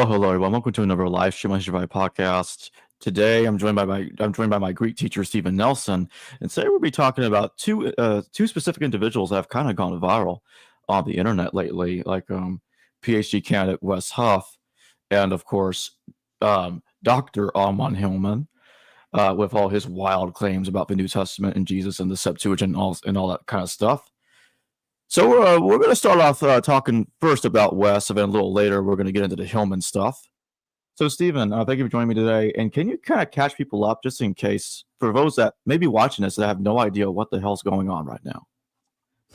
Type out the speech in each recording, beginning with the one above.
Well, hello everyone. Welcome to another live stream on Survive podcast. Today, I'm joined by my Greek teacher Stephen Nelson, and today we'll be talking about two specific individuals that have kind of gone viral on the internet lately, like PhD candidate Wes Huff, and of course, Dr. Ammon Hillman, with all his wild claims about the New Testament and Jesus and the Septuagint and all that kind of stuff. So we're going to start off talking first about Wes, and then a little later we're going to get into the Hillman stuff. So, Stephen, thank you for joining me today. And can you kind of catch people up just in case, for those that may be watching this that have no idea what the hell's going on right now?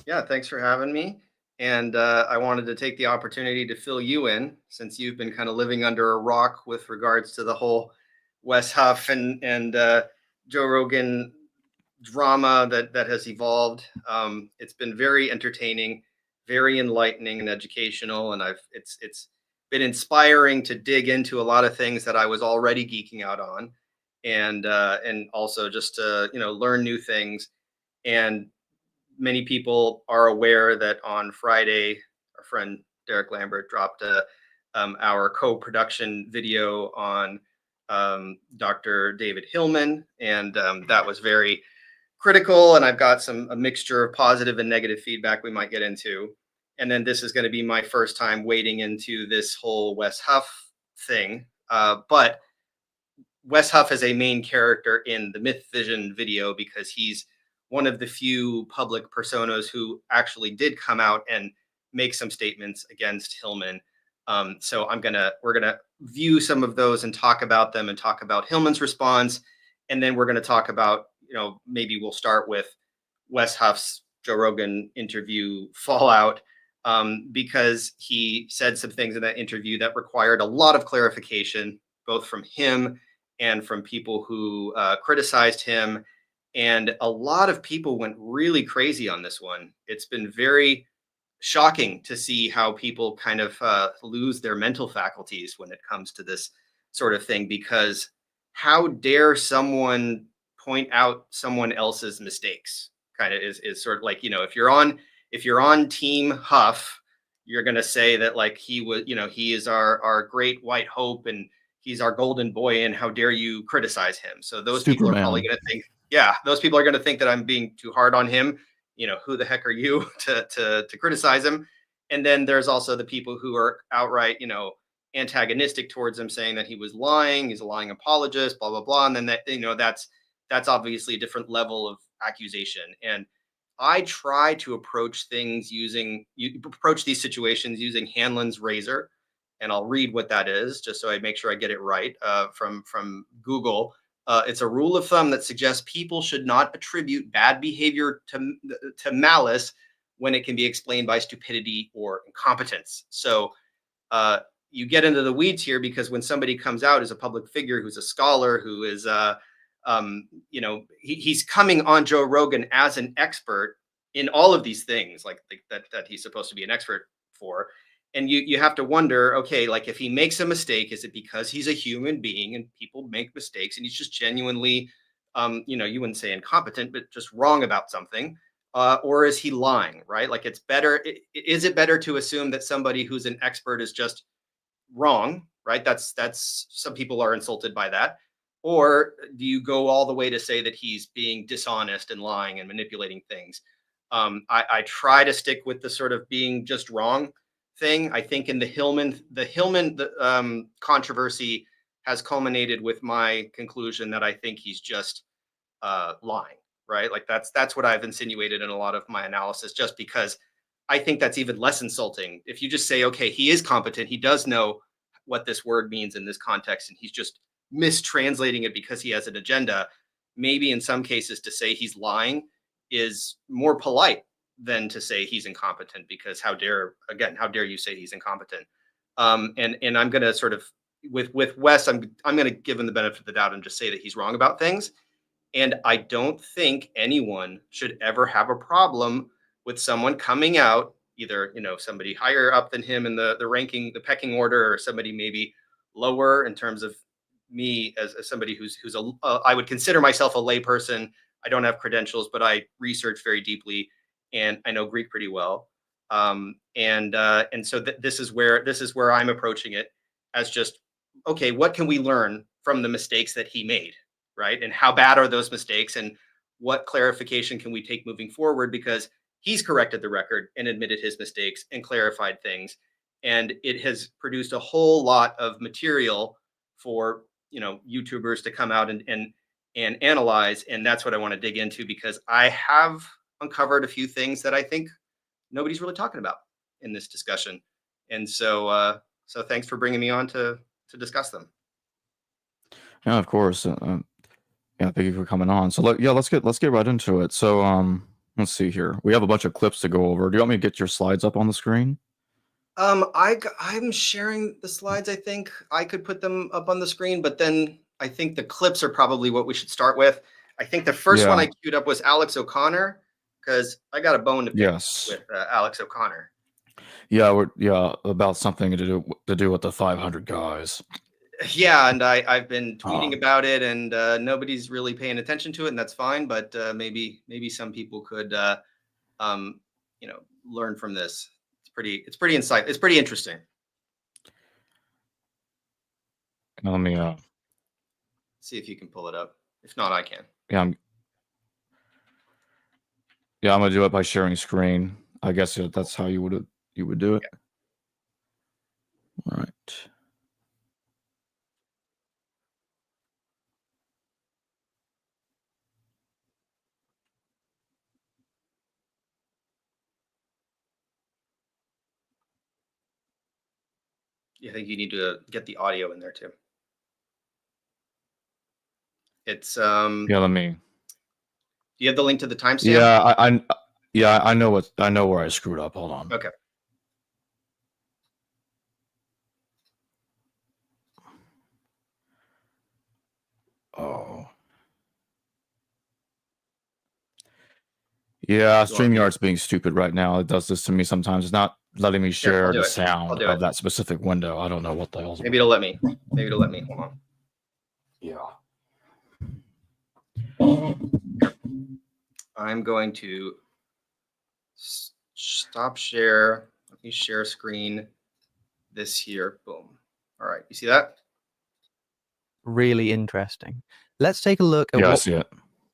Yeah, thanks for having me. And I wanted to take the opportunity to fill you in since you've been kind of living under a rock with regards to the whole Wes Huff and Joe Rogan drama that has evolved. It's been very entertaining, very enlightening and educational, and it's been inspiring to dig into a lot of things that I was already geeking out on, and also just to learn new things. And many people are aware that on Friday, our friend Derek Lambert dropped our co-production video on Dr. David Hillman, and that was very critical. And I've got a mixture of positive and negative feedback we might get into. And then this is going to be my first time wading into this whole Wes Huff thing. But Wes Huff is a main character in the Myth Vision video because he's one of the few public personas who actually did come out and make some statements against Hillman. So we're gonna view some of those and talk about them and talk about Hillman's response, and then we're gonna talk about maybe we'll start with Wes Huff's Joe Rogan interview fallout, because he said some things in that interview that required a lot of clarification, both from him and from people who criticized him. And a lot of people went really crazy on this one. It's been very shocking to see how people kind of lose their mental faculties when it comes to this sort of thing, because how dare someone point out someone else's mistakes? Kind of is sort of like, if you're on Team Huff, you're going to say that like he is our great white hope and he's our golden boy, and how dare you criticize him? So those people are probably going to think, yeah, those people are going to think that I'm being too hard on him. Who the heck are you to criticize him? And then there's also the people who are outright, antagonistic towards him, saying that he was lying, he's a lying apologist, blah, blah, blah. And then that's obviously a different level of accusation. And I try to approach these situations using Hanlon's razor. And I'll read what that is just so I make sure I get it right from Google. It's a rule of thumb that suggests people should not attribute bad behavior to malice when it can be explained by stupidity or incompetence. So you get into the weeds here, because when somebody comes out as a public figure who's a scholar, who is, he's coming on Joe Rogan as an expert in all of these things, like that he's supposed to be an expert for. And you have to wonder, okay, like if he makes a mistake, is it because he's a human being and people make mistakes and he's just genuinely, you wouldn't say incompetent, but just wrong about something? Or is he lying, right? Like is it better to assume that somebody who's an expert is just wrong, right? That's some people are insulted by that. Or do you go all the way to say that he's being dishonest and lying and manipulating things? I try to stick with the sort of being just wrong thing. I think in the Hillman controversy has culminated with my conclusion that I think he's just lying, right? Like that's what I've insinuated in a lot of my analysis, just because I think that's even less insulting. If you just say, okay, he is competent, he does know what this word means in this context, and he's just mistranslating it because he has an agenda. Maybe in some cases to say he's lying is more polite than to say he's incompetent, because how dare you say he's incompetent? And I'm going to sort of with Wes, I'm going to give him the benefit of the doubt and just say that he's wrong about things. And I don't think anyone should ever have a problem with someone coming out, either somebody higher up than him in the ranking, the pecking order, or somebody maybe lower in terms of me as somebody who's I would consider myself a lay person. I don't have credentials, but I research very deeply and I know Greek pretty well. And so this is where I'm approaching it. as just, okay, what can we learn from the mistakes that he made, right? And how bad are those mistakes, and what clarification can we take moving forward? Because he's corrected the record and admitted his mistakes and clarified things, and it has produced a whole lot of material for YouTubers to come out and analyze. And that's what I want to dig into, because I have uncovered a few things that I think nobody's really talking about in this discussion. And so thanks for bringing me on to discuss them. Yeah, of course. Yeah, thank you for coming on. So let's get right into it. So let's see here. We have a bunch of clips to go over. Do you want me to get your slides up on the screen? I'm sharing the slides. I think I could put them up on the screen, but then I think the clips are probably what we should start with. I think the first one I queued up was Alex O'Connor, because I got a bone to pick with Alex O'Connor. Yeah, about something to do with the 500 guys. Yeah, and I've been tweeting about it, and nobody's really paying attention to it, and that's fine. But maybe some people could, learn from this. It's pretty insightful. It's pretty interesting. Let me see if you can pull it up. If not, I can. Yeah, I'm gonna do it by sharing screen. I guess that's how you would do it. Yeah. All right. I think you need to get the audio in there too. It's Yeah, let me. Do you have the link to the timestamp? Yeah, I know where I screwed up. Hold on. Okay. Oh. Yeah, StreamYard's being stupid right now. It does this to me sometimes. It's not letting me share the sound of that specific window. I don't know what the hell's. Maybe it'll let me. Hold on. Yeah. I'm going to stop share. Let me share screen this here. Boom. All right. You see that? Really interesting. Let's take a look at what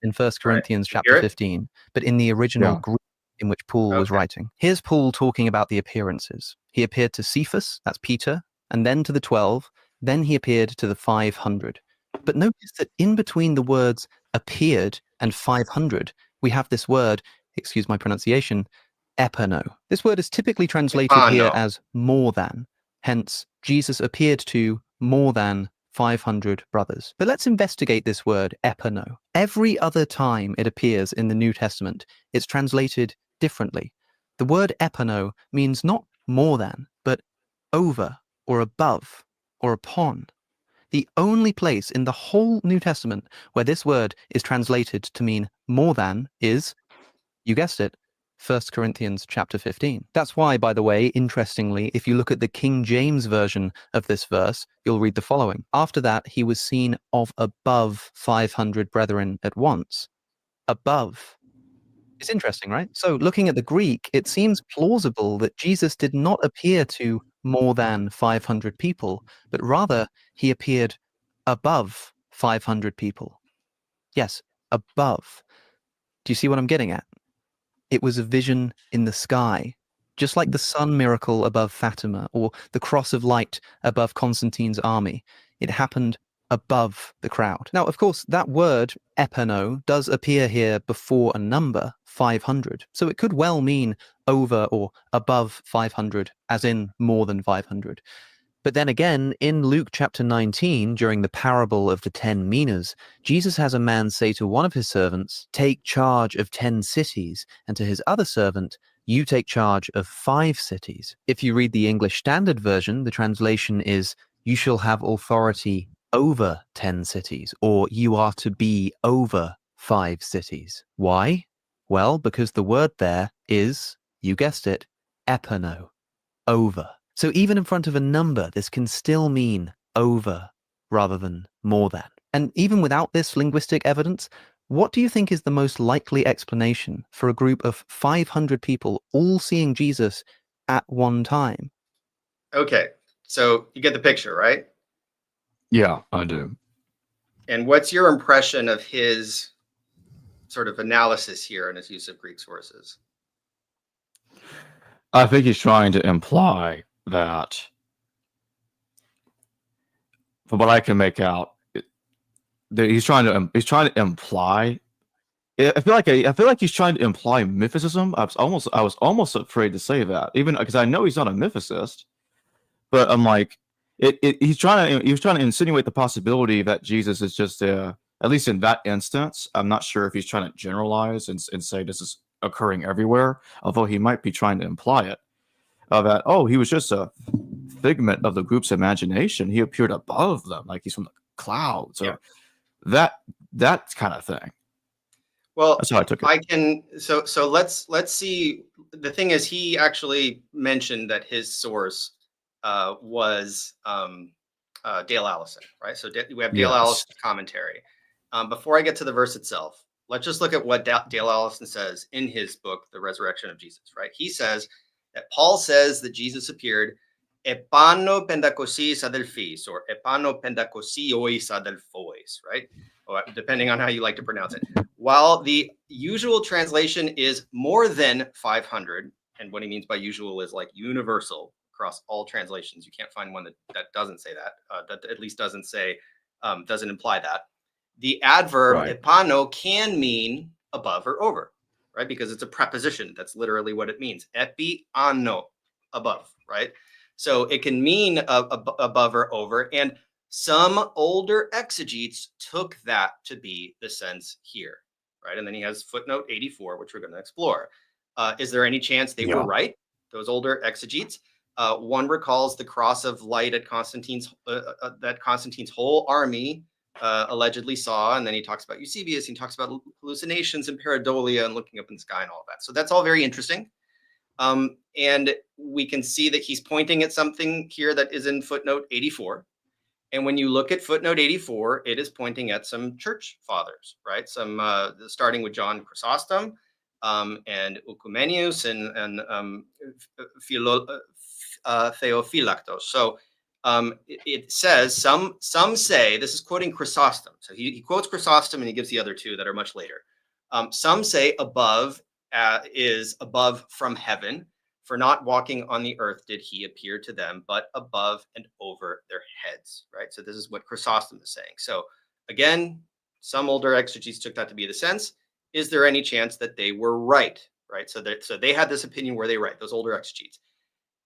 in 1 Corinthians chapter 15, but in the original Greek in which Paul was writing. Here's Paul talking about the appearances. He appeared to Cephas, that's Peter, and then to the 12. Then he appeared to the 500. But notice that in between the words appeared and 500, we have this word, excuse my pronunciation, epano. This word is typically translated here as more than. Hence, Jesus appeared to more than 500 brothers. But let's investigate this word, epano. Every other time it appears in the New Testament, it's translated differently. The word epano means not more than, but over or above or upon. The only place in the whole New Testament where this word is translated to mean more than is, you guessed it, 1 Corinthians chapter 15. That's why, by the way, interestingly, if you look at the King James version of this verse, you'll read the following. After that, he was seen of above 500 brethren at once. Above. It's interesting, right? So looking at the Greek, it seems plausible that Jesus did not appear to more than 500 people, but rather he appeared above 500 people. Yes, above. Do you see what I'm getting at? It was a vision in the sky, just like the sun miracle above Fatima or the cross of light above Constantine's army. It happened above the crowd. Now, of course, that word, epano, does appear here before a number, 500. So it could well mean over or above 500, as in more than 500. But then again, in Luke chapter 19, during the parable of the 10 minas, Jesus has a man say to one of his servants, take charge of 10 cities, and to his other servant, you take charge of 5 cities. If you read the English Standard Version, the translation is, you shall have authority over 10 cities, or you are to be over 5 cities. Why? Well, because the word there is, you guessed it, epano, over. So even in front of a number, this can still mean over rather than more than. And even without this linguistic evidence, what do you think is the most likely explanation for a group of 500 people all seeing Jesus at one time? Okay, So you get the picture, right? Yeah, I do. And what's your impression of his sort of analysis here and his use of Greek sources? I think he's trying to imply that, from what I can make out, that he's trying to imply. I feel like he's trying to imply mythicism. I was almost afraid to say that, even because I know he's not a mythicist. But I'm like, he's trying to insinuate the possibility that Jesus is just at least in that instance. I'm not sure if he's trying to generalize and say this is occurring everywhere, although he might be trying to imply it. That, oh, he was just a figment of the group's imagination. He appeared above them, like he's from the clouds, or that kind of thing. Well, that's how I took it. I can. So let's see. The thing is, he actually mentioned that his source was Dale Allison, right? So we have Dale Allison's commentary. Before I get to the verse itself, let's just look at what Dale Allison says in his book, The Resurrection of Jesus, right? He says that Paul says that Jesus appeared epano pendakosis adelphis, or epano pendakosios adelphois, right? Depending on how you like to pronounce it. While the usual translation is more than 500, and what he means by usual is like universal across all translations. You can't find one that doesn't say that, that at least doesn't say, doesn't imply that. The adverb epano can mean above or over, right? Because it's a preposition. That's literally what it means. Epi ano, above, right? So it can mean above or over. And some older exegetes took that to be the sense here, right? And then he has footnote 84, which we're going to explore. Is there any chance they were right, those older exegetes? One recalls the cross of light at Constantine's that Constantine's whole army allegedly saw, and then he talks about Eusebius, and he talks about hallucinations and pareidolia and looking up in the sky and all of that. So that's all very interesting. And we can see that he's pointing at something here that is in footnote 84. And when you look at footnote 84, it is pointing at some church fathers, right? Some starting with John Chrysostom and Oecumenius and Theophylactos. So it says some say, this is quoting Chrysostom. So he quotes Chrysostom and he gives the other two that are much later. Some say above is above from heaven. For not walking on the earth did he appear to them, but above and over their heads, right? So this is what Chrysostom is saying. So again, some older exegetes took that to be the sense. Is there any chance that they were right, right? So they had this opinion where they right, those older exegetes.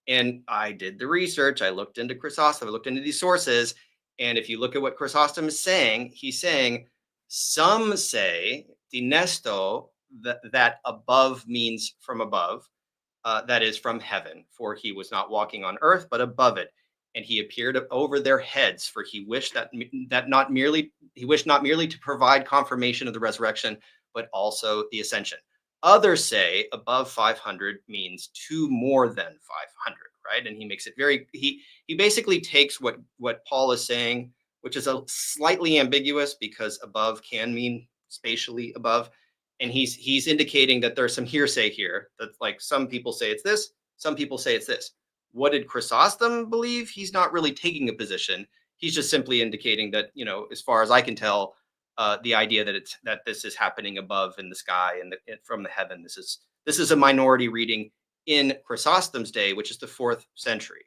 And I did the research. I looked into Chrysostom. I looked into these sources. And if you look at what Chrysostom is saying, he's saying, some say, dinesto, that above means from above. That is from heaven, for he was not walking on earth, but above it. And he appeared over their heads, for he wished not merely to provide confirmation of the resurrection, but also the ascension. Others say above 500 means two more than 500, right? And he makes it very, he basically takes what Paul is saying, which is a slightly ambiguous because above can mean spatially above. And he's indicating that there's some hearsay here, that like some people say it's this, some people say it's this. What did Chrysostom believe? He's not really taking a position. He's just simply indicating that, you know, as far as I can tell, the idea that this is happening above in the sky and from the heaven. This is a minority reading in Chrysostom's day, which is the 4th century,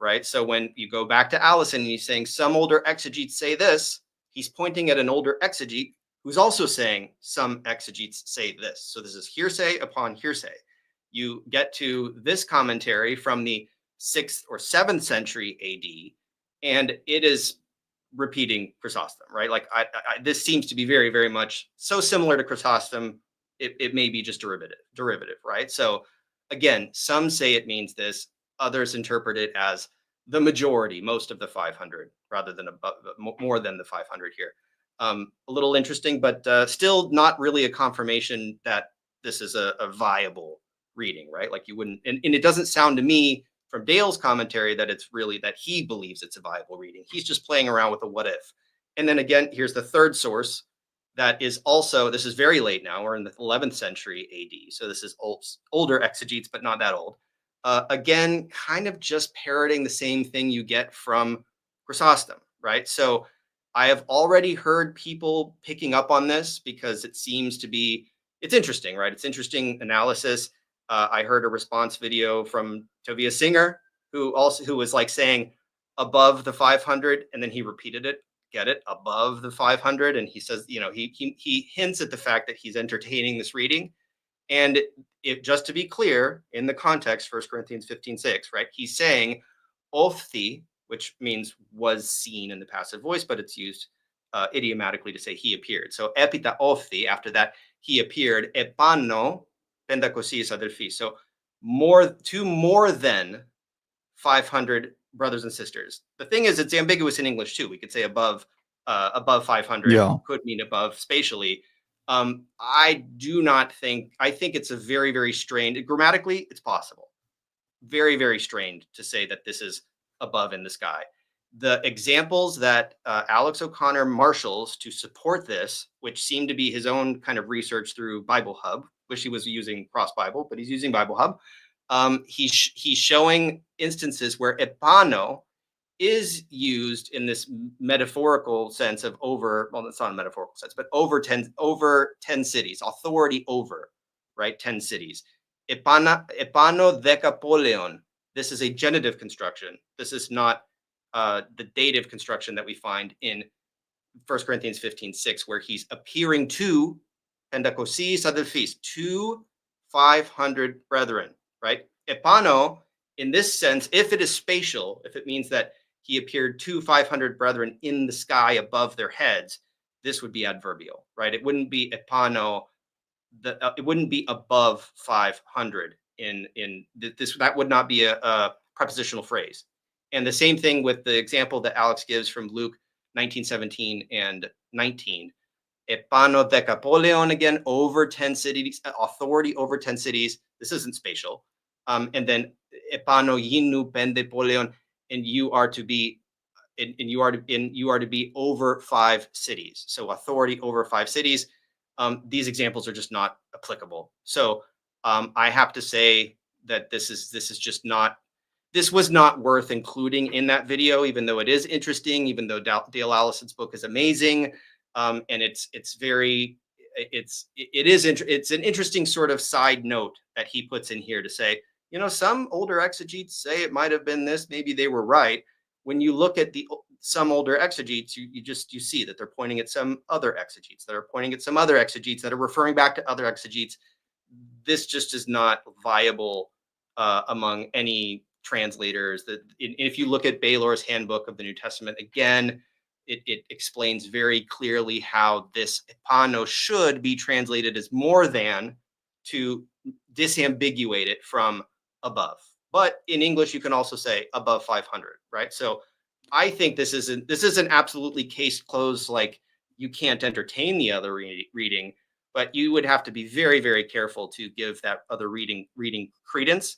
right? So when you go back to Allison and he's saying some older exegetes say this, he's pointing at an older exegete who's also saying some exegetes say this. So this is hearsay upon hearsay. You get to this commentary from the 6th or 7th century AD, and it is repeating Chrysostom, right? Like this seems to be very, very much so similar to Chrysostom. It may be just derivative, right? So again, some say it means this, others interpret it as the majority, most of the 500, rather than more than the 500 here. A little interesting, but still not really a confirmation that this is a viable reading, right? Like you wouldn't, and it doesn't sound to me from Dale's commentary that it's really that he believes it's a viable reading. He's just playing around with a what if. And then again, here's the third source that is also, this is very late now, we're in the 11th century AD. So this is older exegetes, but not that old. Again, kind of just parroting the same thing you get from Chrysostom, right? So I have already heard people picking up on this because it seems to be, it's interesting, right? It's interesting analysis. I heard a response video from Tobias Singer, who was like saying above the 500, and then he repeated it. Get it? Above the 500, and he says, he hints at the fact that he's entertaining this reading, and just to be clear, in the context, 1 Corinthians 15:6, right? He's saying ophthi, which means was seen in the passive voice, but it's used idiomatically to say he appeared. So epita ophthi, after that, he appeared, epano pendakosis adelphis. So more than 500 brothers and sisters. The thing is, it's ambiguous in English too. We could say above 500 could mean above spatially. I think it's a very, very strained, grammatically, it's possible. Very, very strained to say that this is above in the sky. The examples that Alex O'Connor marshals to support this, which seem to be his own kind of research through Bible Hub, wish he was using Cross Bible, but he's using Bible Hub. He's showing instances where epano is used in this metaphorical sense of over, well, it's not a metaphorical sense, but over 10 cities, authority over, right? 10 cities. Epano dekapoleon. This is a genitive construction. This is not the dative construction that we find in 1 Corinthians 15:6, where he's appearing to pendakosis adelphis, to 500 brethren, right? Epano, in this sense, if it is spatial, if it means that he appeared to 500 brethren in the sky above their heads, this would be adverbial, right? It wouldn't be epano, it wouldn't be above 500 in this. That would not be a prepositional phrase. And the same thing with the example that Alex gives from Luke 19:17 and 19. Epano dekapoleon, again, over 10 cities, authority over 10 cities. This isn't spatial. And then epano yinu pendepoleon, and you are to be over 5 cities. So authority over 5 cities. These examples are just not applicable. So I have to say that this was not worth including in that video, even though it is interesting, even though Dale Allison's book is amazing. And it's an interesting sort of side note that he puts in here to say, some older exegetes say it might have been this, maybe they were right. When you look at some older exegetes, you see that they're pointing at some other exegetes that are pointing at some other exegetes that are referring back to other exegetes. This just is not viable among any translators. If you look at Baylor's Handbook of the New Testament, again, it explains very clearly how this epano should be translated as more than, to disambiguate it from above. But in English, you can also say above 500, right? So I think this is an absolutely case closed, like you can't entertain the other reading, but you would have to be very, very careful to give that other reading credence.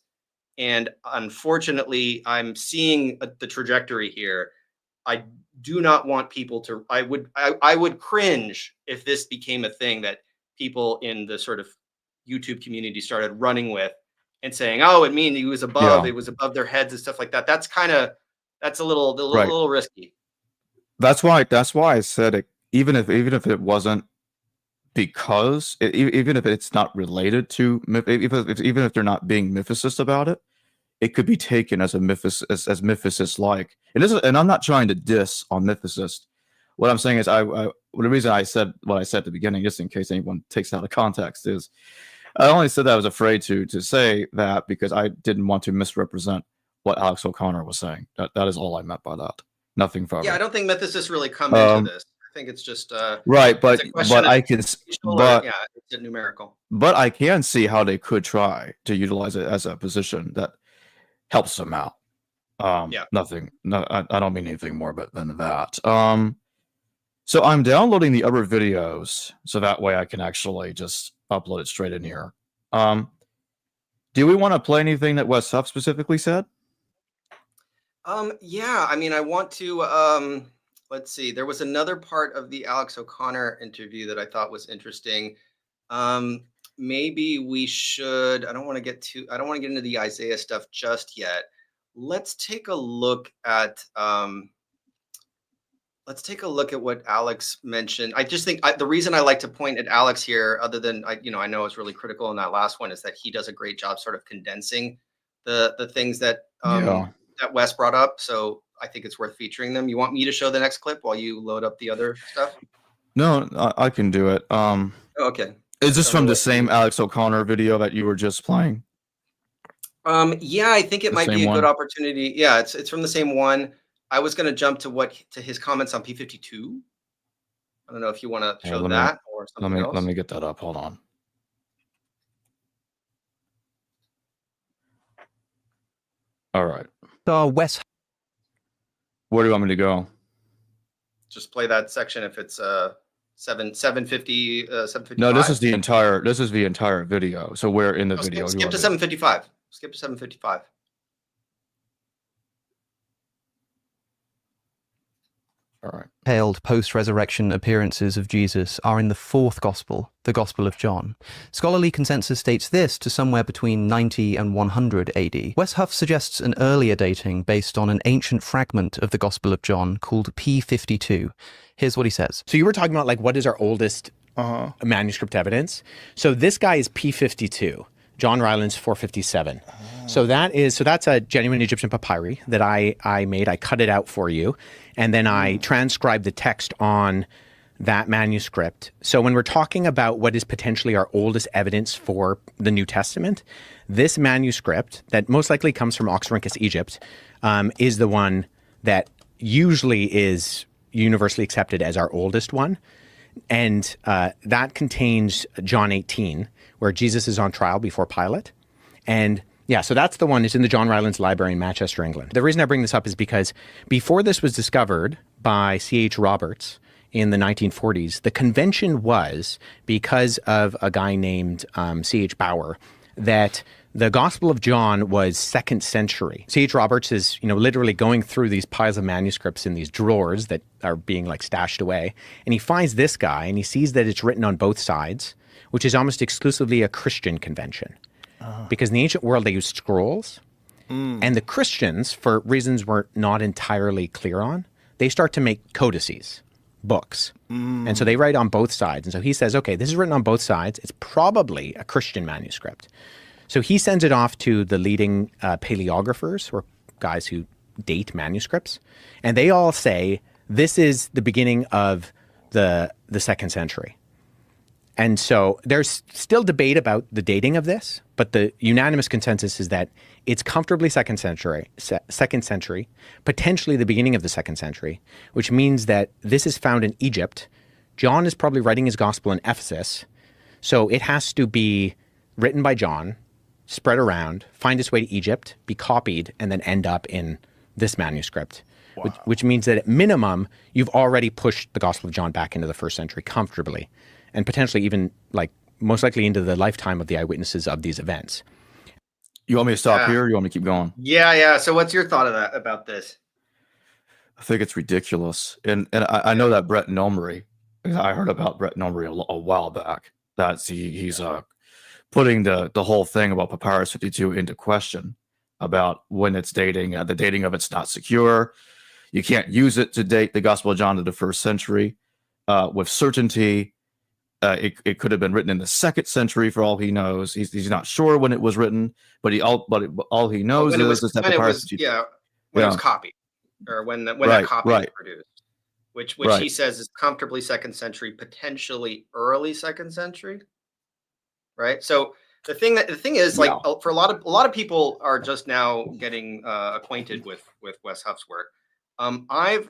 And unfortunately, I'm seeing the trajectory here. I do not want people to, I would cringe if this became a thing that people in the sort of YouTube community started running with and saying, oh, it means it was above their heads and stuff like that. That's a little risky. That's why I said it, even if it wasn't, because even if it's not related to, even if they're not being mythicist about it, it could be taken as a mythicist like. And I'm not trying to diss on mythicist. What I'm saying is, the reason I said what I said at the beginning, just in case anyone takes it out of context, is I only said that I was afraid to say that because I didn't want to misrepresent what Alex O'Connor was saying. That is all I meant by that. Nothing further. Yeah, I don't think mythicists really come into this. I think it's just right, but I can, it's a numerical. But I can see how they could try to utilize it as a position that helps them out. Nothing. No, I don't mean anything more than that. So I'm downloading the other videos so that way I can actually just upload it straight in here. Do we want to play anything that Wes Huff specifically said? Yeah, I mean, I want to, let's see. There was another part of the Alex O'Connor interview that I thought was interesting. maybe we should, I don't want to get into the Isaiah stuff just yet. Let's take a look at what Alex mentioned. I just think the reason I like to point at Alex here, other than I know it's really critical in that last one, is that he does a great job sort of condensing the things that that Wes brought up. So I think it's worth featuring them. You want me to show the next clip while you load up the other stuff? No, I can do it. Okay. Is this from the same Alex O'Connor video that you were just playing? Yeah, I think it might be a good opportunity. Yeah, it's from the same one. I was going to jump to his comments on P52. I don't know if you want to show that or something else. Let me get that up. Hold on. All right. Wes. Where do you want me to go? Just play that section if it's 750 755. No, this is the entire video. So where in the video? Skip to 755. Skip to 755. All right. Detailed post-resurrection appearances of Jesus are in the fourth gospel, the Gospel of John. Scholarly consensus states this to somewhere between 90 and 100 AD. Wes Huff suggests an earlier dating based on an ancient fragment of the Gospel of John called P52. Here's what he says. So you were talking about like what is our oldest manuscript evidence? So this guy is P52. John Ryland's 457. So that's a genuine Egyptian papyri that I made. I cut it out for you, and then I transcribed the text on that manuscript. So when we're talking about what is potentially our oldest evidence for the New Testament, this manuscript that most likely comes from Oxyrhynchus, Egypt, is the one that usually is universally accepted as our oldest one. And that contains John 18, where Jesus is on trial before Pilate. And yeah, so that's the one. It's in the John Rylands Library in Manchester, England. The reason I bring this up is because before this was discovered by C.H. Roberts in the 1940s, the convention was, because of a guy named C.H. Bauer, that the Gospel of John was 2nd century. C.H. Roberts is, literally going through these piles of manuscripts in these drawers that are being like stashed away. And he finds this guy and he sees that it's written on both sides, which is almost exclusively a Christian convention. Because in the ancient world, they used scrolls. And the Christians, for reasons we're not entirely clear on, they start to make codices, books. And so they write on both sides. And so he says, okay, this is written on both sides. It's probably a Christian manuscript. So he sends it off to the leading paleographers, or guys who date manuscripts. And they all say, this is the beginning of the 2nd century. And so there's still debate about the dating of this, but the unanimous consensus is that it's comfortably 2nd century, potentially the beginning of the 2nd century, which means that this is found in Egypt. John is probably writing his gospel in Ephesus. So it has to be written by John, spread around, find its way to Egypt, be copied, and then end up in this manuscript. Wow. Which means that at minimum, you've already pushed the Gospel of John back into the 1st century comfortably, and potentially even, most likely into the lifetime of the eyewitnesses of these events. You want me to stop here, or you want me to keep going? Yeah. So what's your thought about this? I think it's ridiculous. And I know that Brett Nomery, I heard about Brett Nomery a while back, that he's putting the whole thing about Papyrus 52 into question, about when it's dating. The dating of it's not secure. You can't use it to date the Gospel of John to the 1st century with certainty. It could have been written in the 2nd century for all he knows. He's not sure when it was written, but all he knows is that Papyrus 52. When it was copied, or when that copy was produced, which he says is comfortably 2nd century, potentially early 2nd century. Right. So the thing is, for a lot of people are just now getting acquainted with Wes Huff's work.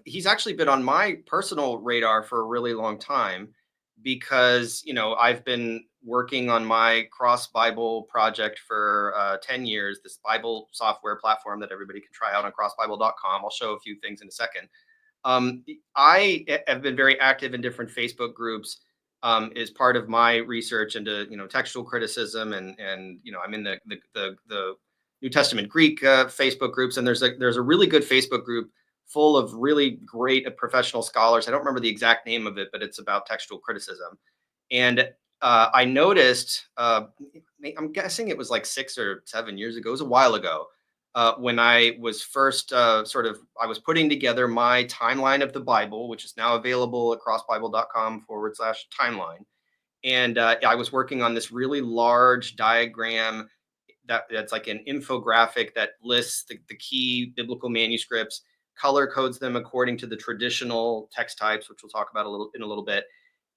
He's actually been on my personal radar for a really long time, because I've been working on my cross Bible project for 10 years. This Bible software platform that everybody can try out on crossbible.com. I'll show a few things in a second. I have been very active in different Facebook groups. Is part of my research into textual criticism, and I'm in the New Testament Greek Facebook groups, and there's a really good Facebook group full of really great professional scholars. I don't remember the exact name of it, but it's about textual criticism. And I noticed, I'm guessing it was like 6 or 7 years ago, it was a while ago, when I was first I was putting together my timeline of the Bible, which is now available at crossbible.com/timeline. And I was working on this really large diagram that's like an infographic that lists the key biblical manuscripts, color codes them according to the traditional text types, which we'll talk about in a little bit.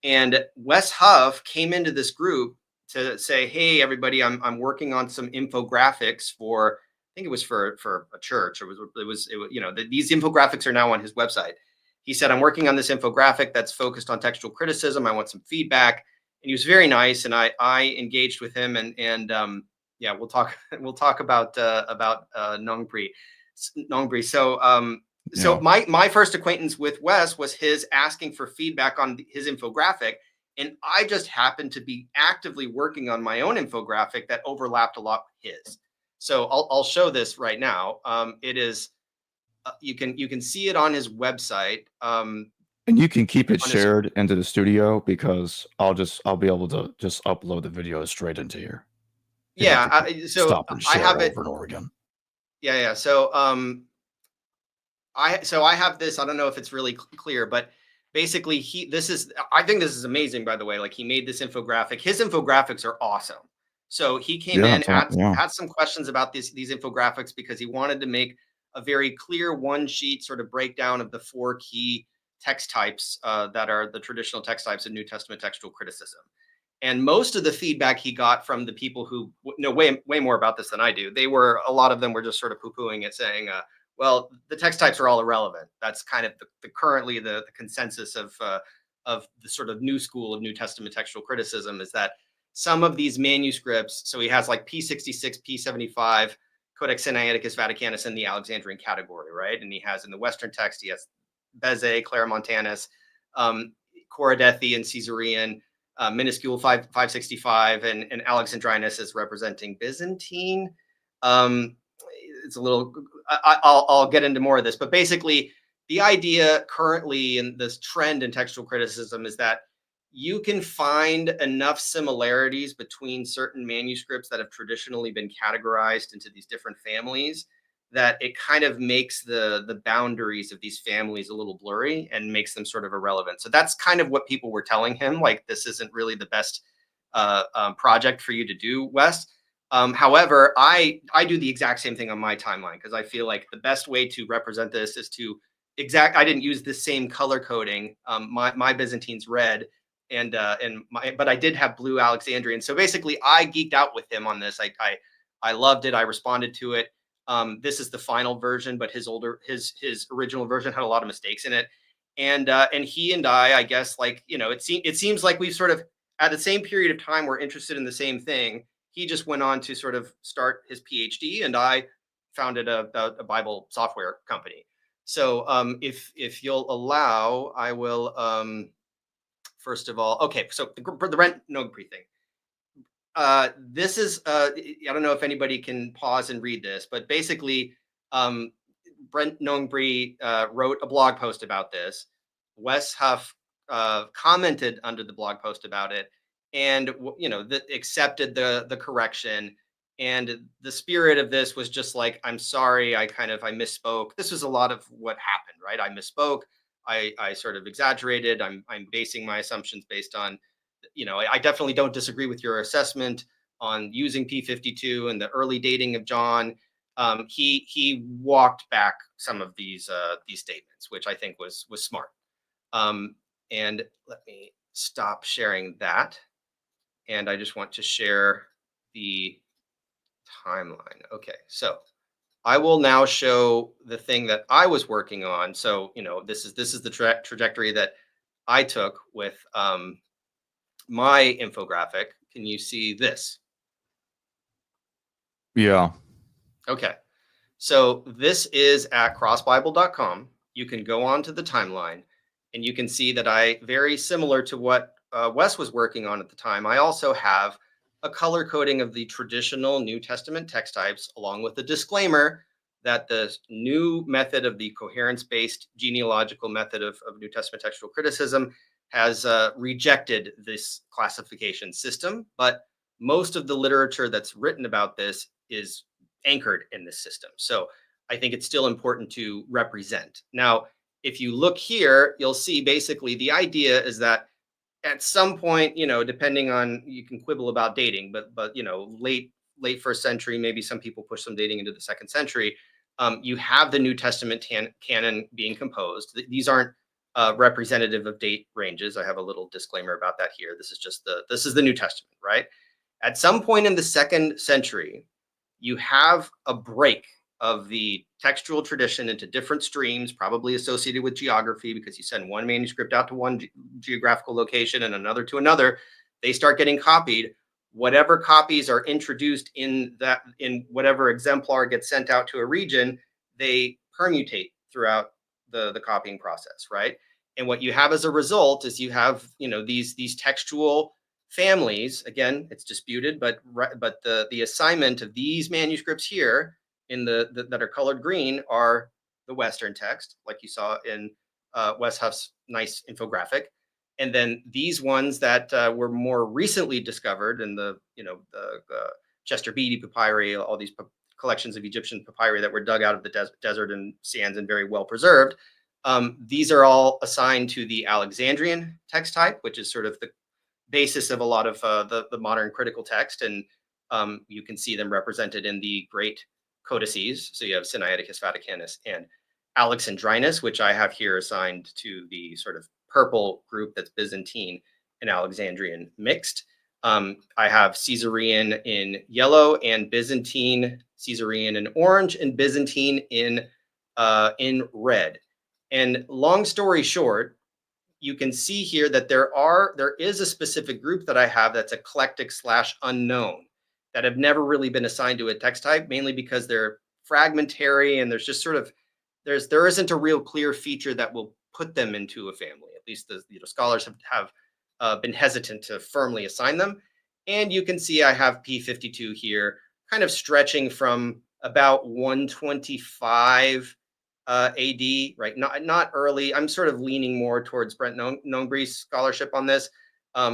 And Wes Huff came into this group to say, "Hey, everybody, I'm working on some infographics for, I think it was for a church. These infographics are now on his website." He said, "I'm working on this infographic that's focused on textual criticism. I want some feedback." And he was very nice, and I engaged with him, and yeah, we'll talk about Nongbre. So my first acquaintance with Wes was his asking for feedback on his infographic, and I just happened to be actively working on my own infographic that overlapped a lot with his. So I'll show this right now. It is you can see it on his website. And you can keep it shared into the studio, because I'll be able to just upload the video straight into here. Yeah, so stop and share I have it over and over again. Yeah. So I have this. I don't know if it's really clear, but basically I think this is amazing, by the way. Like, he made this infographic. His infographics are awesome. So he came in, had some questions about these infographics, because he wanted to make a very clear one sheet sort of breakdown of the 4 key text types that are the traditional text types of New Testament textual criticism. And most of the feedback he got from the people who know way more about this than I do, a lot of them were just sort of poo-pooing it, saying, well, the text types are all irrelevant. That's kind of currently the consensus of the sort of new school of New Testament textual criticism, is that some of these manuscripts, so he has like P66, P75, Codex Sinaiticus, Vaticanus, in the Alexandrian category, right? And he has in the Western text, he has Beze, Claromontanus, Coradethi and Caesarean, minuscule 565, and Alexandrinus is representing Byzantine. It's a little, I'll get into more of this, but basically the idea currently in this trend in textual criticism is that you can find enough similarities between certain manuscripts that have traditionally been categorized into these different families that it kind of makes the boundaries of these families a little blurry and makes them sort of irrelevant. So that's kind of what people were telling him, like, this isn't really the best project for you to do, Wes. However, I do the exact same thing on my timeline, because I feel like the best way to represent this is to I didn't use the same color coding. My Byzantine's red, but I did have blue Alexandrian. So basically, I geeked out with him on this. I loved it. I responded to it. This is the final version, but his original version had a lot of mistakes in it. And he and I guess, like, it seems like we've sort of, at the same period of time, we're interested in the same thing. He just went on to sort of start his PhD, and I founded a Bible software company. So if you'll allow, I will, first of all, okay, so the Brent Nongbre thing. This is, I don't know if anybody can pause and read this, but basically, Brent Nongbre wrote a blog post about this. Wes Huff commented under the blog post about it, and accepted the correction. And the spirit of this was just like, I'm sorry, I misspoke. This was a lot of what happened, right? I misspoke. I sort of exaggerated. I'm basing my assumptions based on, I definitely don't disagree with your assessment on using P52 and the early dating of John. He walked back some of these statements, which I think was smart. And let me stop sharing that. And I just want to share the timeline. Okay, so I will now show the thing that I was working on. So, this is the trajectory that I took with my infographic. Can you see this? Yeah. Okay. So this is at crossbible.com. You can go on to the timeline, and you can see that very similar to what Wes was working on at the time, I also have a color coding of the traditional New Testament text types, along with a disclaimer that the new method of the coherence-based genealogical method of New Testament textual criticism has rejected this classification system, but most of the literature that's written about this is anchored in this system. So I think it's still important to represent. Now, if you look here, you'll see basically the idea is that at some point, depending on, you can quibble about dating, but late first century, maybe some people push some dating into the second century. You have the New Testament canon being composed. These aren't representative of date ranges. I have a little disclaimer about that here. This is the New Testament, right? At some point in the second century, you have a break of the textual tradition into different streams, probably associated with geography, because you send one manuscript out to one geographical location and another to another. They start getting copied. Whatever copies are introduced in whatever exemplar gets sent out to a region, they permutate throughout the copying process, right? And what you have as a result is you have these textual families. Again, it's disputed, but the assignment of these manuscripts here in that are colored green are the Western text, like you saw in Wes Huff's nice infographic. And then these ones that were more recently discovered in the Chester Beatty papyri, all these collections of Egyptian papyri that were dug out of the desert and sands and very well preserved. These are all assigned to the Alexandrian text type, which is sort of the basis of a lot of the modern critical text. And you can see them represented in the great codices. So you have Sinaiticus, Vaticanus, and Alexandrinus, which I have here assigned to the sort of purple group that's Byzantine and Alexandrian mixed. I have Caesarean in yellow and Byzantine, Caesarean in orange, and Byzantine in red. And long story short, you can see here that there is a specific group that I have that's eclectic / unknown, that have never really been assigned to a text type, mainly because they're fragmentary and there's just sort of there isn't a real clear feature that will put them into a family. At least the scholars have been hesitant to firmly assign them. And you can see I have P52 here, kind of stretching from about 125 AD, right? Not early. I'm sort of leaning more towards Brent Nongbri's scholarship on this,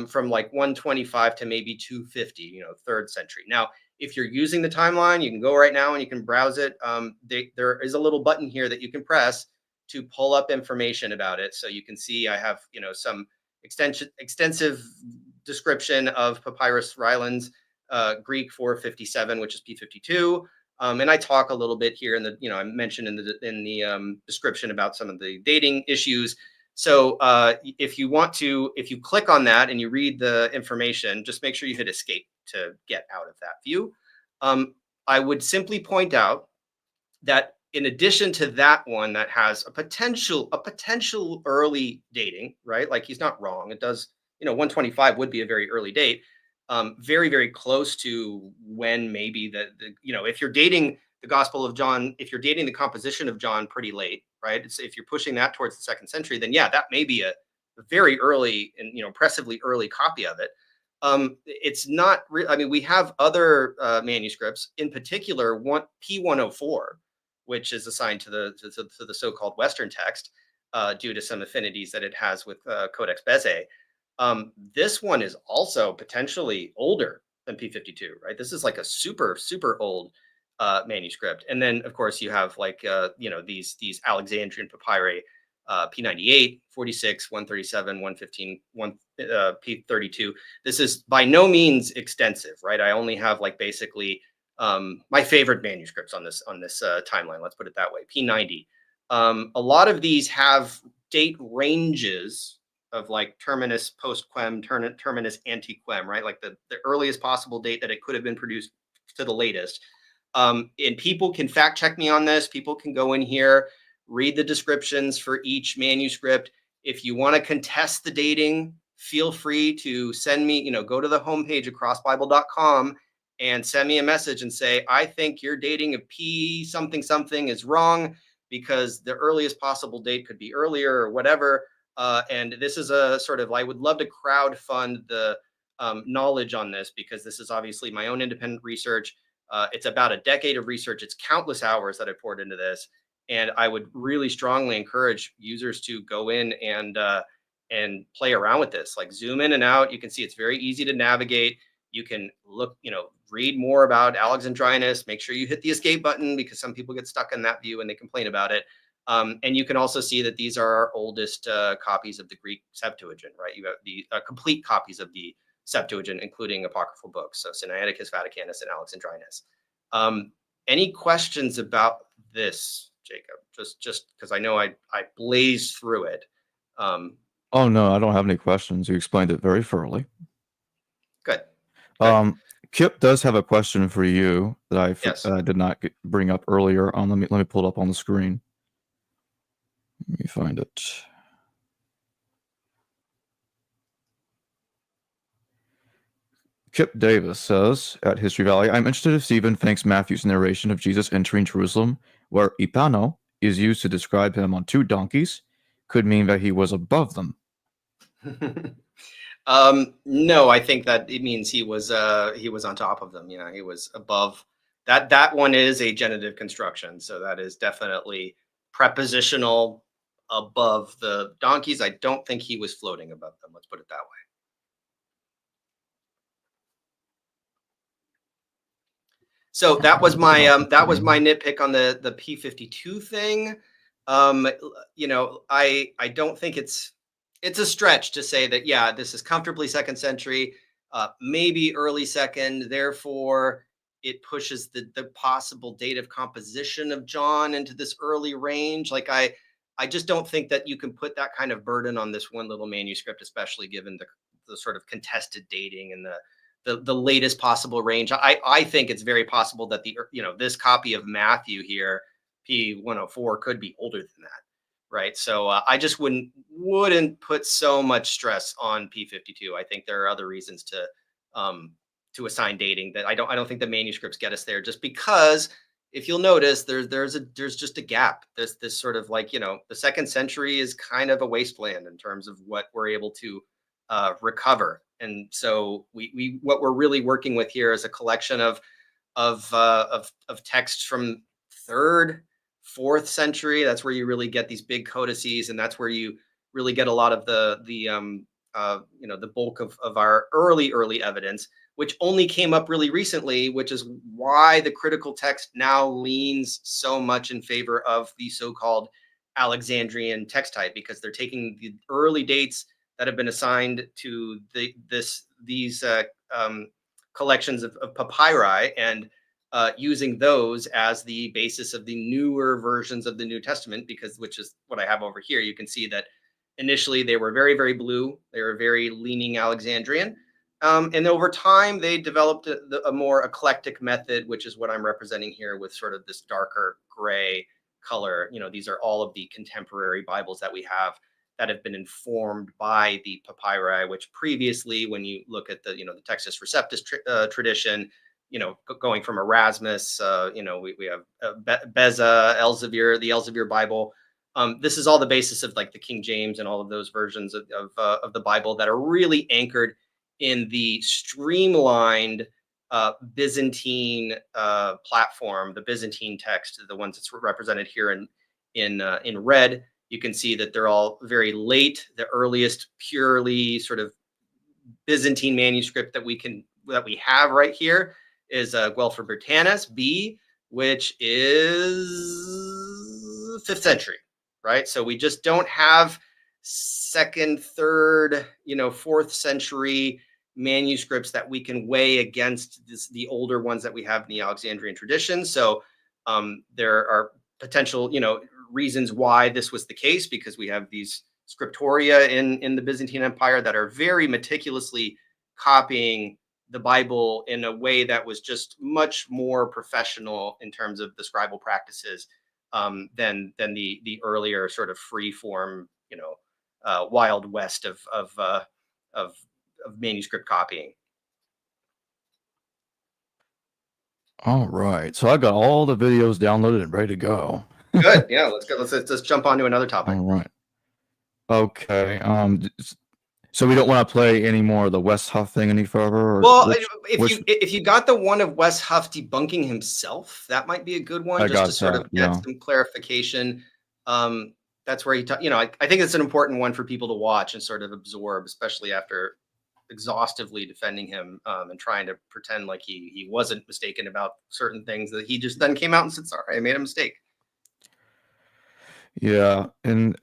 from like 125 to maybe 250, 3rd century. Now, if you're using the timeline, you can go right now and you can browse it. There is a little button here that you can press to pull up information about it. So you can see I have, some extensive description of Papyrus Rylands, Greek 457, which is P52. And I talk a little bit here in the, I mentioned in the description about some of the dating issues. So if you click on that and you read the information, just make sure you hit escape to get out of that view. I would simply point out that in addition to that one that has a potential early dating, right? Like he's not wrong. It does, 125 would be a very early date. Very, very close to when maybe if you're dating the Gospel of John, if you're dating the composition of John pretty late, right? If you're pushing that towards the 2nd century, then yeah, that may be a very early and impressively early copy of it. It's not. We have other manuscripts, in particular P104, which is assigned to the so-called Western text due to some affinities that it has with Codex Bezae. This one is also potentially older than P52, right? This is like a super, super old manuscript. And then, of course, you have like, these Alexandrian papyri, P98, 46, 137, 115, P32. This is by no means extensive, right? I only have like basically my favorite manuscripts on this timeline. Let's put it that way. P90. A lot of these have date ranges of like terminus post-quem, terminus ante-quem, right? Like the earliest possible date that it could have been produced to the latest. And people can fact check me on this. People can go in here, read the descriptions for each manuscript. If you want to contest the dating, feel free to send me, go to the homepage of crossbible.com and send me a message and say, I think your dating of P something something is wrong because the earliest possible date could be earlier or whatever. And this is a sort of, I would love to crowdfund the knowledge on this because this is obviously my own independent research. It's about a decade of research. It's countless hours that I poured into this. And I would really strongly encourage users to go in and and play around with this. Like zoom in and out. You can see it's very easy to navigate. You can look, read more about Alexandrinus. Make sure you hit the escape button because some people get stuck in that view and they complain about it. And you can also see that these are our oldest copies of the Greek Septuagint, right? You have the complete copies of the Septuagint, including apocryphal books. So Sinaiticus, Vaticanus, and Alexandrinus. Any questions about this, Jacob? Just because I know I blazed through it. Oh, no, I don't have any questions. You explained it very thoroughly. Good. Kip does have a question for you that I did not bring up earlier. Let me pull it up on the screen. Let me find it. Kip Davis says at History Valley, I'm interested if Stephen thinks Matthew's narration of Jesus entering Jerusalem, where ipano is used to describe him on 2 donkeys, could mean that he was above them. No, I think that it means he was on top of them. Yeah, he was above. That one is a genitive construction, so that is definitely prepositional above the donkeys. I don't think he was floating above them. Let's put it that way. So that was my nitpick on the P52 thing. I don't think it's a stretch to say that, yeah, this is comfortably 2nd century, maybe early 2nd. Therefore, it pushes the possible date of composition of John into this early range. Like I just don't think that you can put that kind of burden on this one little manuscript, especially given the sort of contested dating and the latest possible range. I think it's very possible that this copy of Matthew here, P104, could be older than that. Right. So I just wouldn't put so much stress on P52. I think there are other reasons to assign dating that I don't think the manuscripts get us there, just because if you'll notice there's just a gap. There's this sort of like, the 2nd century is kind of a wasteland in terms of what we're able to recover. And so what we're really working with here is a collection of texts from 3rd, 4th century. That's where you really get these big codices, and that's where you really get a lot of the bulk of our early evidence, which only came up really recently, which is why the critical text now leans so much in favor of the so-called Alexandrian text type, because they're taking the early dates that have been assigned to these collections of papyri and using those as the basis of the newer versions of the New Testament, which is what I have over here. You can see that initially they were very, very blue. They were very leaning Alexandrian. And over time, they developed a more eclectic method, which is what I'm representing here with sort of this darker gray color. These are all of the contemporary Bibles that we have that have been informed by the papyri, which previously, when you look at the Textus Receptus tradition, going from Erasmus, we have Beza, Elzevir, the Elzevir Bible. This is all the basis of like the King James and all of those versions of the Bible that are really anchored in the streamlined Byzantine platform, the Byzantine text, the ones that's represented here in red. You can see that they're all very late. The earliest purely sort of Byzantine manuscript that we have right here is Guelpher Britannicus B, which is 5th century, right? So we just don't have 2nd, 3rd, 4th century manuscripts that we can weigh against the older ones that we have in the Alexandrian tradition. So there are potential, reasons why this was the case, because we have these scriptoria in the Byzantine Empire that are very meticulously copying the Bible in a way that was just much more professional in terms of the scribal practices than the earlier sort of free form, Wild West of manuscript copying. All right, so I got all the videos downloaded and ready to go. Good. Yeah, let's go. Let's jump on to another topic. All right. Okay. So we don't want to play any more of the Wes Huff thing any further? Well, if you got the one of Wes Huff debunking himself, that might be a good one, just to sort of get some clarification. That that's where he, I think it's an important one for people to watch and sort of absorb, especially after exhaustively defending him and trying to pretend like he wasn't mistaken about certain things, that he just then came out and said, sorry, I made a mistake. Yeah, and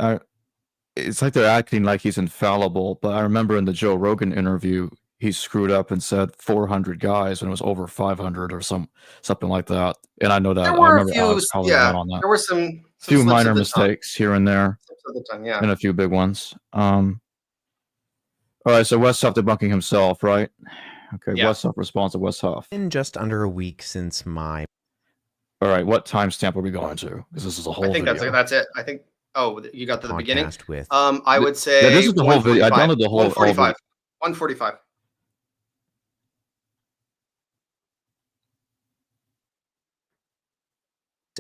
it's like they're acting like he's infallible, but I remember in the Joe Rogan interview, he screwed up and said 400 guys when it was over 500 or something like that. And I know that There I were a remember few, Alex calling him out on that. there were some Few slips minor of the tongue. mistakes here and there, Slips of the tongue, yeah. and a few big ones. All right, so Wes Huff debunking himself, right? Okay, Yeah. Wes Huff responds to Wes Huff. In just under a week since my. All right, what timestamp are we going to? Because this is a whole I think video. that's it. I think. Oh, you got to the beginning. With I would say. Yeah, this is the whole video. I downloaded the whole. 145. 145.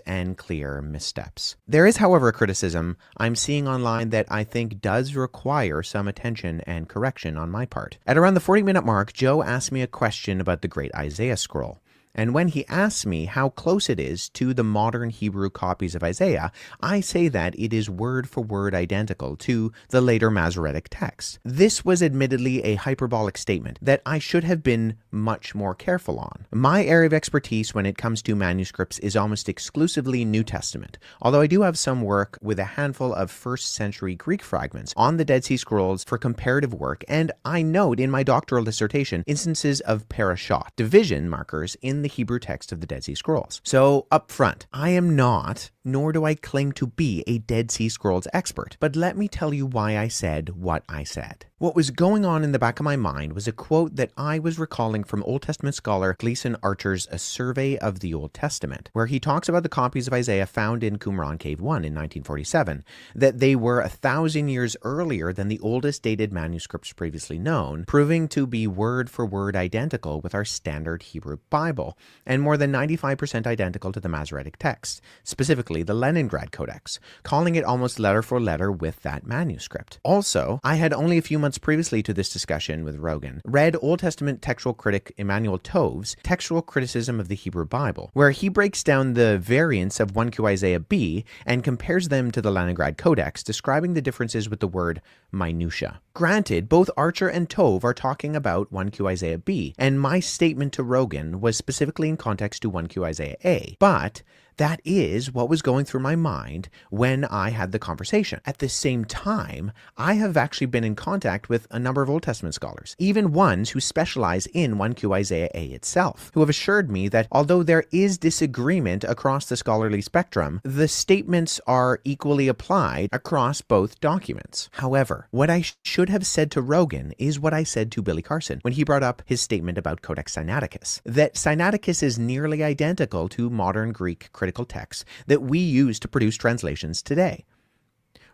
And clear missteps. There is, however, a criticism I'm seeing online that I think does require some attention and correction on my part. At around the 40-minute mark, Joe asked me a question about the Great Isaiah Scroll. And when he asks me how close it is to the modern Hebrew copies of Isaiah, I say that it is word for word identical to the later Masoretic text. This was admittedly a hyperbolic statement that I should have been much more careful on. My area of expertise when it comes to manuscripts is almost exclusively New Testament, although I do have some work with a handful of 1st century Greek fragments on the Dead Sea Scrolls for comparative work, and I note in my doctoral dissertation instances of parashot, division markers in the Hebrew text of the Dead Sea Scrolls. So, up front, I am not, nor do I claim to be, a Dead Sea Scrolls expert, but let me tell you why I said what I said. What was going on in the back of my mind was a quote that I was recalling from Old Testament scholar Gleason Archer's A Survey of the Old Testament, where he talks about the copies of Isaiah found in Qumran Cave 1 in 1947, that they were 1,000 years earlier than the oldest dated manuscripts previously known, proving to be word for word identical with our standard Hebrew Bible, and more than 95% identical to the Masoretic text, specifically the Leningrad Codex, calling it almost letter for letter with that manuscript. Also, I had only a few months previously to this discussion with Rogan, read Old Testament textual critic Emmanuel Tove's Textual Criticism of the Hebrew Bible, where he breaks down the variants of 1Q Isaiah B and compares them to the Leningrad Codex, describing the differences with the word minutia. Granted, both Archer and Tove are talking about 1Q Isaiah B, and my statement to Rogan was specifically in context to 1Q Isaiah A, but that is what was going through my mind when I had the conversation. At the same time, I have actually been in contact with a number of Old Testament scholars, even ones who specialize in 1Q Isaiah A itself, who have assured me that although there is disagreement across the scholarly spectrum, the statements are equally applied across both documents. However, what I should have said to Rogan is what I said to Billy Carson when he brought up his statement about Codex Sinaiticus, that Sinaiticus is nearly identical to modern Greek critical texts that we use to produce translations today.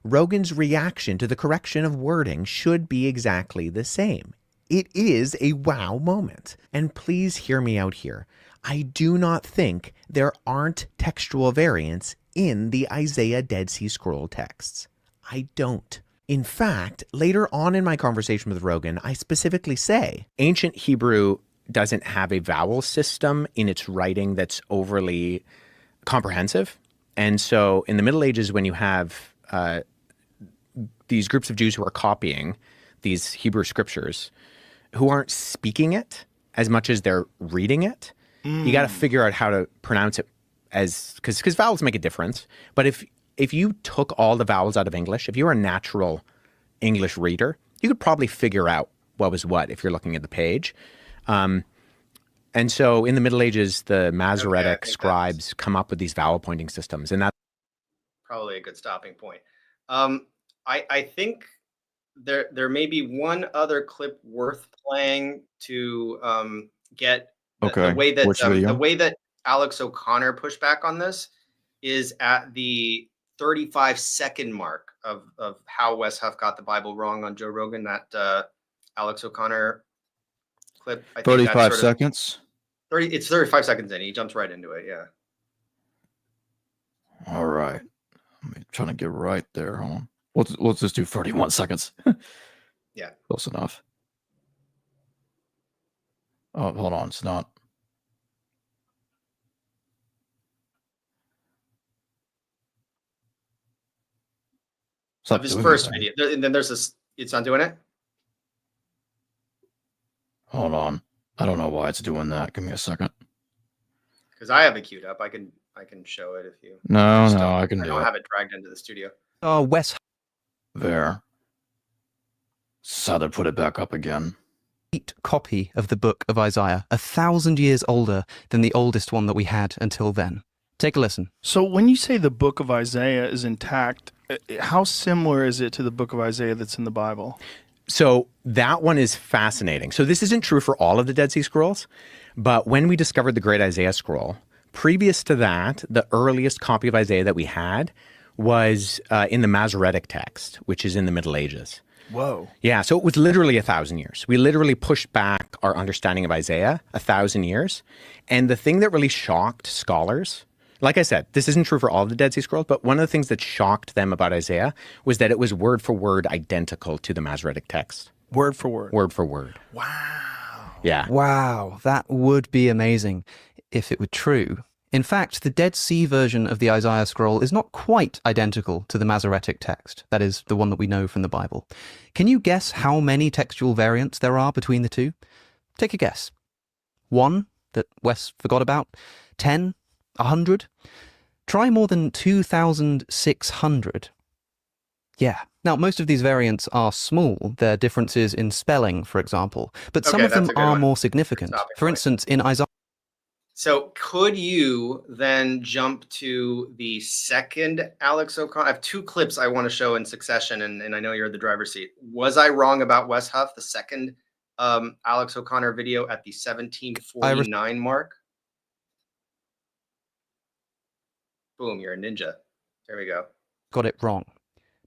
Rogan's reaction to the correction of wording should be exactly the same. It is a wow moment. And please hear me out here. I do not think there aren't textual variants in the Isaiah Dead Sea Scroll texts. I don't. In fact, later on in my conversation with Rogan, I specifically say, ancient Hebrew doesn't have a vowel system in its writing that's overly comprehensive. And so in the Middle Ages, when you have these groups of Jews who are copying these Hebrew scriptures, who aren't speaking it as much as they're reading it, you got to figure out how to pronounce it as, because vowels make a difference. But if you took all the vowels out of English, if you were a natural English reader, you could probably figure out what was what if you're looking at the page. And so in the Middle Ages, the Masoretic scribes come up with these vowel pointing systems, and that's probably a good stopping point. I think there may be one other clip worth playing to get the way that Alex O'Connor pushed back on this is at the 35-second mark of how Wes Huff got the Bible wrong on Joe Rogan. That Alex O'Connor clip. I think 35 seconds. It's 35 seconds in. He jumps right into it. Yeah. All right. I'm trying to get right there. Hold on. Let's just do 31 seconds. Yeah. Close enough. Oh, hold on. It's not. It's not of his doing first anything. video. And then there's this. It's not doing it. Hold on. I don't know why it's doing that. Give me a second. Because I have it queued up. I can show it if you. No, I can I do don't it. have it dragged into the studio. Oh, Wes There. So they put it back up again. copy of the book of Isaiah, 1,000 years older than the oldest one that we had until then. Take a listen. So when you say the book of Isaiah is intact, how similar is it to the book of Isaiah that's in the Bible? So that one is fascinating. So this isn't true for all of the Dead Sea Scrolls, but when we discovered the Great Isaiah Scroll, previous to that, the earliest copy of Isaiah that we had was in the Masoretic text, which is in the Middle Ages. Whoa. Yeah, so it was literally 1,000 years. We literally pushed back our understanding of Isaiah 1,000 years. And the thing that really shocked scholars, like I said, this isn't true for all of the Dead Sea Scrolls, but one of the things that shocked them about Isaiah was that it was word for word identical to the Masoretic text. Word for word. Word for word. Wow. Yeah. Wow, that would be amazing if it were true. In fact, the Dead Sea version of the Isaiah scroll is not quite identical to the Masoretic text, that is, the one that we know from the Bible. Can you guess how many textual variants there are between the two? Take a guess. 1 that Wes forgot about? 10? 100? Try more than 2,600. Yeah. Now, most of these variants are small. They're differences in spelling, for example, but some Okay, of them that's a good are one. more significant. Stopping For point. instance, in Isaiah. So could you then jump to the second Alex O'Connor? I have two clips I want to show in succession, and I know you're the driver's seat. Was I wrong about Wes Huff, the second Alex O'Connor video at the 1749 mark? Boom, you're a ninja. There we go. Got it wrong.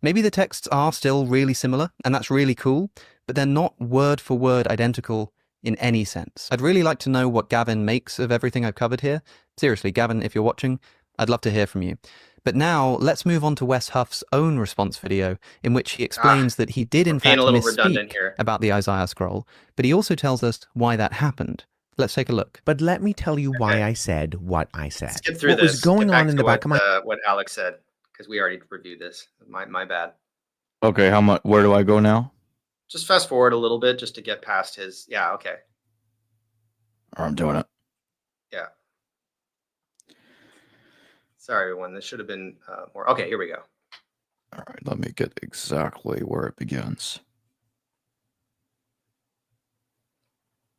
Maybe the texts are still really similar, and that's really cool, but they're not word for word identical in any sense. I'd really like to know what Gavin makes of everything I've covered here. Seriously, Gavin, if you're watching, I'd love to hear from you. But now, let's move on to Wes Huff's own response video, in which he explains that he did in fact misspeak about the Isaiah scroll, but he also tells us why that happened. Let's take a look. But let me tell you why I said what I said. Skip through what this. was going on in the back of my what Alex said, because we already reviewed this. My bad. Okay, how much? Where do I go now? Just fast forward a little bit just to get past his. Yeah, okay. I'm doing it. Yeah. Sorry, everyone. This should have been more. Okay, here we go. All right, let me get exactly where it begins.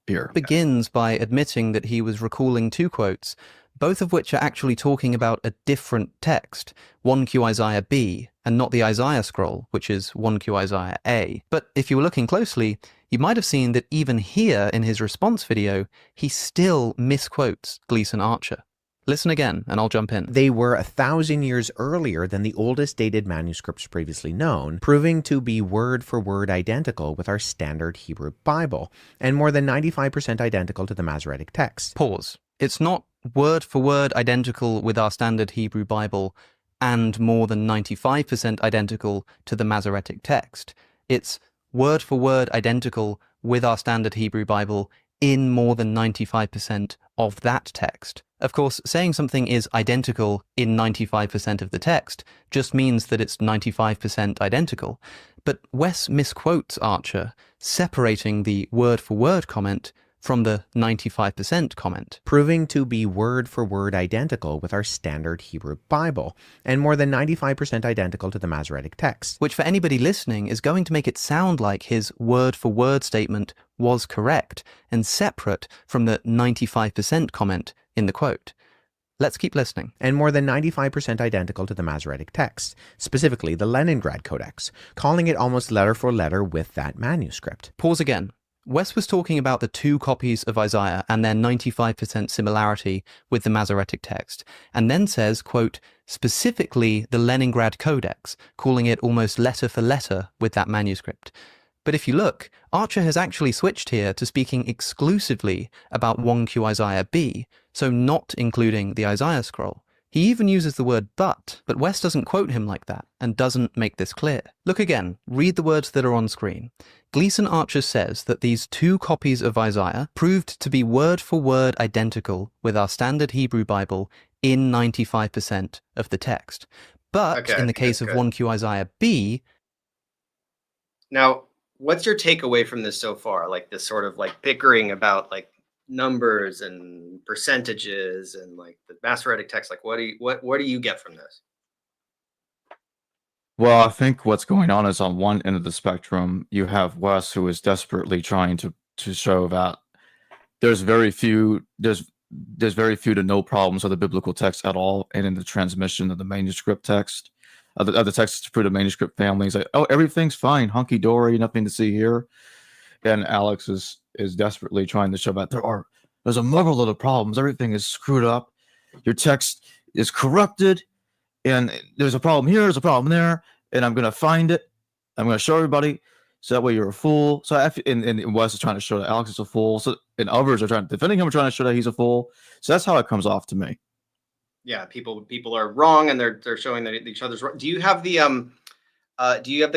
Here. Begins by admitting that he was recalling two quotes, both of which are actually talking about a different text, 1Q Isaiah B, and not the Isaiah scroll, which is 1Q Isaiah A. But if you were looking closely, you might have seen that even here in his response video, he still misquotes Gleason Archer. Listen again, and I'll jump in. They were 1,000 years earlier than the oldest dated manuscripts previously known, proving to be word for word identical with our standard Hebrew Bible, and more than 95% identical to the Masoretic text. Pause. It's not word for word identical with our standard Hebrew Bible and more than 95% identical to the Masoretic text. It's word for word identical with our standard Hebrew Bible in more than 95% of that text. Of course, saying something is identical in 95% of the text just means that it's 95% identical. But Wes misquotes Archer, separating the word-for-word comment from the 95% comment. Proving to be word for word identical with our standard Hebrew Bible, and more than 95% identical to the Masoretic text. Which for anybody listening is going to make it sound like his word-for-word statement was correct and separate from the 95% comment in the quote. Let's keep listening. And more than 95% identical to the Masoretic text, specifically the Leningrad Codex, calling it almost letter for letter with that manuscript. Pause again. Wes was talking about the two copies of Isaiah and their 95% similarity with the Masoretic text, and then says, quote, specifically the Leningrad Codex, calling it almost letter for letter with that manuscript. But if you look, Archer has actually switched here to speaking exclusively about 1Q Isaiah B, so not including the Isaiah scroll. He even uses the word but Wes doesn't quote him like that and doesn't make this clear. Look again, read the words that are on screen. Gleason Archer says that these two copies of Isaiah proved to be word for word identical with our standard Hebrew Bible in 95% of the text. But in the case of 1Q Isaiah B. Now, what's your takeaway from this so far? Like this sort of like bickering about like numbers and percentages and like the Masoretic text. Like, what do you get from this? Well, I think what's going on is on one end of the spectrum, you have Wes, who is desperately trying to show that there's very few to no problems with the biblical text at all, and in the transmission of the manuscript text, of the text through the manuscript families, like, oh, everything's fine, hunky dory, nothing to see here. And Alex is desperately trying to show that there's a marvel of problems. Everything is screwed up. Your text is corrupted, and there's a problem here, there's a problem there, and I'm gonna find it. I'm gonna show everybody. So that way you're a fool. So and Wes is trying to show that Alex is a fool. So and others are defending him, trying to show that he's a fool. So that's how it comes off to me. Yeah, people are wrong, and they're showing that each other's wrong. Do you have the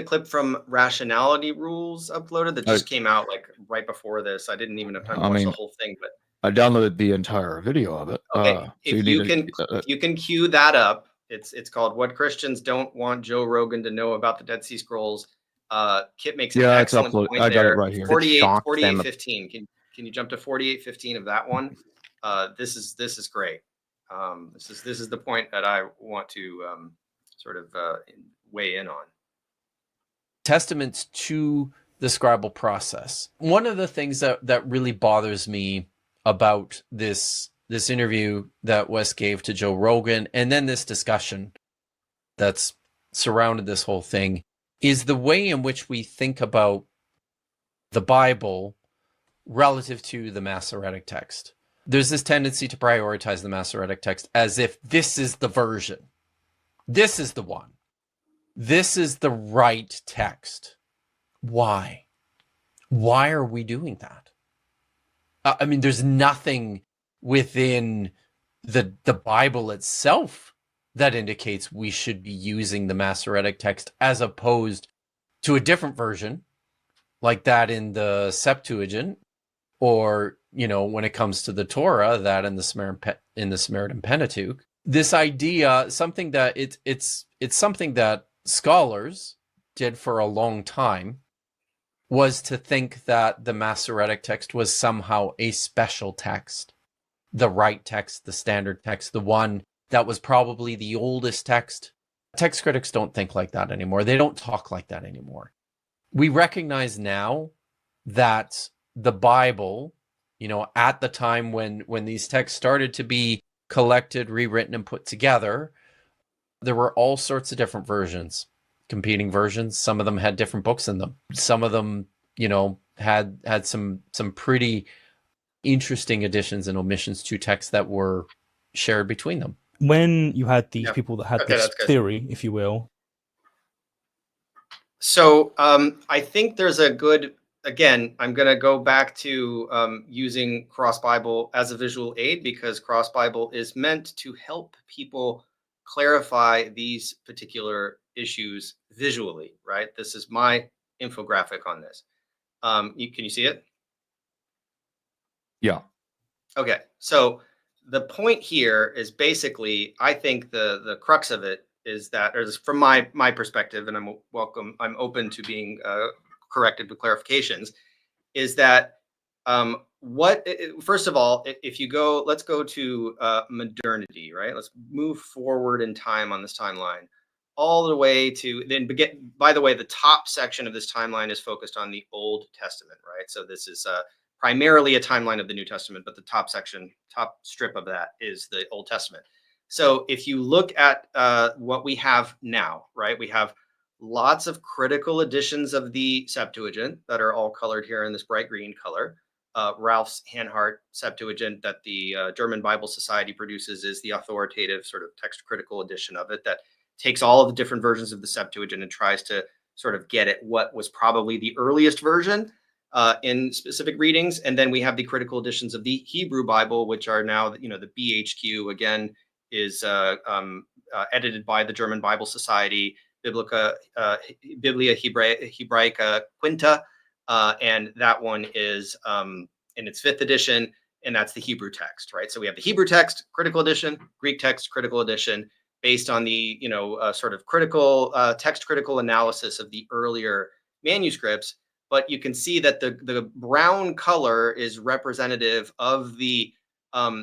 clip from Rationality Rules uploaded that just came out like right before this? I didn't even have time to watch the whole thing, but I downloaded the entire video of it. Okay, if you can cue that up, it's called "What Christians Don't Want Joe Rogan to Know About the Dead Sea Scrolls." Kit makes an excellent point there. I got it right here. 48:15. Can you jump to 48:15 of that one? This is great. This is the point that I want to sort of weigh in on. Testaments to the scribal process. One of the things that really bothers me about this interview that Wes gave to Joe Rogan, and then this discussion that's surrounded this whole thing, is the way in which we think about the Bible relative to the Masoretic text. There's this tendency to prioritize the Masoretic text as if this is the version. This is the one. This is the right text. Why? Why are we doing that? I mean, there's nothing within the Bible itself that indicates we should be using the Masoretic text as opposed to a different version like that in the Septuagint, or, you know, when it comes to the Torah, that in the Samaritan Pentateuch. This idea, something that it's something that scholars did for a long time, was to think that the Masoretic text was somehow a special text, the right text, the standard text, the one that was probably the oldest text. Text critics don't think like that anymore. They don't talk like that anymore. We recognize now that the Bible, you know, at the time when these texts started to be collected, rewritten, and put together, there were all sorts of different versions, competing versions. Some of them had different books in them. Some of them, you know, had some pretty interesting additions and omissions to texts that were shared between them. When you had these people that had this theory, if you will. So I think there's a good, again, I'm going to go back to using Cross Bible as a visual aid, because Cross Bible is meant to help people clarify these particular issues visually, right? This is my infographic on this. Can you see it? Yeah. Okay. So the point here is basically, I think the crux of it is that, or from my perspective, and I'm open to being corrected with clarifications, is that first of all, if you go, let's go to modernity, right? Let's move forward in time on this timeline, all the way to then begin. By the way, the top section of this timeline is focused on the Old Testament, right? So this is primarily a timeline of the New Testament, but the top strip of that is the Old Testament. So if you look at what we have now, right, we have lots of critical editions of the Septuagint that are all colored here in this bright green color. Ralph's Hanhart Septuagint that the German Bible Society produces is the authoritative sort of text critical edition of it that takes all of the different versions of the Septuagint and tries to sort of get at what was probably the earliest version in specific readings. And then we have the critical editions of the Hebrew Bible, which are now, you know, the BHQ, again, is edited by the German Bible Society, Biblia Hebraica Quinta, and that one is in its 5th edition, and that's the Hebrew text, right? So we have the Hebrew text, critical edition, Greek text, critical edition, based on the sort of critical text critical analysis of the earlier manuscripts. But you can see that the brown color is representative of the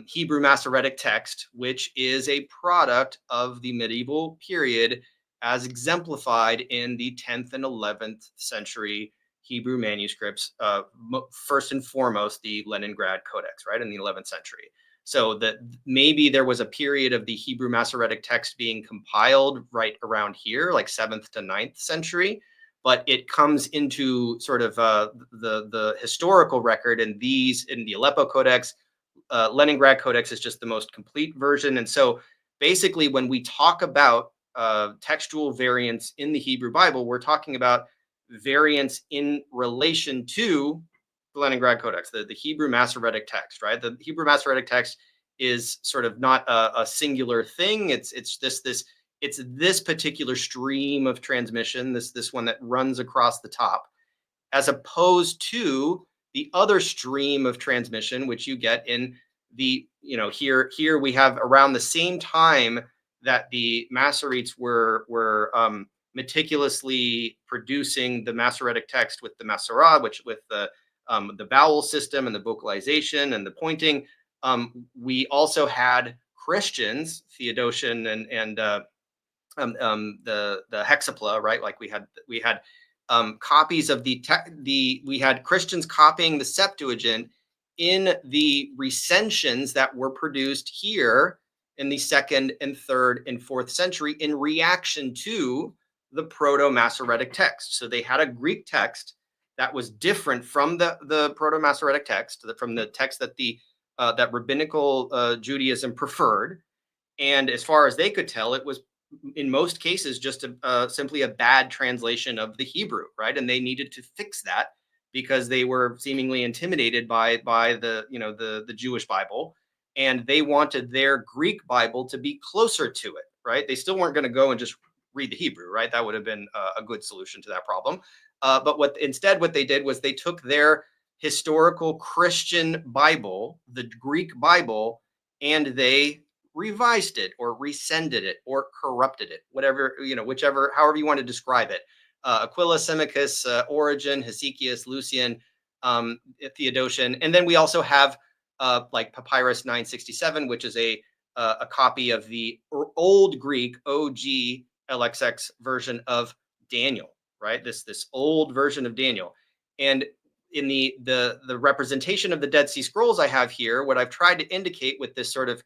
Hebrew Masoretic text, which is a product of the medieval period, as exemplified in the 10th and 11th century Hebrew manuscripts. First and foremost, the Leningrad Codex, right, in the 11th century. So that maybe there was a period of the Hebrew Masoretic text being compiled right around here, like 7th to 9th century, but it comes into sort of the historical record in the Aleppo Codex. Leningrad Codex is just the most complete version. And so basically when we talk about textual variants in the Hebrew Bible, we're talking about variants in relation to the Leningrad Codex, the Hebrew Masoretic text, right? The Hebrew Masoretic text is sort of not a singular thing. It's this particular stream of transmission, this one that runs across the top, as opposed to the other stream of transmission, which you get in the, here we have around the same time that the Masoretes were meticulously producing the Masoretic text with the Masorah, which with the vowel system and the vocalization and the pointing. We also had Christians, Theodosian and the Hexapla, right? Like we had copies of we had Christians copying the Septuagint in the recensions that were produced here in the 2nd and 3rd and 4th century in reaction to the Proto-Masoretic text. So they had a Greek text that was different from the Proto-Masoretic text, from the text that that rabbinical Judaism preferred. And as far as they could tell, it was in most cases just simply a bad translation of the Hebrew, right? And they needed to fix that because they were seemingly intimidated by the Jewish Bible, and they wanted their Greek Bible to be closer to it, right? They still weren't going to go and just read the Hebrew, right? That would have been a good solution to that problem. But what they did was they took their historical Christian Bible, the Greek Bible, and they revised it or rescinded it or corrupted it, whatever, however you want to describe it. Aquila, Symmachus, Origen, Hesychius, Lucian, Theodosian. And then we also have like Papyrus 967, which is a copy of the Old Greek OG LXX version of Daniel, right? This old version of Daniel. And in the representation of the Dead Sea Scrolls I have here, what I've tried to indicate with this sort of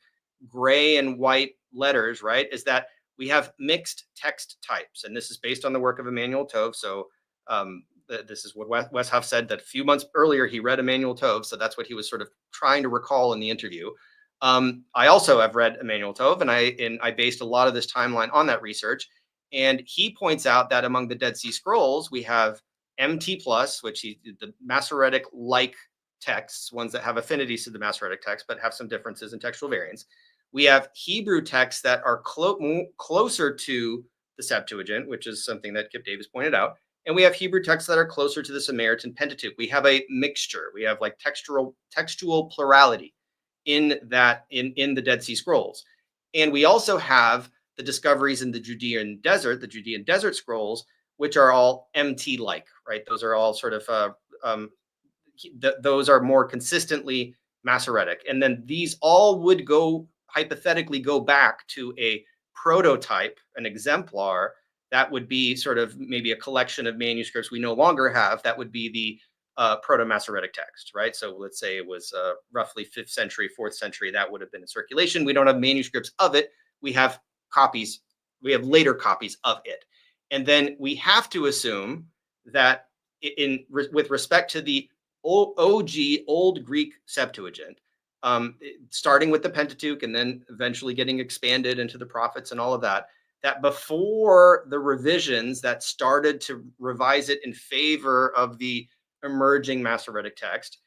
gray and white letters, right, is that we have mixed text types. And this is based on the work of Emmanuel Tov. So this is what Wes Huff said, that a few months earlier he read Emmanuel Tov. So that's what he was sort of trying to recall in the interview. I also have read Emmanuel Tov, and I based a lot of this timeline on that research. And he points out that among the Dead Sea Scrolls, we have MT+, which the Masoretic-like texts, ones that have affinities to the Masoretic text, but have some differences in textual variants. We have Hebrew texts that are closer to the Septuagint, which is something that Kip Davis pointed out. And we have Hebrew texts that are closer to the Samaritan Pentateuch. We have a mixture. We have like textual plurality in the Dead Sea Scrolls. And we also have the discoveries in the Judean Desert Scrolls, which are all MT-like, right? Those are all sort of, those are more consistently Masoretic. And then these all would hypothetically go back to a prototype, an exemplar, that would be sort of maybe a collection of manuscripts we no longer have. That would be the Proto-Masoretic text, right? So let's say it was roughly 5th century, 4th century, that would have been in circulation. We don't have manuscripts of it. We have copies. We have later copies of it. And then we have to assume that with respect to the OG Old Greek Septuagint, starting with the Pentateuch and then eventually getting expanded into the prophets and all of that, that before the revisions that started to revise it in favor of the emerging Masoretic text,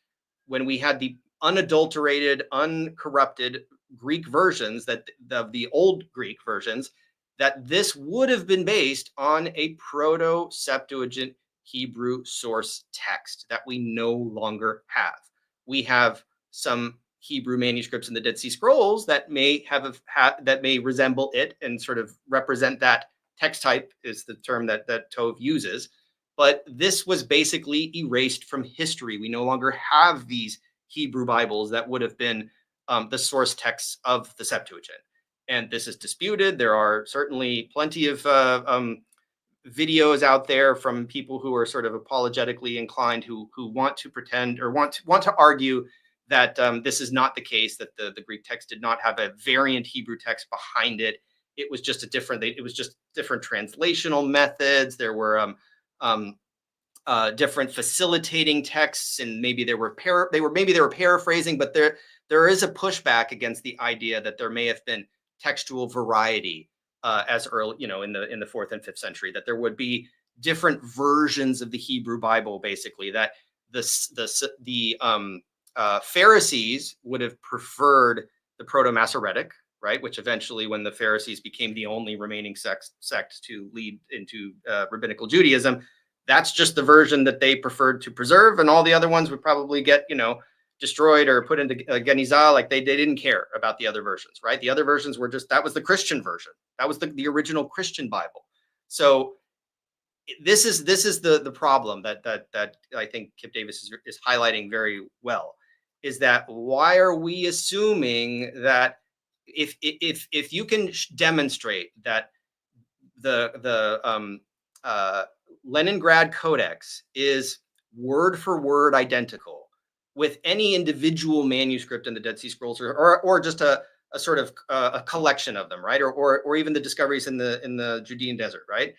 when we had the unadulterated, uncorrupted Greek versions of the Old Greek versions, that this would have been based on a Proto-Septuagint Hebrew source text that we no longer have. We have some Hebrew manuscripts in the Dead Sea Scrolls that may that may resemble it and sort of represent that text type, is the term that Tove uses. But this was basically erased from history. We no longer have these Hebrew Bibles that would have been the source texts of the Septuagint. And this is disputed. There are certainly plenty of videos out there from people who are sort of apologetically inclined, who want to pretend or want to argue that this is not the case, that the Greek text did not have a variant Hebrew text behind it. It was just different translational methods. There were different facilitating texts, and maybe they were paraphrasing, but there is a pushback against the idea that there may have been textual variety as early, in the 4th and 5th century, that there would be different versions of the Hebrew Bible, basically, that the Pharisees would have preferred the Proto-Masoretic, right, which eventually, when the Pharisees became the only remaining sect to lead into rabbinical Judaism, that's just the version that they preferred to preserve, and all the other ones would probably get, destroyed or put into Genizah. Like they didn't care about the other versions, right? The other versions were that was the Christian version. That was the original Christian Bible. So this is the problem that I think Kip Davis is highlighting very well, is that why are we assuming that if you can demonstrate that the Leningrad Codex is word for word identical with any individual manuscript in the Dead Sea Scrolls, or just a sort of a collection of them, right? Or even the discoveries in the Judean desert, right?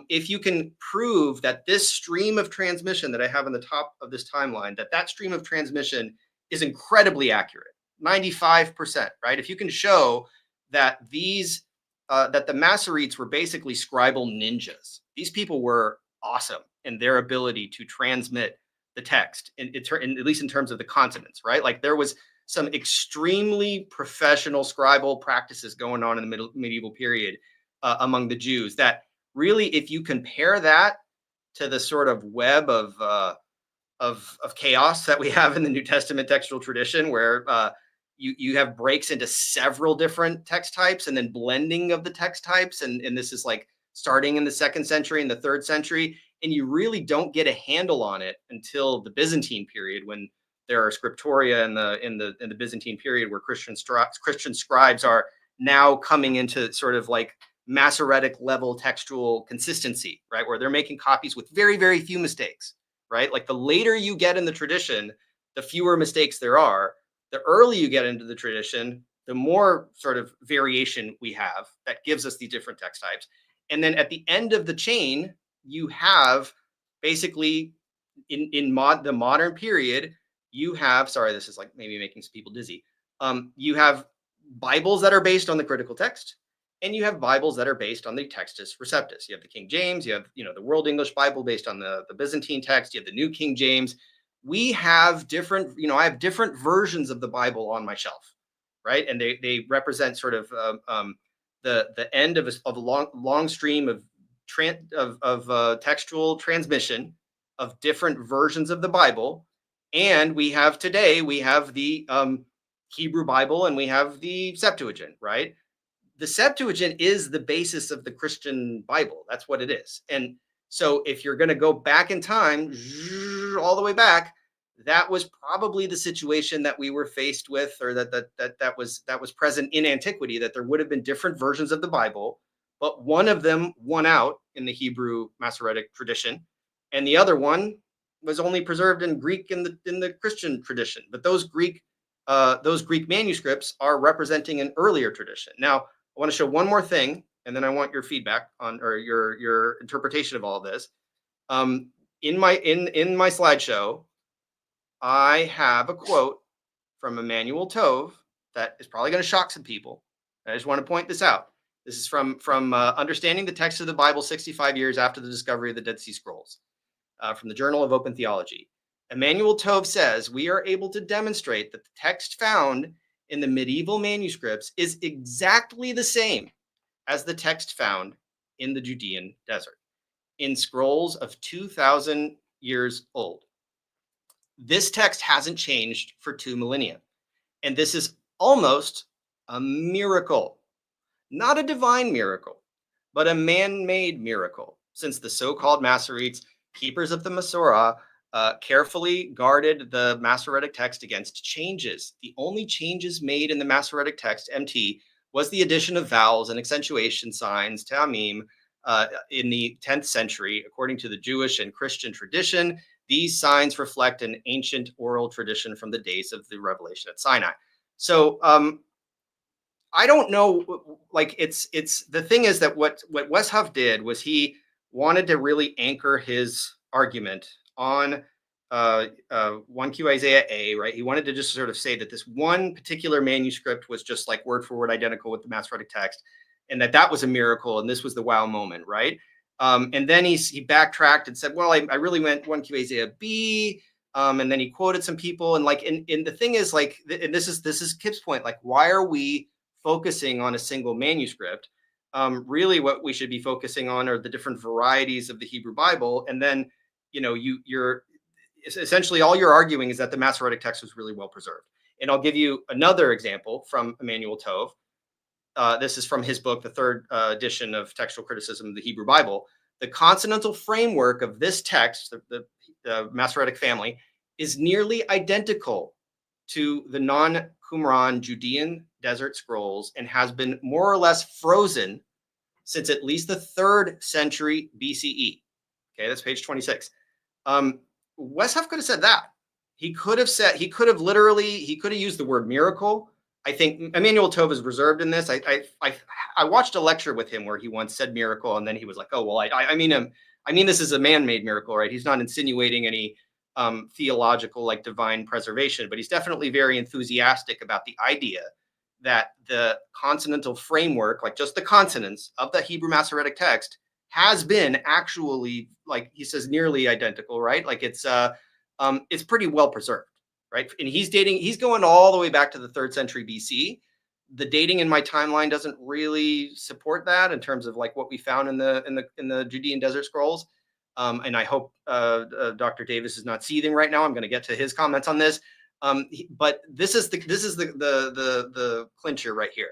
If you can prove that this stream of transmission that I have on the top of this timeline, that stream of transmission is incredibly accurate, 95%, right? If you can show that that the Masoretes were basically scribal ninjas, these people were awesome in their ability to transmit the text, at least in terms of the consonants, right? Like there was some extremely professional scribal practices going on in the medieval period among the Jews, that really, if you compare that to the sort of web of chaos that we have in the New Testament textual tradition, where you have breaks into several different text types and then blending of the text types, and this is like starting in the 2nd century and the 3rd century, and you really don't get a handle on it until the Byzantine period, when there are scriptoria in the Byzantine period, where Christian scribes are now coming into sort of like Masoretic level textual consistency, right? Where they're making copies with very, very few mistakes, right? Like the later you get in the tradition, the fewer mistakes there are. The earlier you get into the tradition, the more sort of variation we have that gives us these different text types. And then at the end of the chain, you have basically in the modern period, you have, sorry, this is like maybe making some people dizzy. You have Bibles that are based on the critical text, and you have Bibles that are based on the Textus Receptus. You have the King James, you have, the World English Bible based on the Byzantine text, you have the New King James. We have different, I have different versions of the Bible on my shelf, right? And they represent sort of the end of a long stream of textual transmission of different versions of the Bible. And we have the Hebrew Bible, and we have the Septuagint, right? The Septuagint is the basis of the Christian Bible. That's what it is. And so if you're going to go back in time, all the way back, that was probably the situation that we were faced with, or that was present in antiquity, that there would have been different versions of the Bible, but one of them won out in the Hebrew Masoretic tradition, and the other one was only preserved in Greek in the Christian tradition. But those Greek manuscripts are representing an earlier tradition. Now, I want to show one more thing, and then I want your feedback on, or your interpretation of all of this. In my slideshow, I have a quote from Emmanuel Tove that is probably going to shock some people. I just want to point this out. This is from Understanding the Text of the Bible 65 Years After the Discovery of the Dead Sea Scrolls, from the Journal of Open Theology. Emmanuel Tove says, we are able to demonstrate that the text found in the medieval manuscripts is exactly the same as the text found in the Judean desert, in scrolls of 2,000 years old. This text hasn't changed for 2 millennia. And this is almost a miracle, not a divine miracle, but a man-made miracle, since the so-called Masoretes, keepers of the Masorah, carefully guarded the Masoretic text against changes. The only changes made in the Masoretic text, MT, was the addition of vowels and accentuation signs, tamim, in the 10th century. According to the Jewish and Christian tradition, these signs reflect an ancient oral tradition from the days of the revelation at Sinai. So I don't know, like it's the thing is that what Wes Huff did was he wanted to really anchor his argument on 1Q Isaiah A, right? He wanted to just sort of say that this one particular manuscript was just like word for word identical with the Masoretic text, and that was a miracle, and this was the wow moment, right? And then he backtracked and said, well, I really meant 1Q Isaiah B, and then he quoted some people, and like, and the thing is, like, and this is Kip's point, like, why are we focusing on a single manuscript? Really, what we should be focusing on are the different varieties of the Hebrew Bible, and then, you know, you're essentially all you're arguing is that the Masoretic text was really well preserved. And I'll give you another example from Emmanuel Tov. This is from his book, the third edition of Textual Criticism of the Hebrew Bible. The consonantal framework of this text, the Masoretic family, is nearly identical to the non-Qumran Judean desert scrolls and has been more or less frozen since at least the 3rd century BCE. Okay, that's page 26. Wes Huff could have said that. He could have used the word miracle. I think Emmanuel Tov is reserved in this. I watched a lecture with him where he once said miracle, and then he was like, oh, well, I mean this is a man-made miracle, right? He's not insinuating any theological, like, divine preservation, but he's definitely very enthusiastic about the idea that the consonantal framework, like just the consonants of the Hebrew Masoretic text, has been actually, like he says, nearly identical, right? Like it's pretty well preserved, right? And he's going all the way back to the 3rd century BC. The dating in my timeline doesn't really support that in terms of like what we found in the Judean Desert Scrolls. And I hope Dr. Davis is not seething right now. I'm going to get to his comments on this. But this is the clincher right here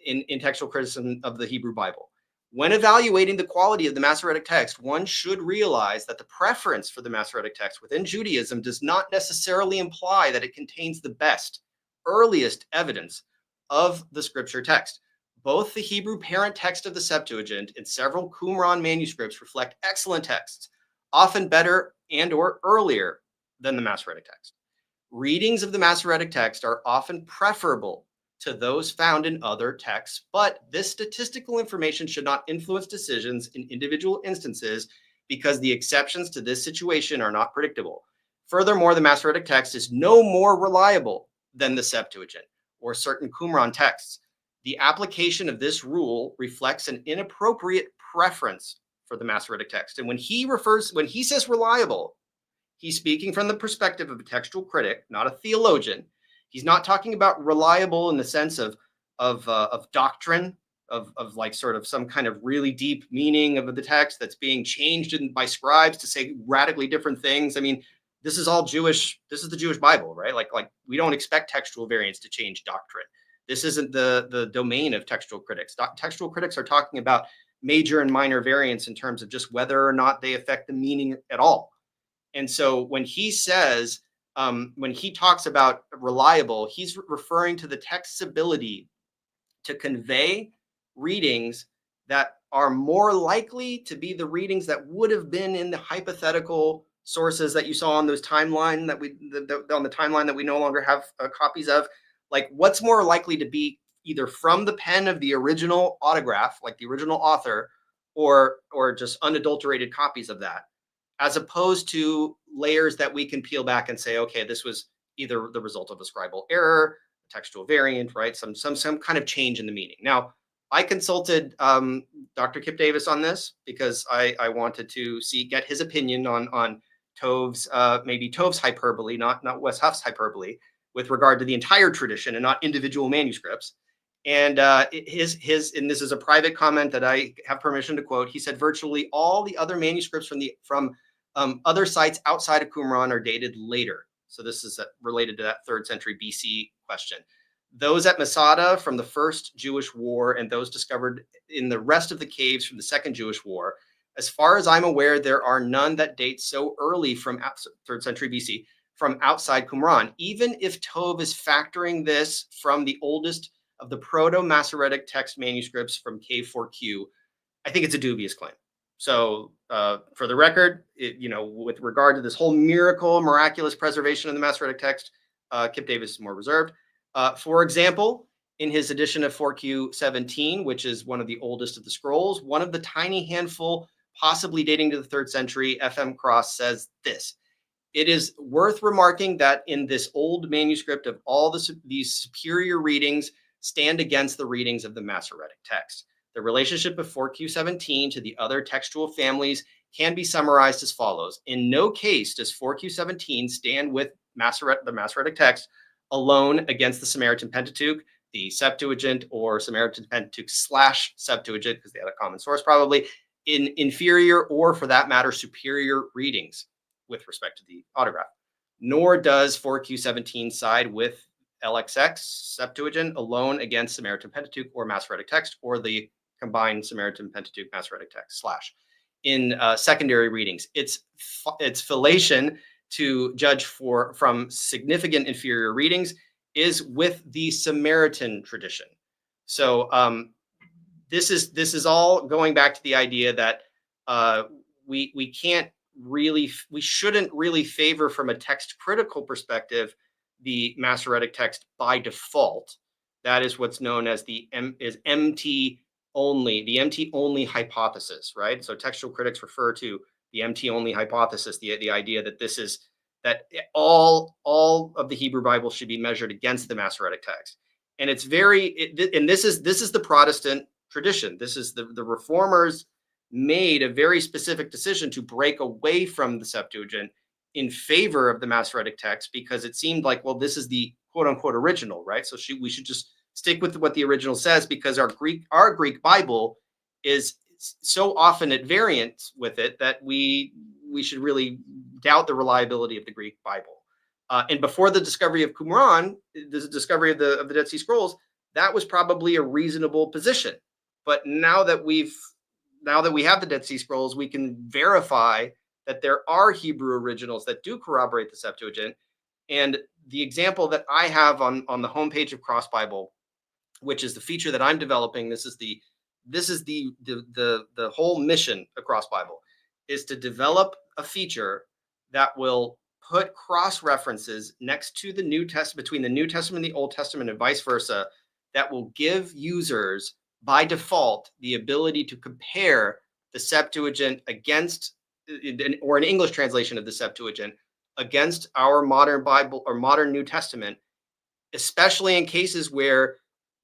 in textual criticism of the Hebrew Bible. When evaluating the quality of the Masoretic text, one should realize that the preference for the Masoretic text within Judaism does not necessarily imply that it contains the best, earliest evidence of the scripture text. Both the Hebrew parent text of the Septuagint and several Qumran manuscripts reflect excellent texts, often better and or earlier than the Masoretic text. Readings of the Masoretic text are often preferable to those found in other texts, but this statistical information should not influence decisions in individual instances because the exceptions to this situation are not predictable. Furthermore, the Masoretic text is no more reliable than the Septuagint or certain Qumran texts. The application of this rule reflects an inappropriate preference for the Masoretic text. And when he says reliable, he's speaking from the perspective of a textual critic, not a theologian. He's not talking about reliable in the sense of doctrine, of like sort of some kind of really deep meaning of the text that's being changed by scribes to say radically different things. I mean, this is all Jewish. This is the Jewish Bible, right? Like we don't expect textual variants to change doctrine. This isn't the domain of textual critics. Textual critics are talking about major and minor variants in terms of just whether or not they affect the meaning at all. And so when he says, when he talks about reliable, he's referring to the text's ability to convey readings that are more likely to be the readings that would have been in the hypothetical sources that you saw on those timeline on the timeline that we no longer have copies of. Like, what's more likely to be either from the pen of the original autograph, like the original author, or just unadulterated copies of that, as opposed to layers that we can peel back and say, okay, this was either the result of a scribal error, a textual variant, right? Some kind of change in the meaning. Now, I consulted Dr. Kip Davis on this because I wanted to get his opinion on Tov's, maybe Tov's hyperbole, not Wes Huff's hyperbole, with regard to the entire tradition and not individual manuscripts. And and this is a private comment that I have permission to quote. He said, virtually all the other manuscripts from other sites outside of Qumran are dated later So this is related to that 3rd century BC question. Those at Masada from the First Jewish War and those discovered in the rest of the caves from the Second Jewish War, as far as I'm aware, there are none that date so early from 3rd century BC from outside Qumran. Even if Tov is factoring this from the oldest of the Proto-Masoretic text manuscripts from Cave 4Q, I think it's a dubious claim. So for the record, with regard to this whole miraculous preservation of the Masoretic text, Kip Davis is more reserved. For example, in his edition of 4Q17, which is one of the oldest of the scrolls, one of the tiny handful, possibly dating to the 3rd century, FM Cross says this: it is worth remarking that in this old manuscript of all these superior readings stand against the readings of the Masoretic text. The relationship of 4Q17 to the other textual families can be summarized as follows. In no case does 4Q17 stand with the Masoretic text alone against the Samaritan Pentateuch, the Septuagint, or Samaritan Pentateuch / Septuagint, because they had a common source probably, in inferior or, for that matter, superior readings with respect to the autograph. Nor does 4Q17 side with LXX, Septuagint, alone against Samaritan Pentateuch or Masoretic text, or the combined Samaritan Pentateuch Masoretic text / in secondary readings. It's fellation to judge from significant inferior readings is with the Samaritan tradition. So this is all going back to the idea that we shouldn't really favor, from a text critical perspective, the Masoretic text by default. That is what's known as the MT only hypothesis, right? So textual critics refer to the MT only hypothesis, the idea that all of the Hebrew Bible should be measured against the Masoretic text. And this is the Protestant tradition. This is the Reformers made a very specific decision to break away from the Septuagint in favor of the Masoretic text, because it seemed like, well, this is the quote unquote original, right? So we should just stick with what the original says, because our Greek Bible is so often at variance with it that we should really doubt the reliability of the Greek Bible. And before the discovery of Qumran, the discovery of the Dead Sea Scrolls, that was probably a reasonable position. But now that we have the Dead Sea Scrolls, we can verify that there are Hebrew originals that do corroborate the Septuagint. And the example that I have on the homepage of Cross Bible, which is the feature that I'm developing, this is the whole mission of Cross Bible, is to develop a feature that will put cross references next to the New Testament, between the New Testament and the Old Testament, and vice versa, that will give users by default the ability to compare the Septuagint against, or an English translation of the Septuagint, against our modern Bible or modern New Testament, especially in cases where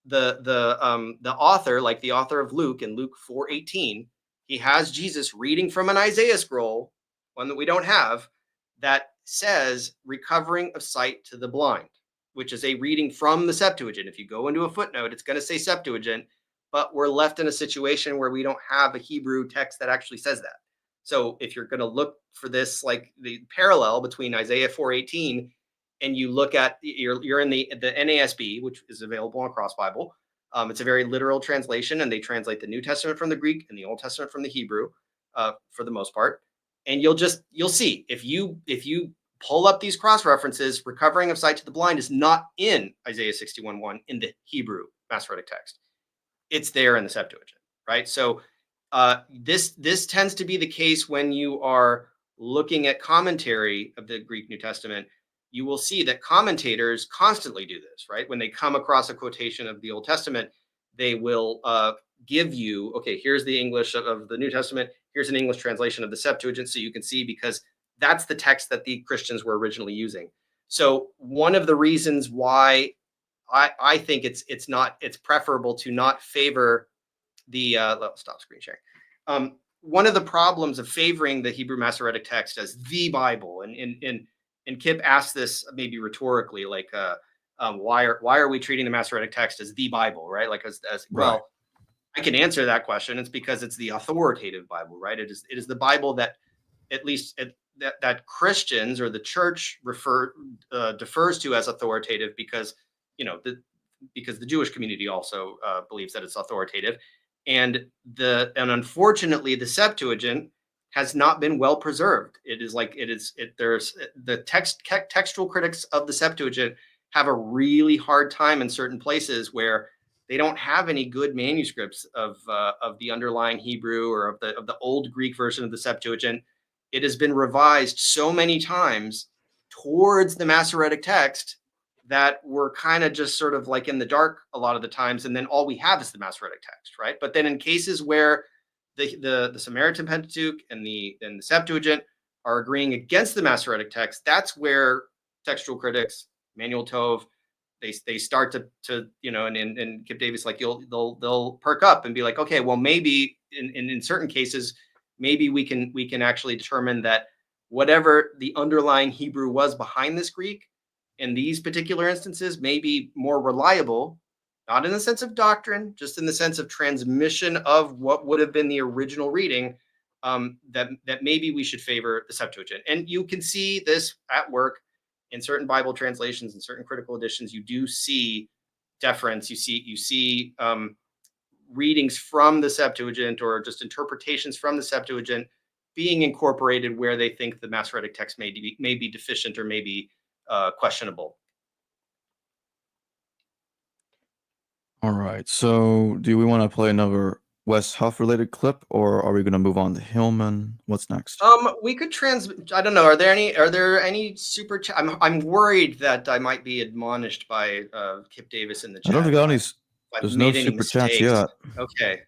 the author, like the author of Luke in Luke 4:18, he has Jesus reading from an Isaiah scroll, one that we don't have, that says recovering of sight to the blind, which is a reading from the Septuagint. If you go into a footnote, it's going to say Septuagint, but we're left in a situation where we don't have a Hebrew text that actually says that. So if you're going to look for this, like the parallel between Isaiah 4:18, and you look at, you're in the NASB, which is available on Cross Bible. It's a very literal translation, and they translate the New Testament from the Greek and the Old Testament from the Hebrew, for the most part. And you'll see, if you pull up these cross references, recovering of sight to the blind is not in Isaiah 61:1 in the Hebrew Masoretic text. It's there in the Septuagint, right? So this tends to be the case when you are looking at commentary of the Greek New Testament. You will see that commentators constantly do this, right? When they come across a quotation of the Old Testament, they will give you, okay, here's the English of the New Testament, here's an English translation of the Septuagint, so you can see, because that's the text that the Christians were originally using. So one of the reasons why I think it's preferable to not favor the stop screen sharing. One of the problems of favoring the Hebrew Masoretic text as the Bible, and Kip asked this maybe rhetorically, like, why are we treating the Masoretic text as the Bible, right? Like as well, right. I can answer that question. It's because it's the authoritative Bible, right? It is the Bible that, at least that Christians or the church defers to as authoritative because, because the Jewish community also believes that it's authoritative. And unfortunately, the Septuagint has not been well preserved. There's the textual critics of the Septuagint have a really hard time in certain places where they don't have any good manuscripts of the underlying Hebrew or of the old Greek version of the Septuagint. It has been revised so many times towards the Masoretic text that we're kind of just sort of like in the dark a lot of the times, and then all we have is the Masoretic text, right? But then in cases where the Samaritan Pentateuch and the Septuagint are agreeing against the Masoretic text, that's where textual critics, Manuel Tove, they start to and Kip Davis, like they'll perk up and be like, okay, well maybe in certain cases maybe we can actually determine that whatever the underlying Hebrew was behind this Greek in these particular instances may be more reliable, not in the sense of doctrine, just in the sense of transmission of what would have been the original reading, that maybe we should favor the Septuagint. And you can see this at work in certain Bible translations and certain critical editions. You do see deference. You see readings from the Septuagint or just interpretations from the Septuagint being incorporated where they think the Masoretic text may be deficient or may be questionable. All right. So do we want to play another Wes Huff related clip, or are we going to move on to Hillman? What's next? We could I don't know. Are there any super chat? I'm worried that I might be admonished by Kip Davis in the chat. I don't think there's no super chats yet. Okay.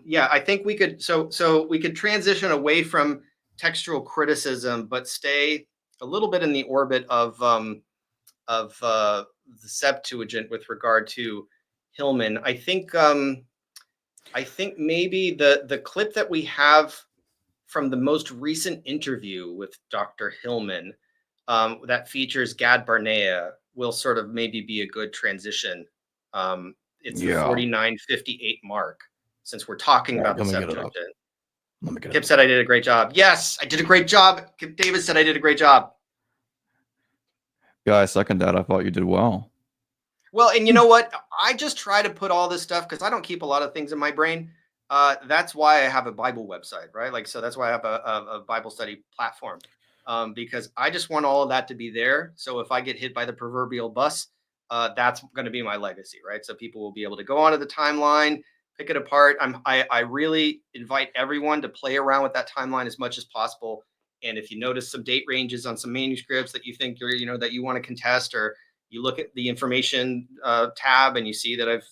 Yeah, I think we could. So we could transition away from textual criticism, but stay a little bit in the orbit of the Septuagint with regard to Hillman. I think maybe the clip that we have from the most recent interview with Dr. Hillman that features Gad Barnea will sort of maybe be a good transition. It's the 49:58 mark, since we're talking about the Septuagint. Kip said I did a great job. Yes, I did a great job. Kip Davis said I did a great job. Yeah, I second that. I thought you did well. Well, and you know what? I just try to put all this stuff because I don't keep a lot of things in my brain. That's why I have a Bible website, right? Like, so that's why I have a Bible study platform, because I just want all of that to be there. So if I get hit by the proverbial bus, that's going to be my legacy, right? So people will be able to go onto the timeline, pick it apart. I really invite everyone to play around with that timeline as much as possible. And if you notice some date ranges on some manuscripts that you think that you want to contest, or you look at the information tab and you see that I've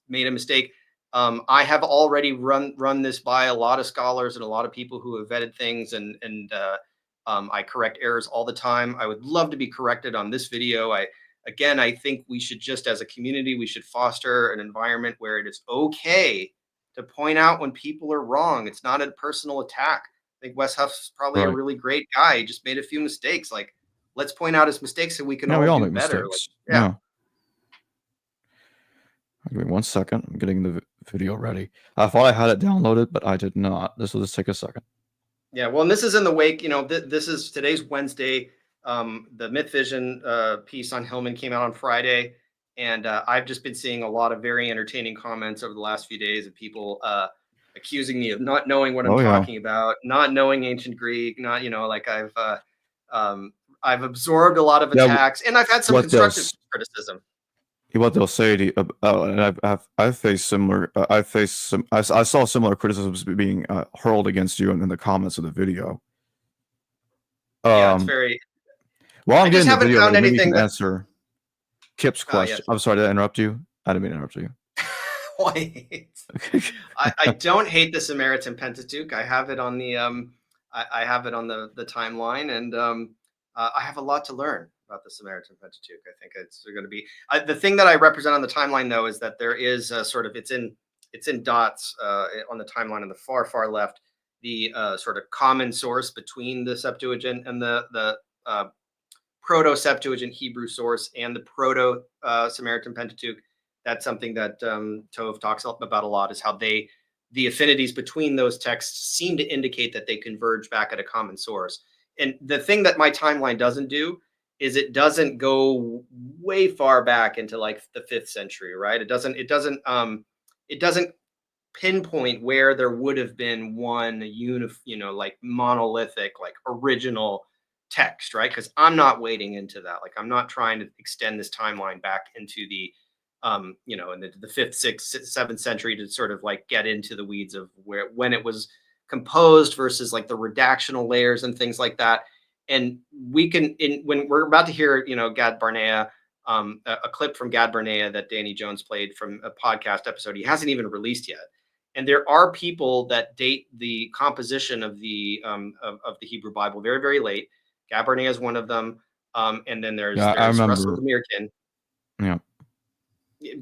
made a mistake, I have already run this by a lot of scholars and a lot of people who have vetted things, and I correct errors all the time. I would love to be corrected on this video. I think we should just, as a community, we should foster an environment where it is okay to point out when people are wrong. It's not a personal attack. I think Wes Huff's probably a really great guy. He just made a few mistakes. Like, let's point out his mistakes so we can all do better. Mistakes. Yeah. Give me 1 second. I'm getting the video ready. I thought I had it downloaded, but I did not. This will just take a second. Yeah, well, and this is in the wake. This is today's Wednesday. The Myth Vision piece on Hillman came out on Friday, and I've just been seeing a lot of very entertaining comments over the last few days of people accusing me of not knowing what I'm talking about, not knowing ancient Greek, not I've absorbed a lot of attacks, and I've had some constructive criticism. What they'll say to you, and I've faced similar. I saw similar criticisms being hurled against you in the comments of the video. Yeah, it's very. Well, I just haven't found anything that answer Kip's question. Yes. I'm sorry, did I interrupt you? I didn't mean to interrupt you. Wait. I don't hate the Samaritan Pentateuch. I have it on the I have it on the timeline, and I have a lot to learn about the Samaritan Pentateuch. I think it's going to be the thing that I represent on the timeline, though, is that there is sort of it's in dots on the timeline on the far left, the sort of common source between the Septuagint and the Proto-Septuagint Hebrew source and the Proto-Samaritan Pentateuch. That's something that Tove talks about a lot, is how they the affinities between those texts seem to indicate that they converge back at a common source. And the thing that my timeline doesn't do is it doesn't go way far back into like the 5th century, right? It doesn't pinpoint where there would have been one like monolithic, like original text, right? Because I'm not wading into that. Like, I'm not trying to extend this timeline back into the in the 5th, 6th, 7th century to sort of like get into the weeds of when it was composed versus like the redactional layers and things like that. And we can, when we're about to hear, Gad Barnea, a clip from Gad Barnea that Danny Jones played from a podcast episode he hasn't even released yet. And there are people that date the composition of the Hebrew Bible very, very late. Gad Barnea is one of them. And then there's Russell Gmirkin. Yeah.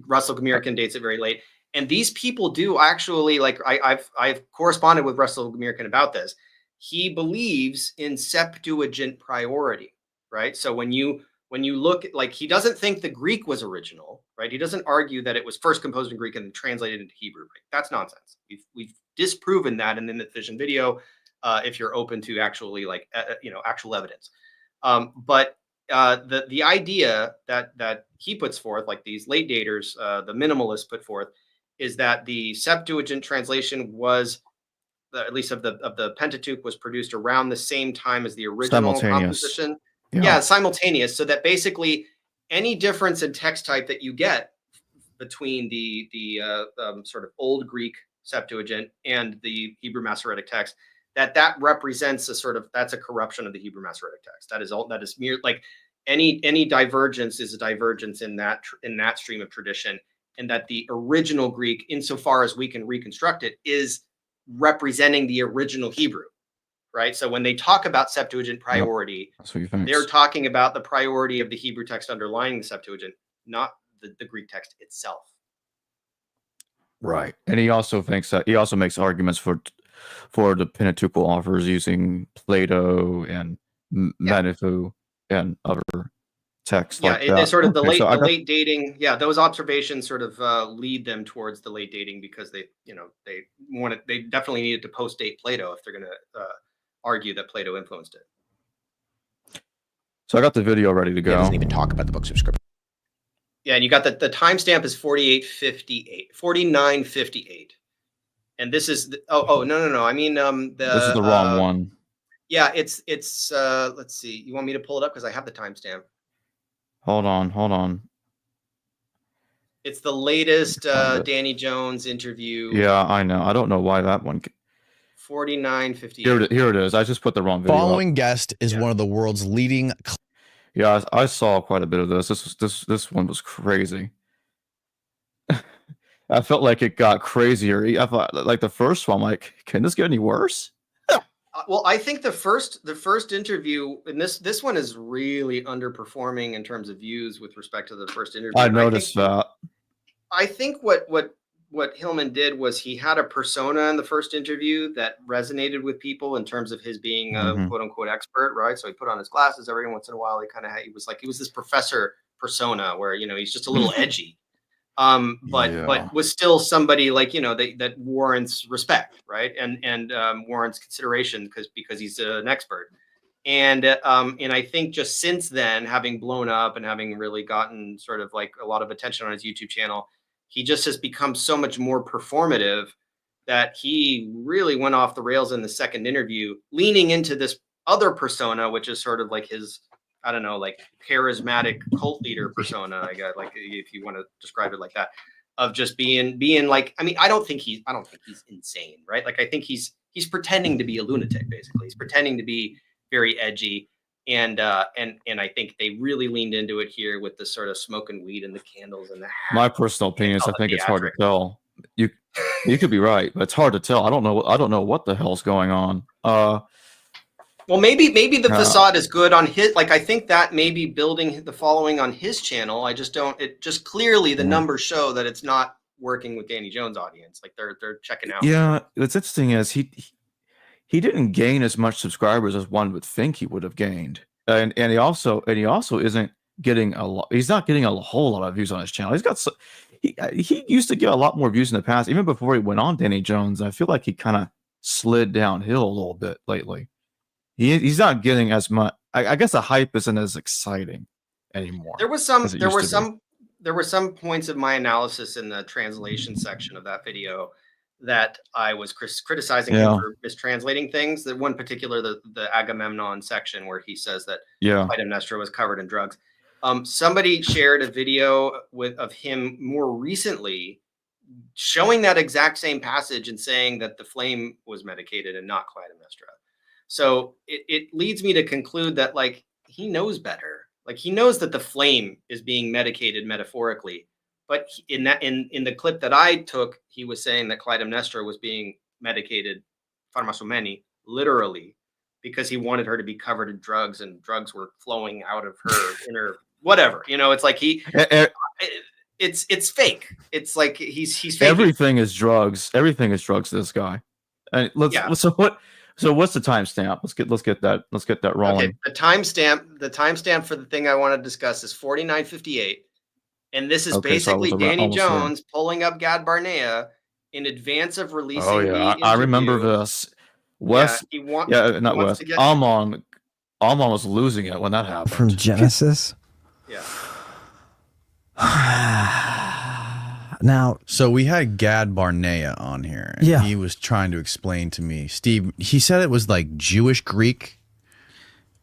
Russell Gmirkin dates it very late. And these people do actually, like, I've corresponded with Russell Gmirkin about this. He believes in Septuagint priority, right? So when you look at, like, he doesn't think the Greek was original, right? He doesn't argue that it was first composed in Greek and then translated into Hebrew. Right? That's nonsense. We've disproven that in the Vision video. If you're open to actually actual evidence, but the idea that he puts forth, like these late daters, the minimalists put forth, is that the Septuagint translation was, at least of the Pentateuch, was produced around the same time as the original composition. Yeah, simultaneous. So that basically any difference in text type that you get between the sort of old Greek Septuagint and the Hebrew Masoretic text, that represents that's a corruption of the Hebrew Masoretic text. That is mere, like, any divergence is a divergence in that stream of tradition, and that the original Greek, insofar as we can reconstruct it, is representing the original Hebrew, right? So when they talk about Septuagint priority, they're talking about the priority of the Hebrew text underlying the Septuagint, not the Greek text itself. Right. And he also makes arguments for the Pentateuchal authors using Plato and Manetho and other texts. Yeah, like that. It's sort of the late dating. Yeah, those observations sort of lead them towards the late dating, because they definitely needed to post date Plato if they're going to argue that Plato influenced it. So I got the video ready to go. It doesn't even talk about the books of scripture. Yeah, and you got the timestamp is 4958. And this is no. I mean, this is the wrong one. Yeah, it's let's see. You want me to pull it up because I have the timestamp. Hold on. It's the latest Danny Jones interview. Yeah, I know. I don't know why that one. 4958. Here it is. I just put the wrong video. Following guest is one of the world's leading. Yeah, I saw quite a bit of this. This one was crazy. I felt like it got crazier. I thought, like, the first one, like, can this get any worse? Well, I think the first interview, and this one is really underperforming in terms of views with respect to the first interview. I noticed that. I think what Hillman did was he had a persona in the first interview that resonated with people in terms of his being a quote unquote expert, right? So he put on his glasses every once in a while. He was this professor persona where, he's just a little edgy. But was still somebody, like, that warrants respect, right? And warrants consideration because he's an expert. And I think just since then, having blown up and having really gotten sort of like a lot of attention on his YouTube channel, he just has become so much more performative that he really went off the rails in the second interview, leaning into this other persona, which is sort of like his, I don't know, like charismatic cult leader persona, I guess, like, if you want to describe it like that, of just being like, I mean, I don't think he's insane, right? Like, I think he's pretending to be a lunatic, basically. He's pretending to be very edgy. And I think they really leaned into it here with the sort of smoking weed and the candles and the hat. My personal opinion is I think it's hard to tell. You could be right, but it's hard to tell. I don't know what the hell's going on. Well, maybe the facade is good on his. Like, I think that maybe building the following on his channel. I just don't. It just clearly the numbers show that it's not working with Danny Jones' audience. Like, they're checking out. Yeah, what's interesting is he didn't gain as much subscribers as one would think he would have gained, and he also isn't getting a lot. He's not getting a whole lot of views on his channel. He's got he used to get a lot more views in the past, even before he went on Danny Jones. I feel like he kind of slid downhill a little bit lately. He's not getting as much. I guess the hype isn't as exciting anymore. There were some points of my analysis in the translation section of that video that I was criticizing him for mistranslating things. That one particular, the Agamemnon section where he says that Clytemnestra was covered in drugs. Somebody shared a video of him more recently showing that exact same passage and saying that the flame was medicated and not Clytemnestra. So it leads me to conclude that like he knows better. Like he knows that the flame is being medicated metaphorically, but in the clip that I took, he was saying that Clytemnestra was being medicated, pharmasomeni, literally, because he wanted her to be covered in drugs and drugs were flowing out of her inner whatever. You know, it's like it's fake. It's like he's faking. Everything is drugs. Everything is drugs to this guy. And So what's the timestamp? Let's get that rolling. Okay, the timestamp for the thing I want to discuss is 49:58, and this is basically Danny Jones pulling up Gad Barnea in advance of releasing. Oh yeah, I remember this. Wes, not Wes. Ammon was losing it when that happened. From Genesis. Yeah. Now, so we had Gad Barnea on here, and he was trying to explain to me, Steve, he said it was like Jewish Greek.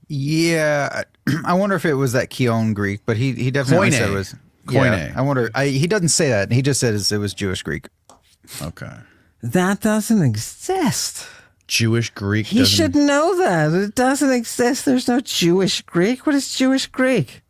Yeah, I wonder if it was that Keon Greek, but he definitely said it was Koine. I wonder. He doesn't say that. He just says it was Jewish Greek. Okay. That doesn't exist. Jewish Greek. He should know that. It doesn't exist. There's no Jewish Greek. What is Jewish Greek?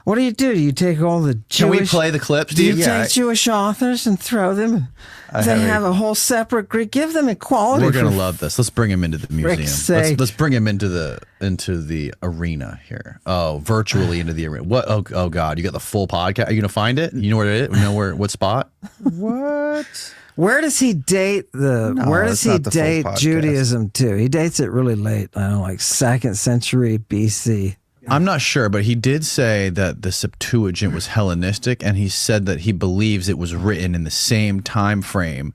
What do? You take all the Jewish... Can we play the clip, Steve? Do you take Jewish authors and throw them? They have a whole separate Greek. Give them equality. We're going to love this. Let's bring him into the museum. Let's bring him into the arena here. Oh, virtually into the arena. What? Oh God, you got the full podcast. Are you going to find it? You know where it is? You know what spot? What? Where does he date where does he date Judaism to? He dates it really late. I don't know, like 2nd century BC. I'm not sure, but he did say that the Septuagint was Hellenistic, and he said that he believes it was written in the same time frame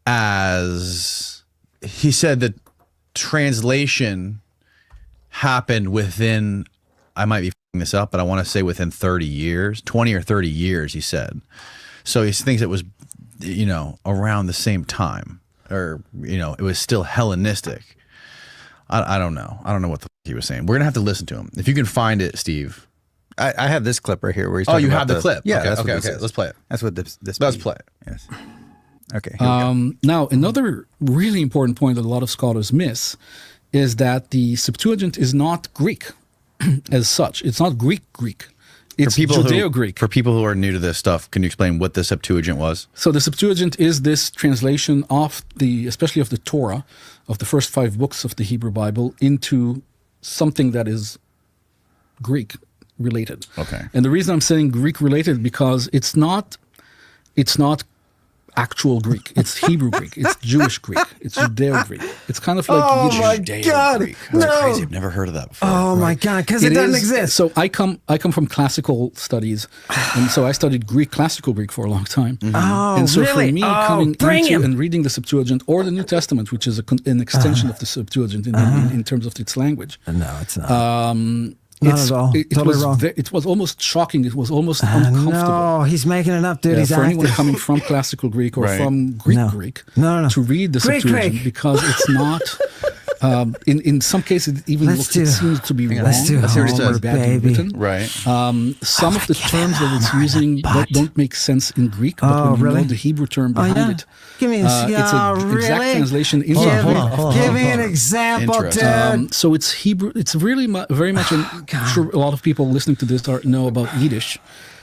as... He said that translation happened within... I might be f***ing this up, but I want to say within 30 years, 20 or 30 years, he said. So he thinks it was, around the same time, or, it was still Hellenistic. I don't know. I don't know what the he was saying. We're going to have to listen to him. If you can find it, Steve. I have this clip right here where he's talking about the clip? Yeah. Okay. Let's play it. That's what this Let's play it. Yes. Okay. Now, another really important point that a lot of scholars miss is that the Septuagint is not Greek as such. It's not Greek. It's Judeo-Greek. For people who are new to this stuff, can you explain what the Septuagint was? So the Septuagint is this translation of especially of the Torah, of the first 5 books of the Hebrew Bible, into something that is Greek related. Okay. And the reason I'm saying Greek related because it's not actual Greek. It's Hebrew Greek. It's Jewish Greek. It's Judeo-Greek. It's kind of like Yiddish. My God. That's crazy. I've never heard of that before. Oh my God, because it doesn't exist. So I come from classical studies, and so I studied classical Greek for a long time. Mm-hmm. Oh, and so really? For me, coming into and reading the Septuagint or the New Testament, which is an extension of the Septuagint in terms of its language. No, it's not. Not at all. Totally wrong. It was almost shocking. It was almost uncomfortable. No, he's making it up, dude. He's for anyone coming from classical Greek or from Greek to read the Septuagint because it's not. In some cases, it even it seems to be wrong. Let's do Homer, baby. Written. Right. Some of the terms that it's using don't make sense in Greek, but when you know the Hebrew term behind it, give me it's an exact translation. Give me an example, dude. So it's Hebrew. It's really very much. I'm sure a lot of people listening to this know about Yiddish.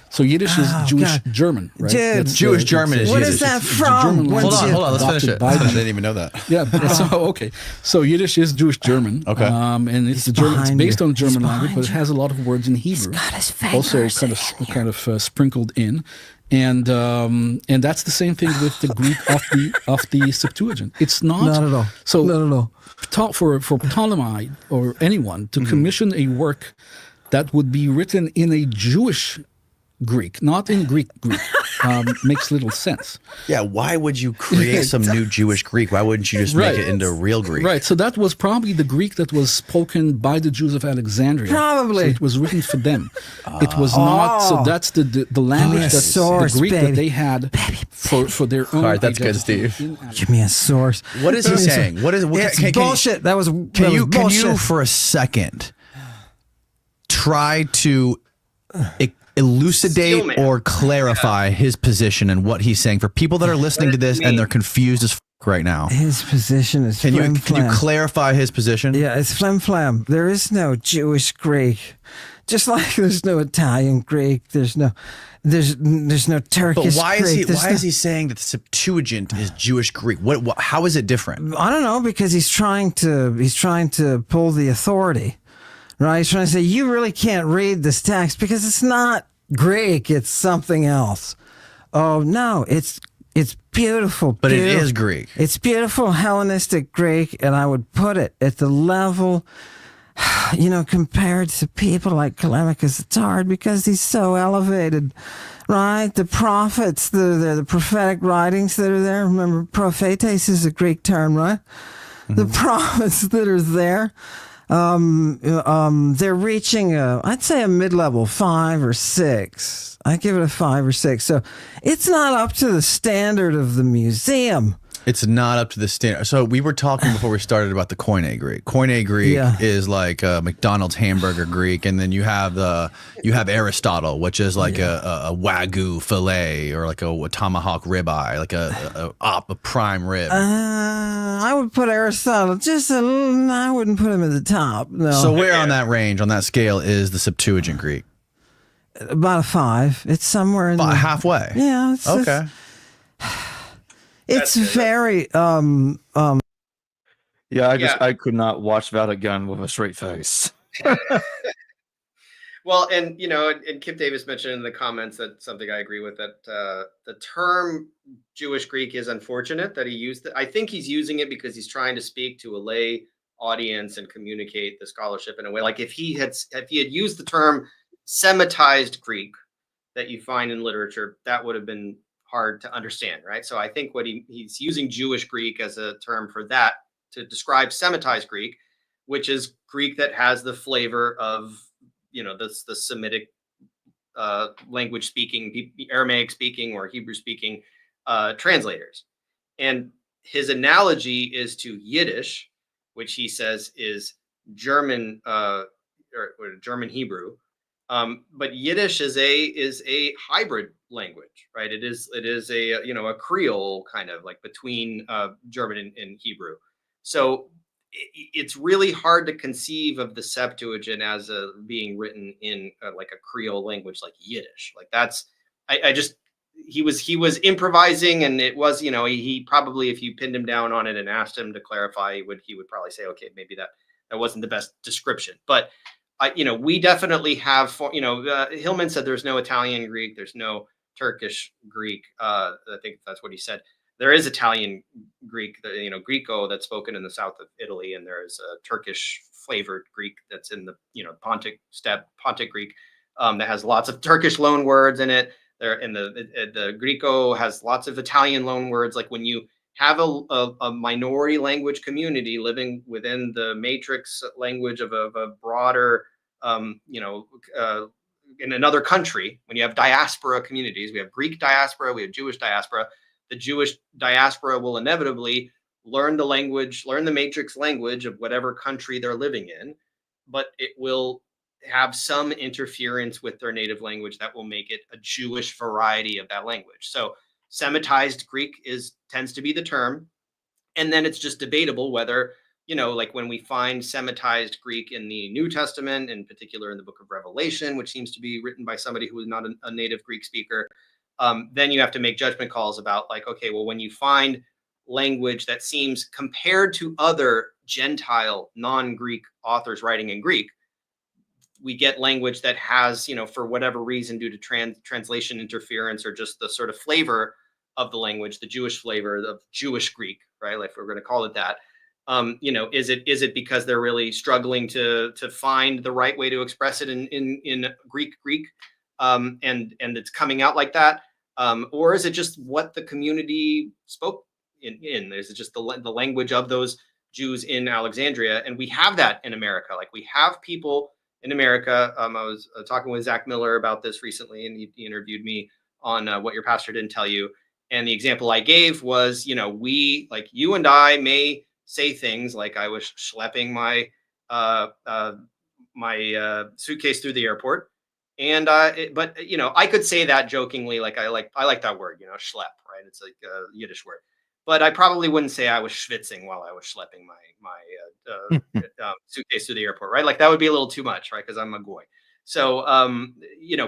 So Yiddish is Jewish German, right? Dude, Jewish German is what Yiddish. What is that from? Hold on. Let's finish it. I didn't even know that. Yeah. Okay. So Yiddish is Jewish German. Okay. And it's It's based on German language, but it has a lot of words in Hebrew. Also, kind of sprinkled in, and that's the same thing with the Greek of the Septuagint. It's not at all. So not at all. For Ptolemy or anyone to commission a work that would be written in a Jewish Greek, not in Greek. Makes little sense. Yeah, why would you create some new Jewish Greek? Why wouldn't you just make it into real Greek? Right, so that was probably the Greek that was spoken by the Jews of Alexandria. Probably. So it was written for them. It was not, so that's the language, that's the Greek that they had for their own. All right, that's good, Steve. Give me a source. What is he saying? Bullshit. That was bullshit. Can you for a second try to elucidate or clarify his position and what he's saying for people that are listening to this and they're confused as right now? His position is can you clarify his position? Yeah, it's flim-flam. There is no Jewish Greek. Just like there's no Italian Greek, there's no Turkish. But why Greek. Is he saying that the Septuagint is Jewish Greek? How is it different? I don't know, because he's trying to pull the authority. Right? He's trying to say, you really can't read this text because it's not Greek, it's something else. Oh, no, it's beautiful. But it is Greek. It's beautiful Hellenistic Greek, and I would put it at the level, compared to people like Callimachus. It's hard because he's so elevated, right? The prophets, the prophetic writings that are there. Remember, prophetes is a Greek term, right? Mm-hmm. The prophets that are there. They're reaching I'd say a mid-level 5 or 6. I give it a 5 or 6. So it's not up to the standard of the museum. It's not up to the standard. So we were talking before we started about the Koine Greek. Koine Greek is like McDonald's hamburger Greek, and then you have Aristotle, which is like a Wagyu fillet or like a tomahawk ribeye, like a prime rib. I would put Aristotle just a little. I wouldn't put him at the top. No. So where on that range, on that scale, is the Septuagint Greek? About a 5. It's somewhere in halfway. Yeah. It's okay. It's very I I could not watch that again with a straight face. Well, and and Kip Davis mentioned in the comments that something I agree with, that the term Jewish Greek is unfortunate that he used it. I think he's using it because he's trying to speak to a lay audience and communicate the scholarship in a way. Like if he had used the term Semitized Greek that you find in literature, that would have been hard to understand, right? So I think what he's using Jewish Greek as a term for that to describe Semitized Greek, which is Greek that has the flavor of the Semitic language speaking, Aramaic speaking, or Hebrew speaking translators. And his analogy is to Yiddish, which he says is German or German Hebrew. But Yiddish is a hybrid language, right? It is a a Creole kind of like between German and Hebrew. So it's really hard to conceive of the Septuagint as being written in like a Creole language like Yiddish. Like that's he was improvising, and it was he probably, if you pinned him down on it and asked him to clarify, he would probably say, okay, maybe that wasn't the best description, but. We definitely have, Hillman said there's no Italian Greek, there's no Turkish Greek. I think that's what he said. There is Italian Greek, Greco, that's spoken in the south of Italy, and there is a Turkish flavored Greek that's in the, Pontic Greek that has lots of Turkish loan words in it. There, and the Greco has lots of Italian loan words. Like when you have a minority language community living within the matrix language of a broader, in another country, when you have diaspora communities, we have Greek diaspora, we have Jewish diaspora. The Jewish diaspora will inevitably learn the matrix language of whatever country they're living in, but it will have some interference with their native language that will make it a Jewish variety of that language. So Semitized Greek tends to be the term. And then it's just debatable whether, like when we find Semitized Greek in the New Testament, in particular in the book of Revelation, which seems to be written by somebody who is not a native Greek speaker, then you have to make judgment calls about like, okay, well, when you find language that seems, compared to other Gentile non-Greek authors writing in Greek, we get language that has, for whatever reason, due to translation interference or just the sort of flavor of the language, the Jewish flavor of Jewish Greek, right? Like if we're going to call it that, Is it because they're really struggling to find the right way to express it in Greek, and it's coming out like that, or is it just what the community spoke in? Is it just the language of those Jews in Alexandria? And we have that in America. Like, we have people in America. I was talking with Zach Miller about this recently, and he interviewed me on What Your Pastor Didn't Tell You. And the example I gave was, we, like you and I, may say things like, I was schlepping my suitcase through the airport, and but I could say that jokingly, like I like that word, schlep, right? It's like a Yiddish word, but I probably wouldn't say I was schwitzing while I was schlepping my suitcase through the airport, right? Like, that would be a little too much, right? Because I'm a goy. So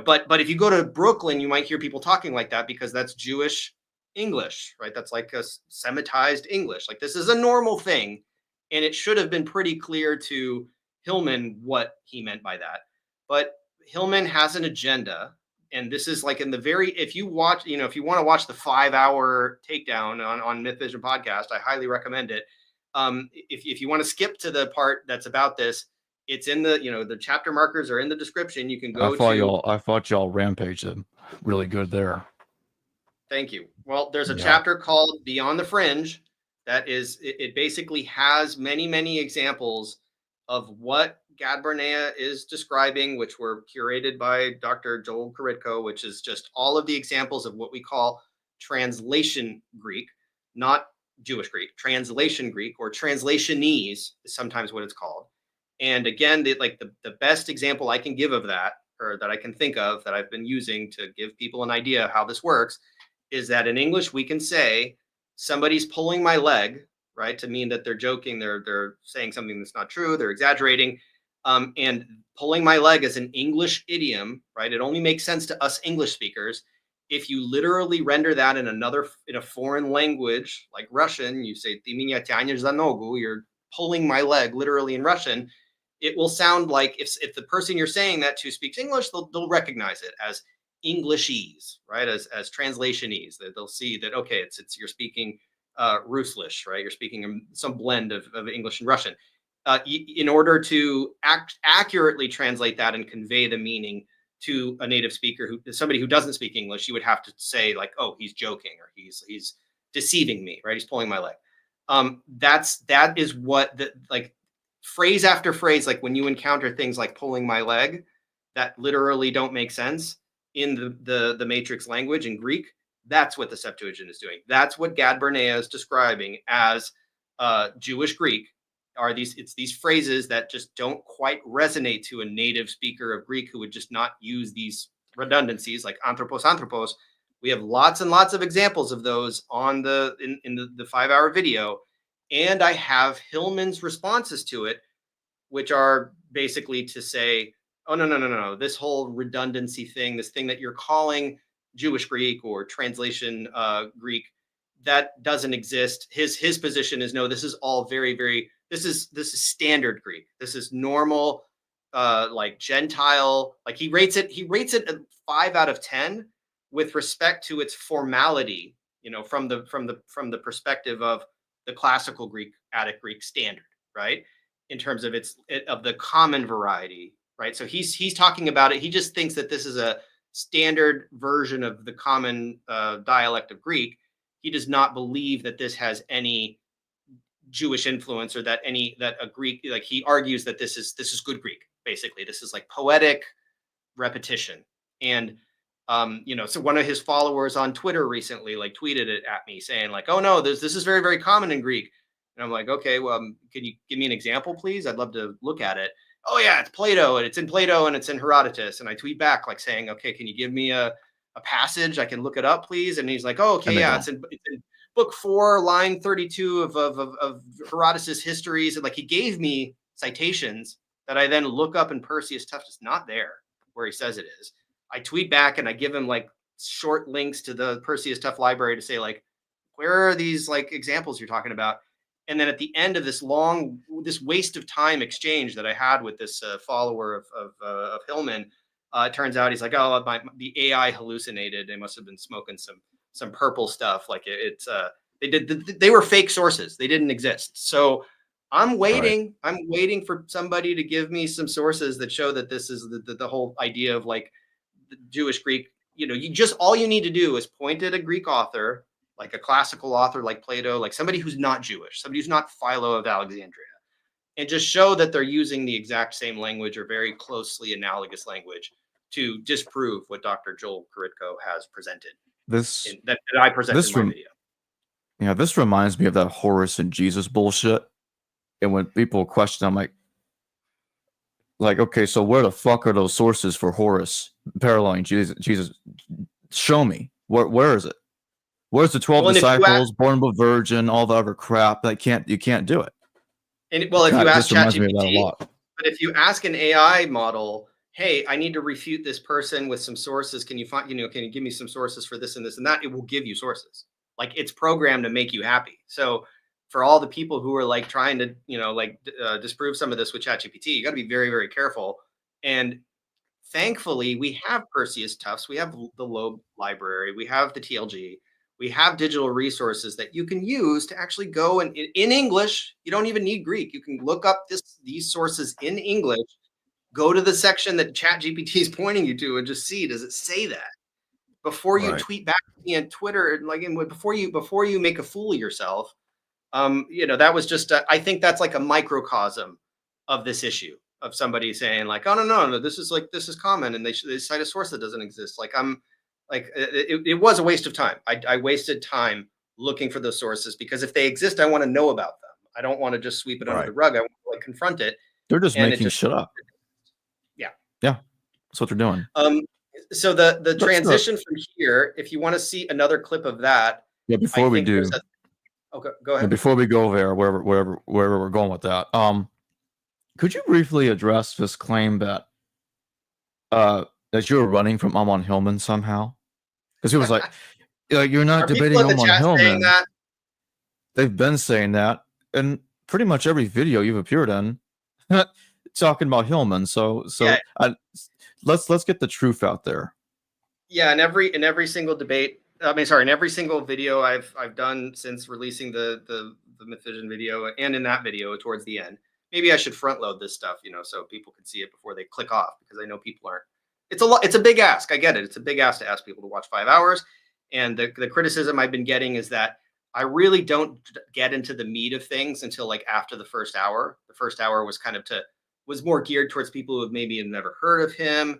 but if you go to Brooklyn, you might hear people talking like that because that's Jewish English, right? That's like a Semitized English. Like, this is a normal thing, and it should have been pretty clear to Hillman what he meant by that. But Hillman has an agenda, and this is like in the very, if you want to watch the 5-hour takedown on Myth Vision podcast, I highly recommend it. If you want to skip to the part that's about this, it's in the, the chapter markers are in the description. You can go I thought y'all rampaged them really good there. Thank you. Well, there's a chapter called Beyond the Fringe that is, it basically has many, many examples of what Gad Barnea is describing, which were curated by Dr. Joel Koritko, which is just all of the examples of what we call translation Greek, not Jewish Greek, translation Greek, or translationese is sometimes what it's called. And again, the best example I can give of that, or that I can think of that I've been using to give people an idea of how this works, is that in English we can say somebody's pulling my leg, right, to mean that they're joking, they're saying something that's not true, they're exaggerating, and pulling my leg is an English idiom, right? It only makes sense to us English speakers. If you literally render that in a foreign language like Russian, you say "Ty меня тянешь за ногу," you're pulling my leg literally in Russian. It will sound like, if the person you're saying that to speaks English, they'll recognize it as Englishese, right? As translationese. They'll see that, okay, it's you're speaking Ruslish, right? You're speaking some blend of English and Russian. In order to accurately translate that and convey the meaning to a native speaker, somebody who doesn't speak English, you would have to say like, oh, he's joking, or he's deceiving me, right? He's pulling my leg. That is what phrase after phrase, like when you encounter things like pulling my leg that literally don't make sense in the matrix language in Greek, that's what the Septuagint is doing. That's what Gad Barnea is describing as Jewish Greek. It's these phrases that just don't quite resonate to a native speaker of Greek who would just not use these redundancies like anthropos. We have lots and lots of examples of those in the 5-hour video. And I have Hillman's responses to it, which are basically to say, oh, no. This whole redundancy thing, this thing that you're calling Jewish Greek or translation Greek, that doesn't exist. His position is, no, this is all very, very, this is standard Greek. This is normal, like Gentile, like he rates it a 5 out of 10 with respect to its formality, from the perspective of the classical Greek, Attic Greek standard, right? In terms of of the common variety, right? So he's talking about it. He just thinks that this is a standard version of the common dialect of Greek. He does not believe that this has any Jewish influence, or that a Greek, like he argues that this is good Greek. Basically, this is like poetic repetition. And so one of his followers on Twitter recently tweeted it at me saying like, oh no, this is very, very common in Greek. And I'm like, okay, well, can you give me an example, please? I'd love to look at it. Oh yeah, it's Plato, and it's in Plato, and it's in Herodotus. And I tweet back like saying, okay, can you give me a passage? I can look it up, please. And he's like, oh, okay, yeah, it's in book 4, line 32 of Herodotus' histories. And like he gave me citations that I then look up in Perseus Tuft. It's not there where he says it is. I tweet back and I give him like short links to the Perseus Tuft library to say like, where are these like examples you're talking about? And then at the end of this waste of time exchange that I had with this follower of Hillman, it turns out he's like, oh, the AI hallucinated. They must have been smoking some purple stuff. Like they were fake sources. They didn't exist. So I'm waiting. Right. I'm waiting for somebody to give me some sources that show that this is the whole idea of like the Jewish Greek. You know, all you need to do is point at a Greek author, like a classical author like Plato, like somebody who's not Jewish, somebody who's not Philo of Alexandria, and just show that they're using the exact same language or very closely analogous language to disprove what Dr. Joel Koritko has presented. That I presented in my video. Yeah, this reminds me of that Horus and Jesus bullshit. And when people question, I'm like, okay, so where the fuck are those sources for Horus paralleling Jesus? Show me. Where is it? Where's the 12 disciples, born of a virgin, all the other crap? You can't do it. And if you ask ChatGPT, but if you ask an AI model, hey, I need to refute this person with some sources. Can you find, can you give me some sources for this and this and that? It will give you sources. Like, it's programmed to make you happy. So for all the people who are like trying to, disprove some of this with ChatGPT, you got to be very, very careful. And thankfully, we have Perseus Tufts, we have the Loeb Library, we have the TLG, we have digital resources that you can use to actually go and in English. You don't even need Greek. You can look up these sources in English, go to the section that ChatGPT is pointing you to, and just see, does it say that? Before you tweet back to me on Twitter, before you make a fool of yourself. That was just, I think that's like a microcosm of this issue of somebody saying like, oh, no, this is common. And they cite a source that doesn't exist. It was a waste of time. I wasted time looking for those sources because if they exist, I want to know about them. I don't want to just sweep it under the rug. I want to confront it. They're just making shit up. Yeah. Yeah. That's what they're doing. So the transition from here, if you want to see another clip of that. Yeah. Before we do. Okay, go ahead. And before we go there, wherever we're going with that, could you briefly address this claim that you're running from Ammon Hillman somehow? Because he was like, you're not debating Ammon Hillman. They've been saying that, and pretty much every video you've appeared in, talking about Hillman. So yeah. Let's get the truth out there. Yeah, in every single debate. In every single video I've done since releasing the Mythvision video, and in that video towards the end, maybe I should front load this stuff, so people can see it before they click off, because I know people aren't. It's a big ask. I get it. It's a big ask to ask people to watch 5 hours. And the criticism I've been getting is that I really don't get into the meat of things until like after the first hour. The first hour was was more geared towards people who have maybe never heard of him.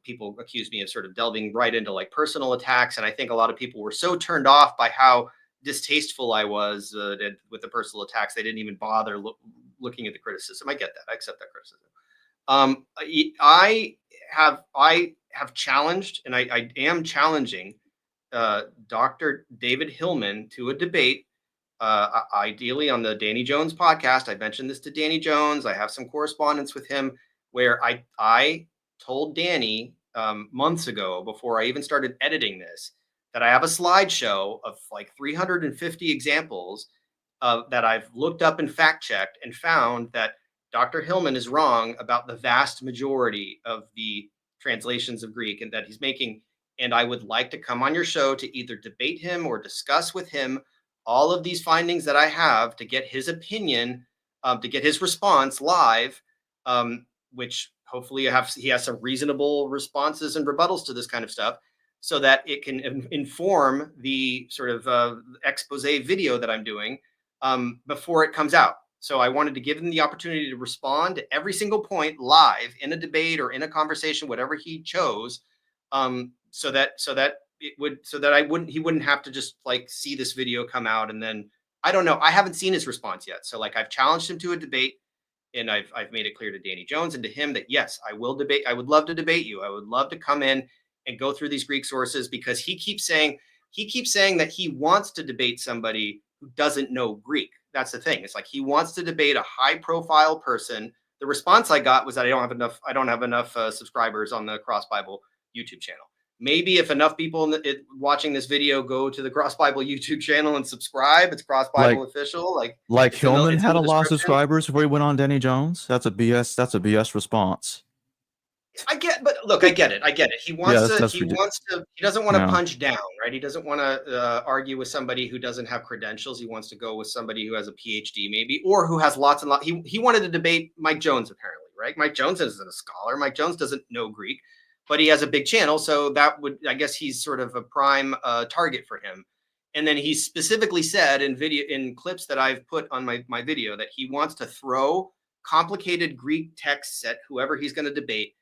People accused me of sort of delving right into like personal attacks. And I think a lot of people were so turned off by how distasteful I was with the personal attacks, they didn't even bother looking at the criticism. I get that. I accept that criticism. I have challenged, and I am challenging Dr. David Hillman to a debate, ideally on the Danny Jones podcast. I mentioned this to Danny Jones. I have some correspondence with him where I told Danny months ago, before I even started editing this, that I have a slideshow of like 350 examples that I've looked up and fact checked and found that Dr. Hillman is wrong about the vast majority of the translations of Greek and that he's making. And I would like to come on your show to either debate him or discuss with him all of these findings that I have, to get his opinion, to get his response live, which hopefully he has some reasonable responses and rebuttals to this kind of stuff, so that it can inform the sort of expose video that I'm doing before it comes out. So I wanted to give him the opportunity to respond to every single point live in a debate or in a conversation, whatever he chose, so that he wouldn't have to just like see this video come out and then, I don't know. I haven't seen his response yet. So like, I've challenged him to a debate, and I've made it clear to Danny Jones and to him that yes, I will debate. I would love to debate you. I would love to come in and go through these Greek sources, because he keeps saying that he wants to debate somebody who doesn't know Greek. That's the thing. It's like he wants to debate a high profile person. The response I got was that I don't have enough subscribers on the Cross Bible YouTube channel. Maybe if enough people watching this video go to the Cross Bible YouTube channel and subscribe, it's Cross Bible official. Like Hillman had a lot of subscribers before he went on Danny Jones. That's a BS response. I get, but look, I get it. He wants to. He wants to. He doesn't want to punch down, right? He doesn't want to argue with somebody who doesn't have credentials. He wants to go with somebody who has a PhD, maybe, or who has lots and lots. He wanted to debate Mike Jones, apparently, right? Mike Jones isn't a scholar. Mike Jones doesn't know Greek, but he has a big channel, so that would, I guess, he's sort of a prime target for him. And then he specifically said in clips that I've put on my video that he wants to throw complicated Greek texts at whoever he's going to debate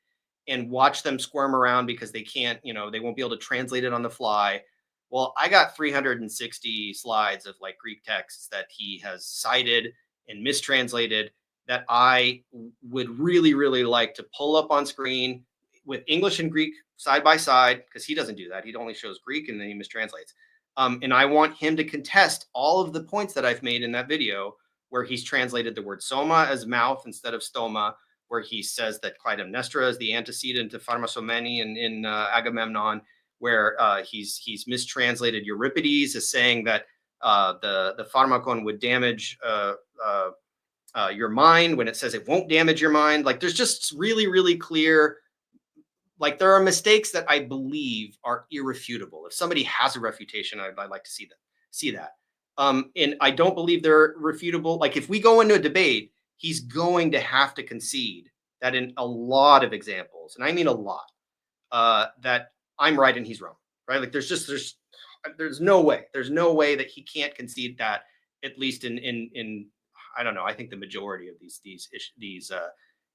and watch them squirm around because they can't, they won't be able to translate it on the fly. Well, I got 360 slides of like Greek texts that he has cited and mistranslated that I would really, really like to pull up on screen with English and Greek side by side, because he doesn't do that. He only shows Greek and then he mistranslates. And I want him to contest all of the points that I've made in that video where he's translated the word soma as mouth instead of stoma, where he says that Clytemnestra is the antecedent to Pharmasomene in Agamemnon, where he's mistranslated Euripides as saying that the pharmakon would damage your mind when it says it won't damage your mind. Like, there's just really, really clear, like, there are mistakes that I believe are irrefutable. If somebody has a refutation, I'd like to see that. And I don't believe they're refutable. Like, if we go into a debate, he's going to have to concede that in a lot of examples, and I mean a lot, that I'm right and he's wrong, right? Like, there's no way that he can't concede that, at least in I don't know, I think the majority of these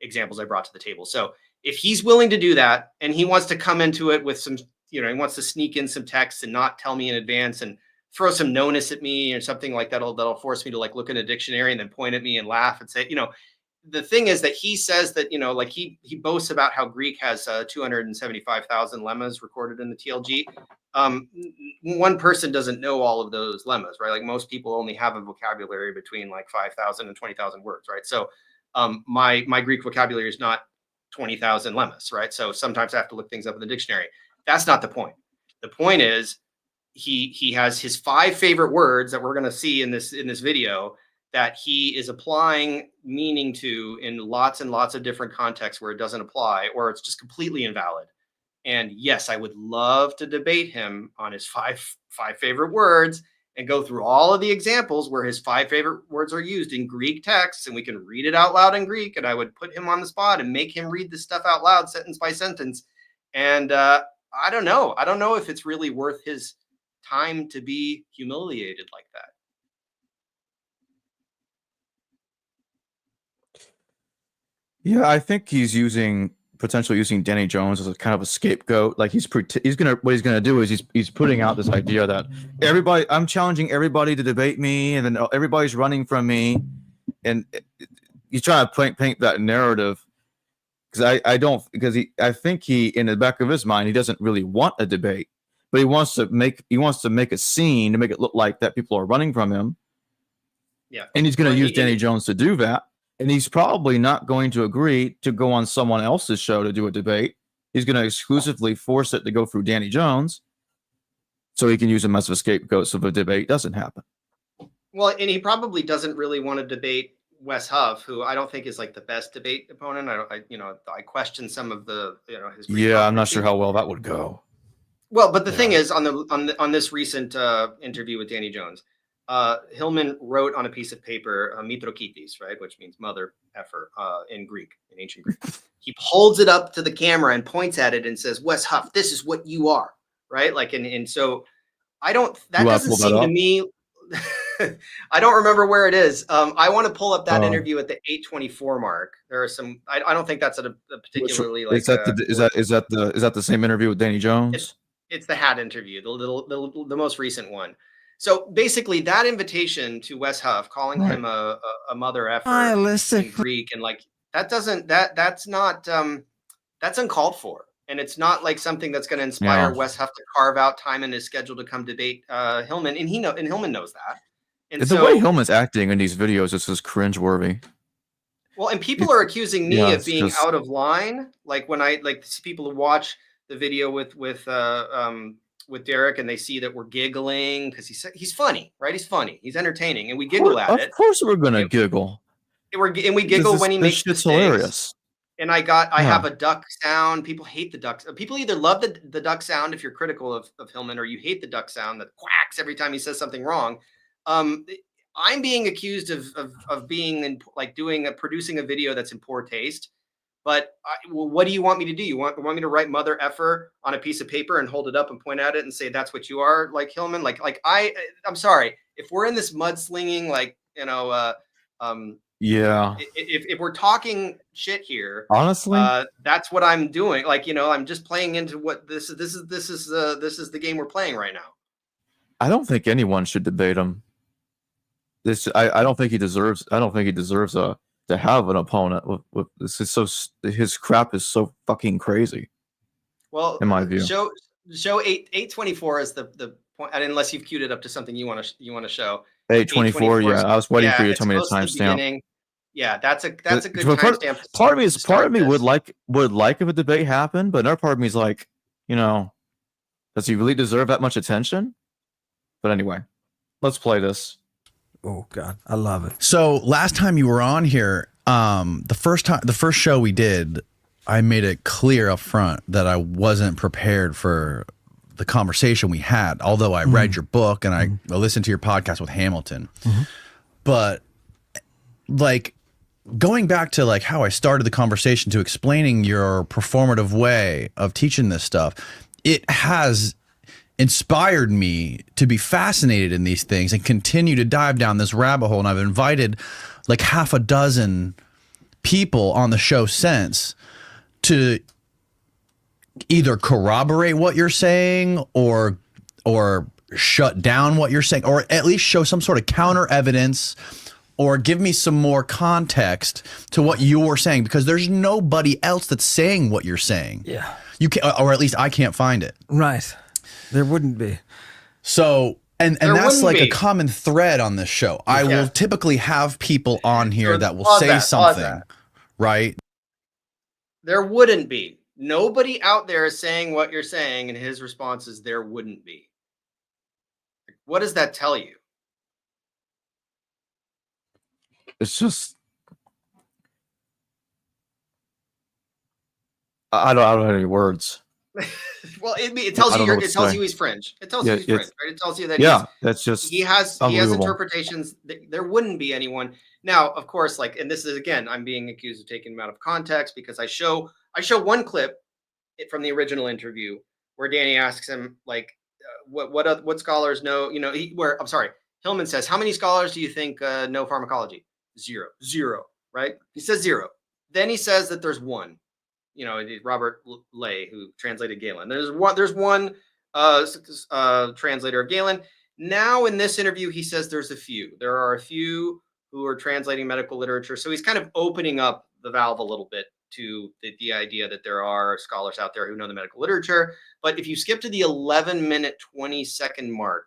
examples I brought to the table. So if he's willing to do that, and he wants to come into it with some, he wants to sneak in some text and not tell me in advance and throw some nonus at me or something like that, that'll force me to like look in a dictionary and then point at me and laugh and say, the thing is that he says that, like he boasts about how Greek has 275,000 lemmas recorded in the TLG. One person doesn't know all of those lemmas, right? Like, most people only have a vocabulary between like 5,000 and 20,000 words, right? So my Greek vocabulary is not 20,000 lemmas, right? So sometimes I have to look things up in the dictionary. That's not the point. The point is he has his 5 favorite words that we're going to see in this video that he is applying meaning to in lots and lots of different contexts where it doesn't apply, or it's just completely invalid. And yes, I would love to debate him on his five favorite words and go through all of the examples where his 5 favorite words are used in Greek texts, and we can read it out loud in Greek, and I would put him on the spot and make him read this stuff out loud, sentence by sentence. And I don't know if it's really worth his time to be humiliated like that. Yeah, I think he's potentially using Danny Jones as a kind of a scapegoat. Like, he's gonna do is he's putting out this idea that I'm challenging everybody to debate me, and then everybody's running from me, and he's trying to paint that narrative. Because I think he, in the back of his mind, he doesn't really want a debate, but he wants to make a scene to make it look like that people are running from him. Yeah, and he's going to use Danny Jones to do that. And he's probably not going to agree to go on someone else's show to do a debate. He's going to exclusively force it to go through Danny Jones so he can use him as a scapegoat so the debate doesn't happen. Well, and he probably doesn't really want to debate Wes Huff, who I don't think is like the best debate opponent. I question some of the, his. Yeah, I'm not sure how well that would go. Well, but the thing is, on this recent interview with Danny Jones, Hillman wrote on a piece of paper Mitrokitis, right, which means mother effer in Greek, in ancient Greek. He holds it up to the camera and points at it and says, "Wes Huff, this is what you are," right? Like, and so I don't. That doesn't seem to me. I don't remember where it is. I want to pull up that interview at the 8:24 mark. There are some. I don't think that's a particularly like. Is that the same interview with Danny Jones? It's the hat interview, the most recent one. So basically, that invitation to Wes Huff, calling him a mother effer in Greek, and like that's uncalled for, and it's not like something that's going to inspire Wes Huff to carve out time in his schedule to come debate Hillman, and Hillman knows that. And the way Hillman's acting in these videos is just cringeworthy. Well, and people are accusing me of being out of line. Like, when I see people who watch the video with Derek, and they see that we're giggling because he's funny, right? He's funny, he's entertaining, and we giggle at it. Of course, we're gonna giggle. And we giggle when he makes mistakes. Hilarious. And I have a duck sound. People hate the ducks. People either love the duck sound if you're critical of Hillman, or you hate the duck sound that quacks every time he says something wrong. I'm being accused of being in, like producing a video that's in poor taste. But well, what do you want me to do? You want me to write mother effer on a piece of paper and hold it up and point at it and say that's what you are, like Hillman? I'm sorry, if we're in this mudslinging, yeah. If we're talking shit here, honestly, that's what I'm doing. I'm just playing into what this is the game we're playing right now. I don't think anyone should debate him. I don't think he deserves. I don't think he deserves to have an opponent. This is his crap is so fucking crazy. Well, in my view, show 824 is the point. Unless you've queued it up to something you want to show. 824. Yeah, I was waiting for you to tell me the timestamp. Yeah, that's a good timestamp. Part of me would like if a debate happened, but another part of me is like, does he really deserve that much attention? But anyway, let's play this. Oh God, I love it. So last time you were on here, the first show we did, I made it clear up front that I wasn't prepared for the conversation we had. Although I read your book and I listened to your podcast with Hamilton, but like going back to like how I started the conversation to explaining your performative way of teaching this stuff, it has inspired me to be fascinated in these things and continue to dive down this rabbit hole. And I've invited like half a dozen people on the show since to either corroborate what you're saying or shut down what you're saying, or at least show some sort of counter evidence or give me some more context to what you're saying, because there's nobody else that's saying what you're saying. Yeah. You can, or at least I can't find it. Right. There wouldn't be. So, and that's like a common thread on this show. I will typically have people on here that will say something, right? There wouldn't be. Nobody out there is saying what you're saying, and his response is there wouldn't be. What does that tell you? It's just, I don't have any words. Well, it tells you it tells you he's fringe. It tells you he's fringe, right? It tells you that that's just he has interpretations. There wouldn't be anyone. Now, of course, and this is again, I'm being accused of taking him out of context because I show one clip from the original interview where Danny asks him what scholars know. I'm sorry, Hillman says, how many scholars do you think know pharmacology? Zero, right? He says zero. Then he says that there's one. Robert Lay, who translated Galen. There's one translator of Galen. Now in this interview, he says there's a few. There are a few who are translating medical literature. So he's kind of opening up the valve a little bit to the idea that there are scholars out there who know the medical literature. But if you skip to the 11-minute, 20-second mark,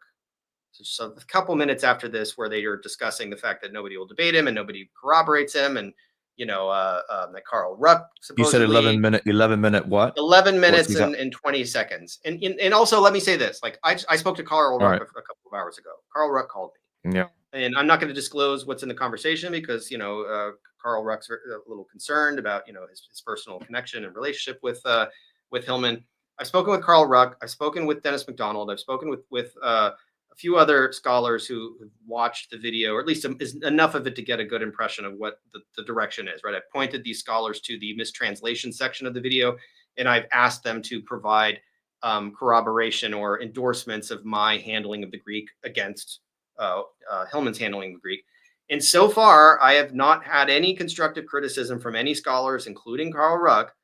so a couple minutes after this, where they are discussing the fact that nobody will debate him and nobody corroborates him, and that Carl Ruck supposedly. You said 11 minute what? 11 minutes and 20 seconds. And also let me say this, I spoke to Carl Ruck a couple of hours ago. Carl Ruck called me. Yeah. And I'm not going to disclose what's in the conversation because, Carl Ruck's a little concerned about, his personal connection and relationship with Hillman. I've spoken with Carl Ruck. I've spoken with Dennis McDonald. I've spoken with a few other scholars who have watched the video, or at least enough of it to get a good impression of what the direction is, right? I've pointed these scholars to the mistranslation section of the video, and I've asked them to provide corroboration or endorsements of my handling of the Greek against Hillman's handling of the Greek. And so far, I have not had any constructive criticism from any scholars, including Carl Ruck,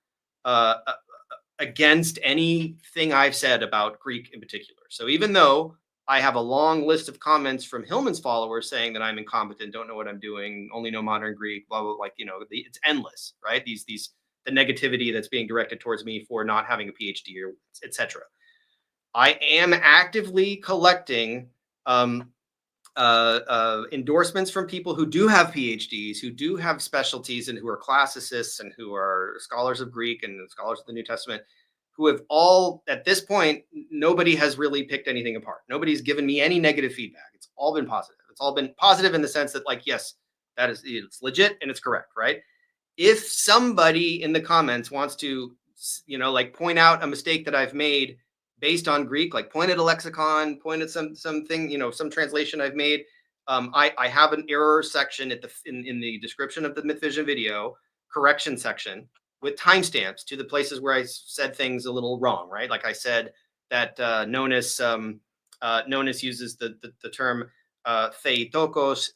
against anything I've said about Greek in particular. So even though I have a long list of comments from Hillman's followers saying that I'm incompetent, don't know what I'm doing, only know modern Greek, blah, blah, it's endless, right? The negativity that's being directed towards me for not having a PhD, or etc. I am actively collecting endorsements from people who do have PhDs, who do have specialties, and who are classicists and who are scholars of Greek and scholars of the New Testament, who have all, at this point, nobody has really picked anything apart. Nobody's given me any negative feedback. It's all been positive. It's all been positive in the sense that, yes, it's legit and it's correct, right? if somebody in the comments wants to, like point out a mistake that I've made based on Greek, like point at a lexicon, point at something, some translation I've made. I have an error section in the description of the Myth Vision video, correction section, with timestamps to the places where I said things a little wrong, right? Like I said that Nonus uses the term theitokos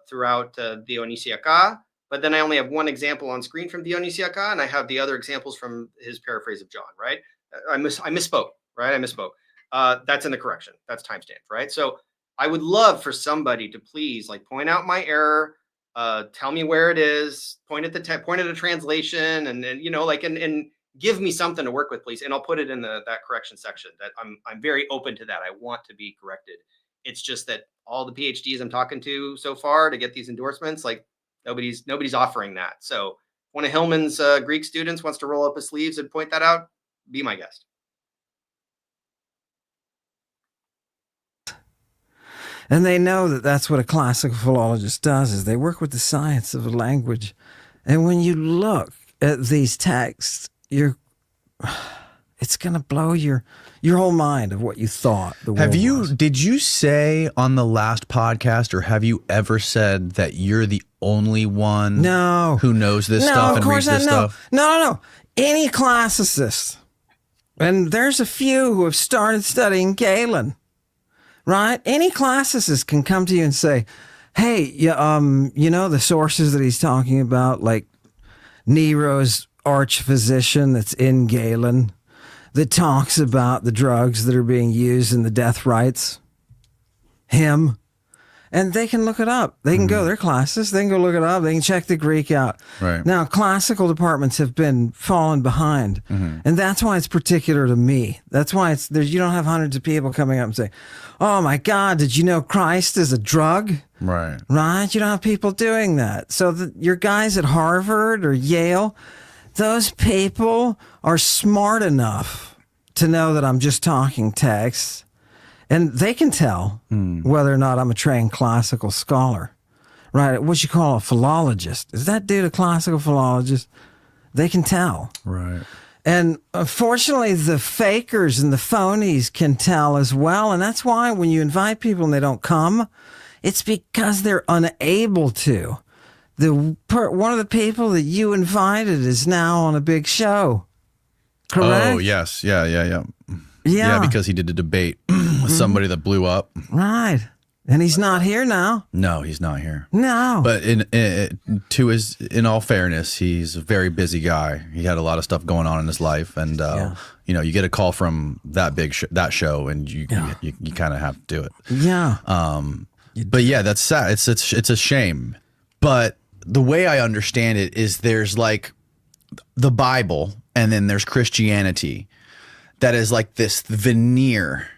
throughout Dionysiaca, but then I only have one example on screen from Dionysiaca, and I have the other examples from his paraphrase of John, right? I misspoke, right? I misspoke. That's in the correction. That's timestamped, right? So I would love for somebody to please like point out my error, tell me where it is, point at a translation, and and give me something to work with, please. And I'll put it in that correction section. That I'm very open to that. I want to be corrected. It's just that all the PhDs I'm talking to so far to get these endorsements, like nobody's offering that. So if one of Hillman's Greek students wants to roll up his sleeves and point that out, be my guest. And they know that that's what a classical philologist does, is they work with the science of a language. And when you look at these texts, it's going to blow your whole mind of what you thought the world was. Did you say on the last podcast, or have you ever said that you're the only one who knows this stuff and reads this stuff? No. Any classicist, and there's a few who have started studying Galen, right? Any classicist can come to you and say, hey, the sources that he's talking about, like Nero's arch-physician that's in Galen, that talks about the drugs that are being used in the death rites, him. And they can look it up. They can go, they're classists, they can go look it up, they can check the Greek out. Right. Now, classical departments have been falling behind. And that's why it's particular to me. That's why you don't have hundreds of people coming up and saying, oh my God, did you know Christ is a drug? Right. Right? You don't have people doing that. So your guys at Harvard or Yale, those people are smart enough to know that I'm just talking text. And they can tell whether or not I'm a trained classical scholar, right? What you call a philologist. Is that dude a classical philologist? They can tell. Right. And unfortunately, the fakers and the phonies can tell as well. And that's why when you invite people and they don't come, it's because they're unable to. One of the people that you invited is now on a big show. Correct? Oh, yes. Yeah, because he did a debate with somebody that blew up. Right. And he's not here now. No, he's not here. No. But in all fairness, he's a very busy guy. He had a lot of stuff going on in his life, and you get a call from that show, and you kind of have to do it. Yeah. But yeah, that's sad. It's a shame. But the way I understand it is there's like the Bible, and then there's Christianity. That is like this veneer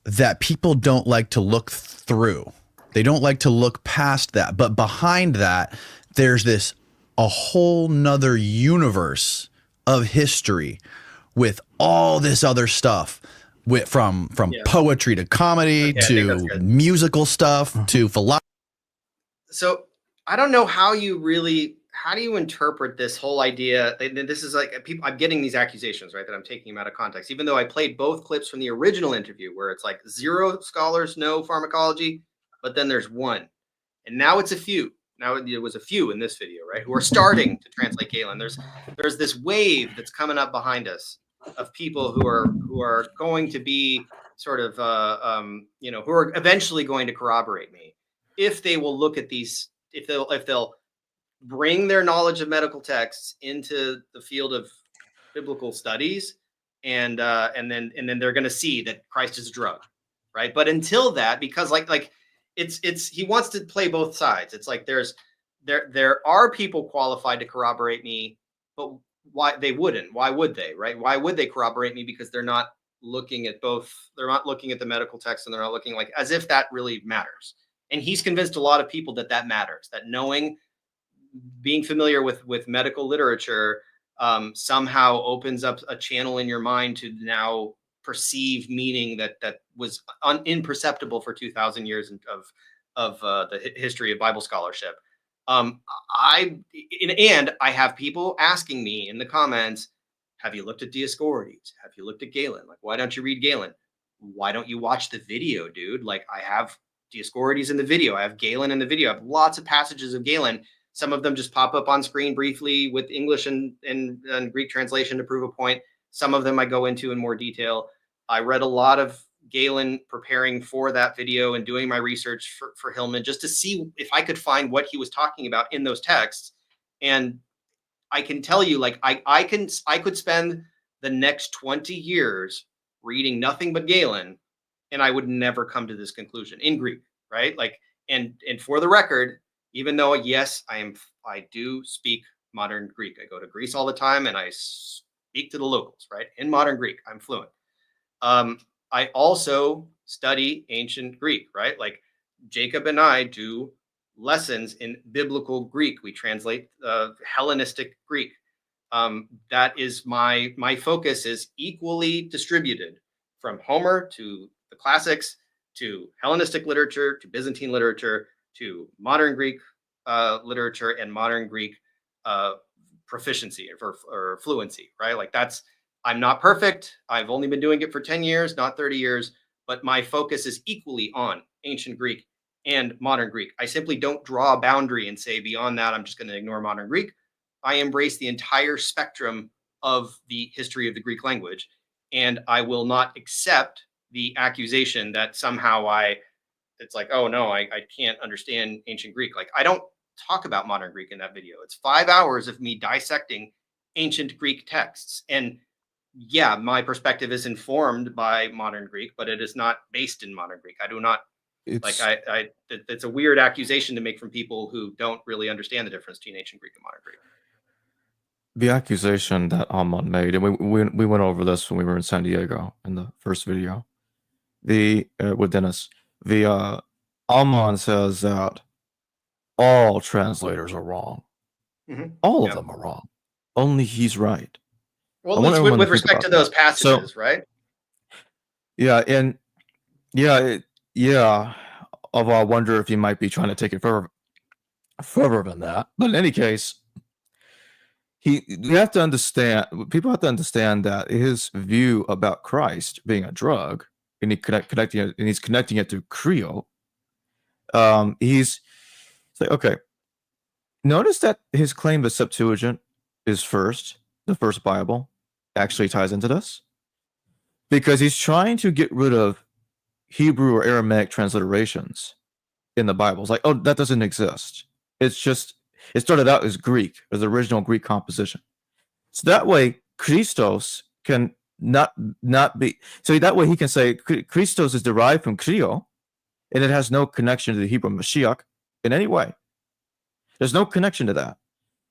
that people don't like to look through. They don't like to look past that. But behind that, there's a whole nother universe of history with all this other stuff, from poetry to comedy to musical stuff to philosophy. So I don't know how do you interpret this whole idea? This is like I'm getting these accusations, right, that I'm taking them out of context, even though I played both clips from the original interview where it's like 0 scholars know pharmacology, but then there's one. And now it's a few. Now it was a few in this video, right, who are starting to translate Galen. There's this wave that's coming up behind us of people who are going to be sort of, who are eventually going to corroborate me if they will look at these, if they'll bring their knowledge of medical texts into the field of biblical studies, and then they're going to see that Christ is a drug, right? But until that, because like it's he wants to play both sides. It's like there are people qualified to corroborate me, but why they wouldn't? Why would they? Right? Why would they corroborate me? Because they're not looking at both. They're not looking at the medical text, and they're not looking like as if that really matters. And he's convinced a lot of people that matters. That knowing, being familiar with medical literature somehow opens up a channel in your mind to now perceive meaning that was imperceptible for 2,000 years of the history of Bible scholarship. And I have people asking me in the comments, have you looked at Dioscorides? Have you looked at Galen? Like, why don't you read Galen? Why don't you watch the video, dude? Like, I have Dioscorides in the video. I have Galen in the video. I have lots of passages of Galen. Some of them just pop up on screen briefly with English and Greek translation to prove a point. Some of them I go into in more detail. I read a lot of Galen preparing for that video and doing my research for Hillman just to see if I could find what he was talking about in those texts. And I can tell you, like, I could spend the next 20 years reading nothing but Galen, and I would never come to this conclusion in Greek, right? Like, and for the record, even though, yes, I do speak modern Greek. I go to Greece all the time and I speak to the locals, right? In modern Greek, I'm fluent. I also study ancient Greek, right? Like, Jacob and I do lessons in biblical Greek. We translate Hellenistic Greek. That is my focus is equally distributed from Homer to the classics, to Hellenistic literature, to Byzantine literature, to modern Greek literature and modern Greek proficiency or fluency, right? Like, I'm not perfect. I've only been doing it for 10 years, not 30 years, but my focus is equally on ancient Greek and modern Greek. I simply don't draw a boundary and say beyond that, I'm just going to ignore modern Greek. I embrace the entire spectrum of the history of the Greek language, and I will not accept the accusation that somehow it's like, oh no, I can't understand ancient Greek. Like, I don't talk about modern Greek in that video. It's 5 hours of me dissecting ancient Greek texts. And yeah, my perspective is informed by modern Greek, but it is not based in modern Greek. I do not it's a weird accusation to make from people who don't really understand the difference between ancient Greek and modern Greek. The accusation that Ammon made, and we went over this when we were in San Diego in the first video, with Dennis. Ammon says that all translators are wrong. Mm-hmm. All of them are wrong. Only he's right. Well, at least with respect to those passages, so, right? Yeah, and although I wonder if he might be trying to take it further than that. But in any case, people have to understand that his view about Christ being a drug, and he's connecting it to Creole. He's like, okay, notice that his claim that Septuagint is the first Bible, actually ties into this, because he's trying to get rid of Hebrew or Aramaic transliterations in the Bible. It's like, oh, that doesn't exist. It's just, it started out as Greek, as the original Greek composition. So that way, Christos can not be, so that way he can say Christos is derived from Creole, and it has no connection to the Hebrew Mashiach in any way. There's no connection to that.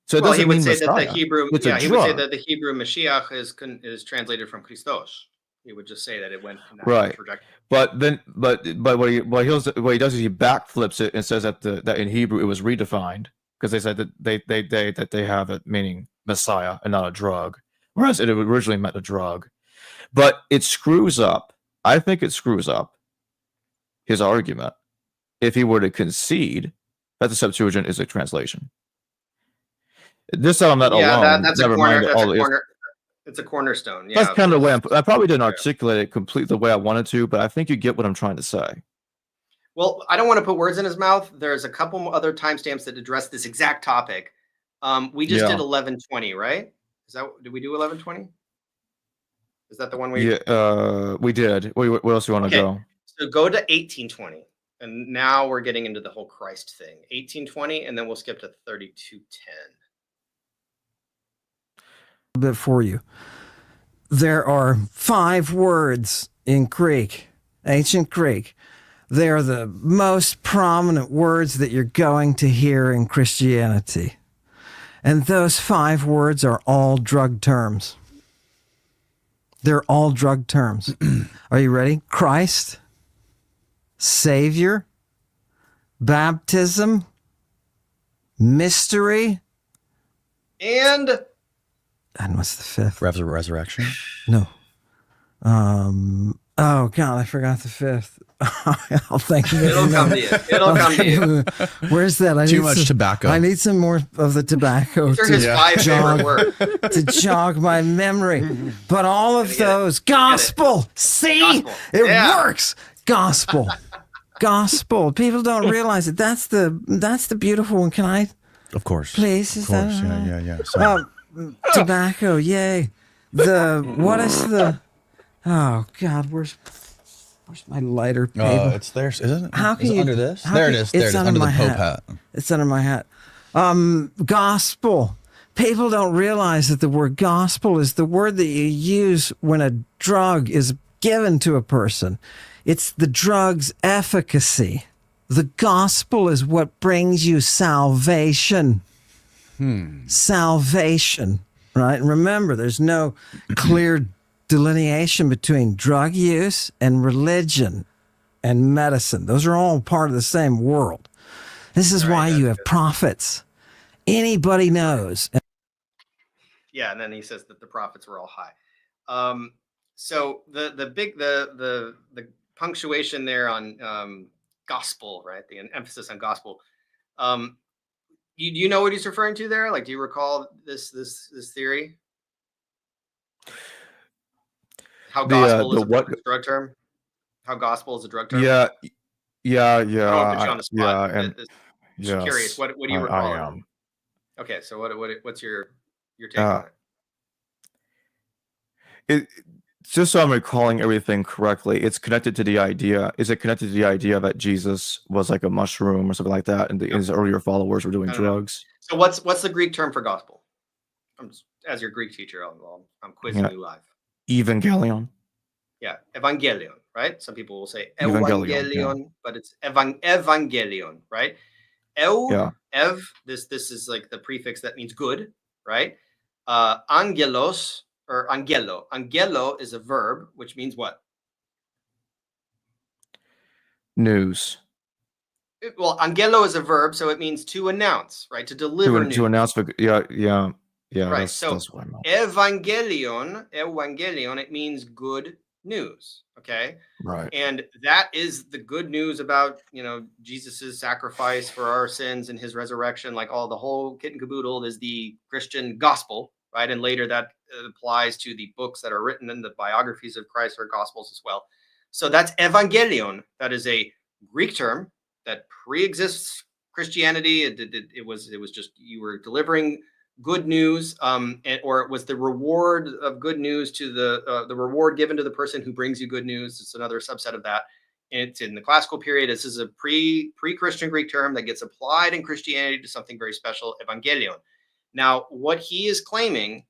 So he would say Messiah. that the Hebrew, would say that the Hebrew Mashiach is translated from Christos. He would just say that it went in that right. trajectory. But what he does is he backflips it and says that in Hebrew it was redefined, because they said that they have it meaning Messiah and not a drug, whereas it originally meant a drug. But it screws up. I think it screws up his argument if he were to concede that the Septuagint is a translation. This element alone, that's never mind all the. It's a cornerstone. Yeah, that's kind of the way I probably didn't articulate it completely the way I wanted to, but I think you get what I'm trying to say. Well, I don't want to put words in his mouth. There's a couple other timestamps that address this exact topic. We just did 1120, right? Did we do 1120? Is that the one we? Yeah, we did. Where else do you want to go? So go to 1820, and now we're getting into the whole Christ thing. 1820, and then we'll skip to 3210. Bit for you. There are 5 words in Greek, ancient Greek. They are the most prominent words that you're going to hear in Christianity. And those 5 words are all drug terms. They're all drug terms. Are you ready? Christ, Savior, baptism, mystery, and what's the 5th? Resurrection? No. Oh God, I forgot the fifth. I'll think of it. It'll come to you. It'll come to you. Where's that? Too much tobacco. I need some more of the tobacco These are his 5 favorite words. to jog my memory. But all of those gospel. See, it works. Gospel, gospel. People don't realize it. That's the beautiful one. Can I? Of course. Please. Of course. Yeah. Sorry. Tobacco. Yay. What is the? Oh God, where's my lighter paper? It's there, isn't it? How can is it you, under this? There it is. There it is. Under the Pope hat. It's under my hat. Gospel. People don't realize that the word gospel is the word that you use when a drug is given to a person. It's the drug's efficacy. The gospel is what brings you salvation. Salvation, right? And remember, there's no clear delineation between drug use and religion and medicine. Those are all part of the same world. This is why you have prophets. Anybody knows. Yeah, and then he says that the prophets were all high. So the punctuation there on gospel, right? The emphasis on gospel. You know what he's referring to there? Like, do you recall this theory? How gospel is a drug term? How gospel is a drug term? Yeah. I don't want to put you on the spot. Yeah, and just curious. What do you recall? I am. Okay, so what's your take on it? Just so I'm recalling everything correctly, it's connected to the idea. Is it connected to the idea that Jesus was like a mushroom or something like that, and his earlier followers were doing drugs? So what's the Greek term for gospel? As your Greek teacher, I'm quizzing you live. Evangelion. Yeah, evangelion, right? Some people will say evangelion, but it's evangelion, right? This is like the prefix that means good, right? Angelos or angelo. Angelo is a verb, which means what? News. Well, angelo is a verb, so it means to announce, right? To deliver news. To announce, yeah. Right. That's what I meant. Evangelion, it means good news. Okay. Right. And that is the good news about, Jesus's sacrifice for our sins and his resurrection, like the whole kit and caboodle is the Christian gospel, right? And later that applies to the books that are written in the biographies of Christ or gospels as well. So that's evangelion. That is a Greek term that pre-exists Christianity. It was just, you were delivering good news, or it was the reward of good news to the reward given to the person who brings you good news. It's another subset of that. And it's in the classical period. This is a pre-Christian Greek term that gets applied in Christianity to something very special, evangelion. Now, what he is claiming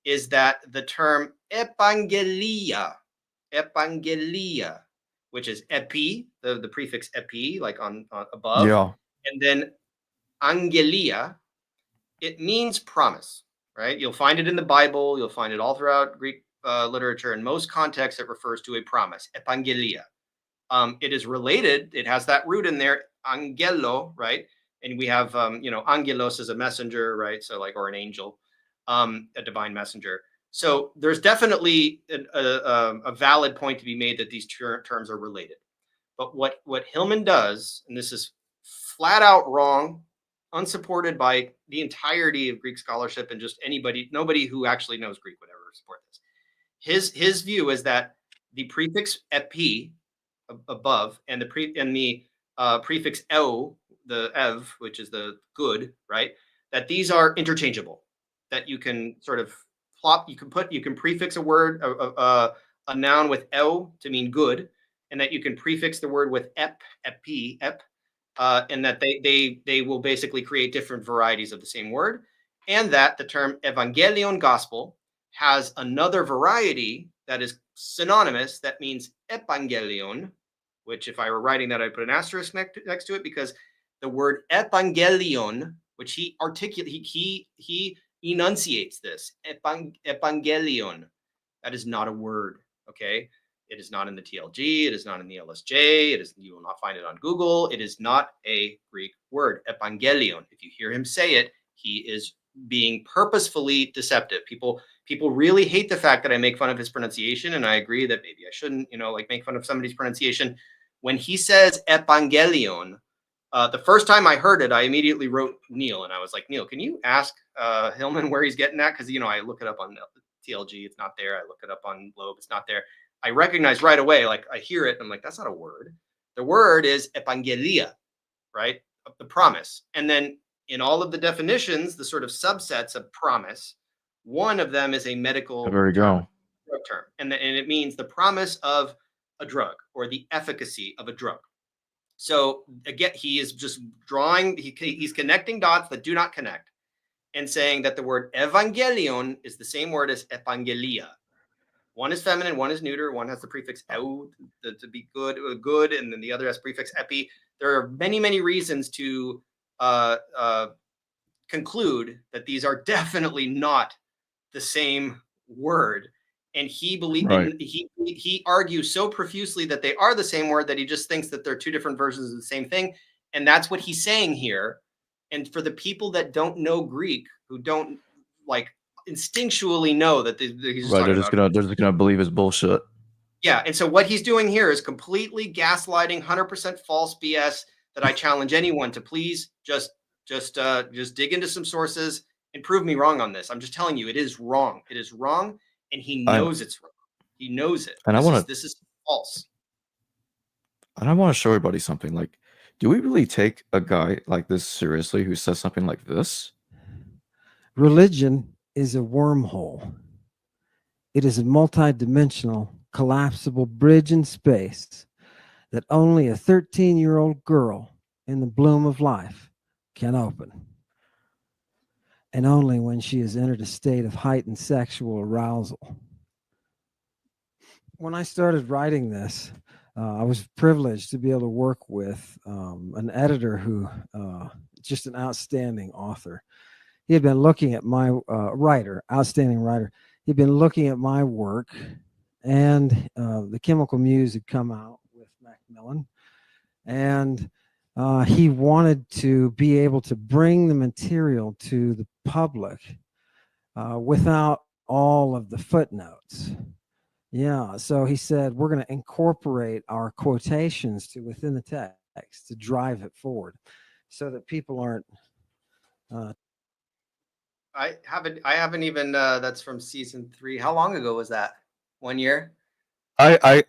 is that the term epangelia, which is epi, the prefix epi, like on above, and then angelia, it means promise, right? You'll find it in the Bible. You'll find it all throughout Greek literature. In most contexts, it refers to a promise, epangelia. It is related. It has that root in there, angelo, right? And we have, angelos is a messenger, right? So or an angel, a divine messenger. So there's definitely a valid point to be made that these terms are related. But what Hillman does, and this is flat out wrong, unsupported by the entirety of Greek scholarship and just nobody who actually knows Greek would ever support this. His view is that the prefix epi above and the prefix eu, the ev, which is the good, right? That these are interchangeable. That you can sort of you can prefix a word, a noun with eu to mean good, and that you can prefix the word with epi, and that they will basically create different varieties of the same word, and that the term evangelion, gospel, has another variety that is synonymous that means epangelion, which if I were writing that, I'd put an asterisk next to it, because the word epangelion, which he enunciates this, epangelion, that is not a word, okay? It is not in the TLG. It is not in the LSJ. You will not find it on Google. It is not a Greek word, evangelion. If you hear him say it, he is being purposefully deceptive. People really hate the fact that I make fun of his pronunciation, and I agree that maybe I shouldn't, like make fun of somebody's pronunciation. When he says evangelion, the first time I heard it, I immediately wrote Neil, and I was like, Neil, can you ask Hillman where he's getting that? Because I look it up on TLG, it's not there. I look it up on Globe, it's not there. I recognize right away, like I hear it, and I'm like, that's not a word. The word is evangelia, right? The promise. And then in all of the definitions, the sort of subsets of promise, one of them is a medical drug term. And it means the promise of a drug or the efficacy of a drug. So again, he is just he's connecting dots that do not connect and saying that the word evangelion is the same word as evangelia. One is feminine, one is neuter, one has the prefix "eu" to be good, and then the other has prefix "epi." There are many, many reasons to conclude that these are definitely not the same word. And he he argues so profusely that they are the same word that he just thinks that they're two different versions of the same thing. And that's what he's saying here. And for the people that don't know Greek, who don't instinctually know that he's they're just gonna believe his bullshit. Yeah, and so what he's doing here is completely gaslighting, 100% false BS. That I challenge anyone to please just dig into some sources and prove me wrong on this. I'm just telling you, it is wrong. It is wrong, and he knows it's wrong. He knows it. And this is false. And I want to show everybody something. Like, do we really take a guy like this seriously who says something like this? Religion is a wormhole. It is a multidimensional, collapsible bridge in space that only a 13-year-old girl in the bloom of life can open. And only when she has entered a state of heightened sexual arousal. When I started writing this, I was privileged to be able to work with an editor who, just an outstanding author. He had been looking at my outstanding writer. He'd been looking at my work, and The Chemical Muse had come out with Macmillan, and he wanted to be able to bring the material to the public without all of the footnotes. Yeah, so he said, we're going to incorporate our quotations to within the text to drive it forward so that people aren't. I haven't even, that's from season 3. How long ago was that? 1 year? I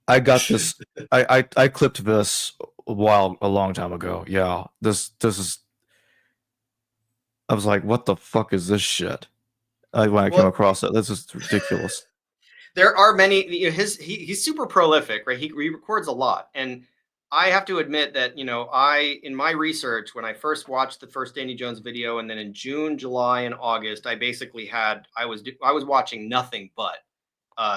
got this. I clipped this a long time ago. Yeah, this is. I was like, what the fuck is this shit? When I came across it, this is ridiculous. There are many. He's super prolific, right? He records a lot, and I have to admit that in my research, when I first watched the first Danny Jones video, and then in June, July, and August, I basically I was watching nothing but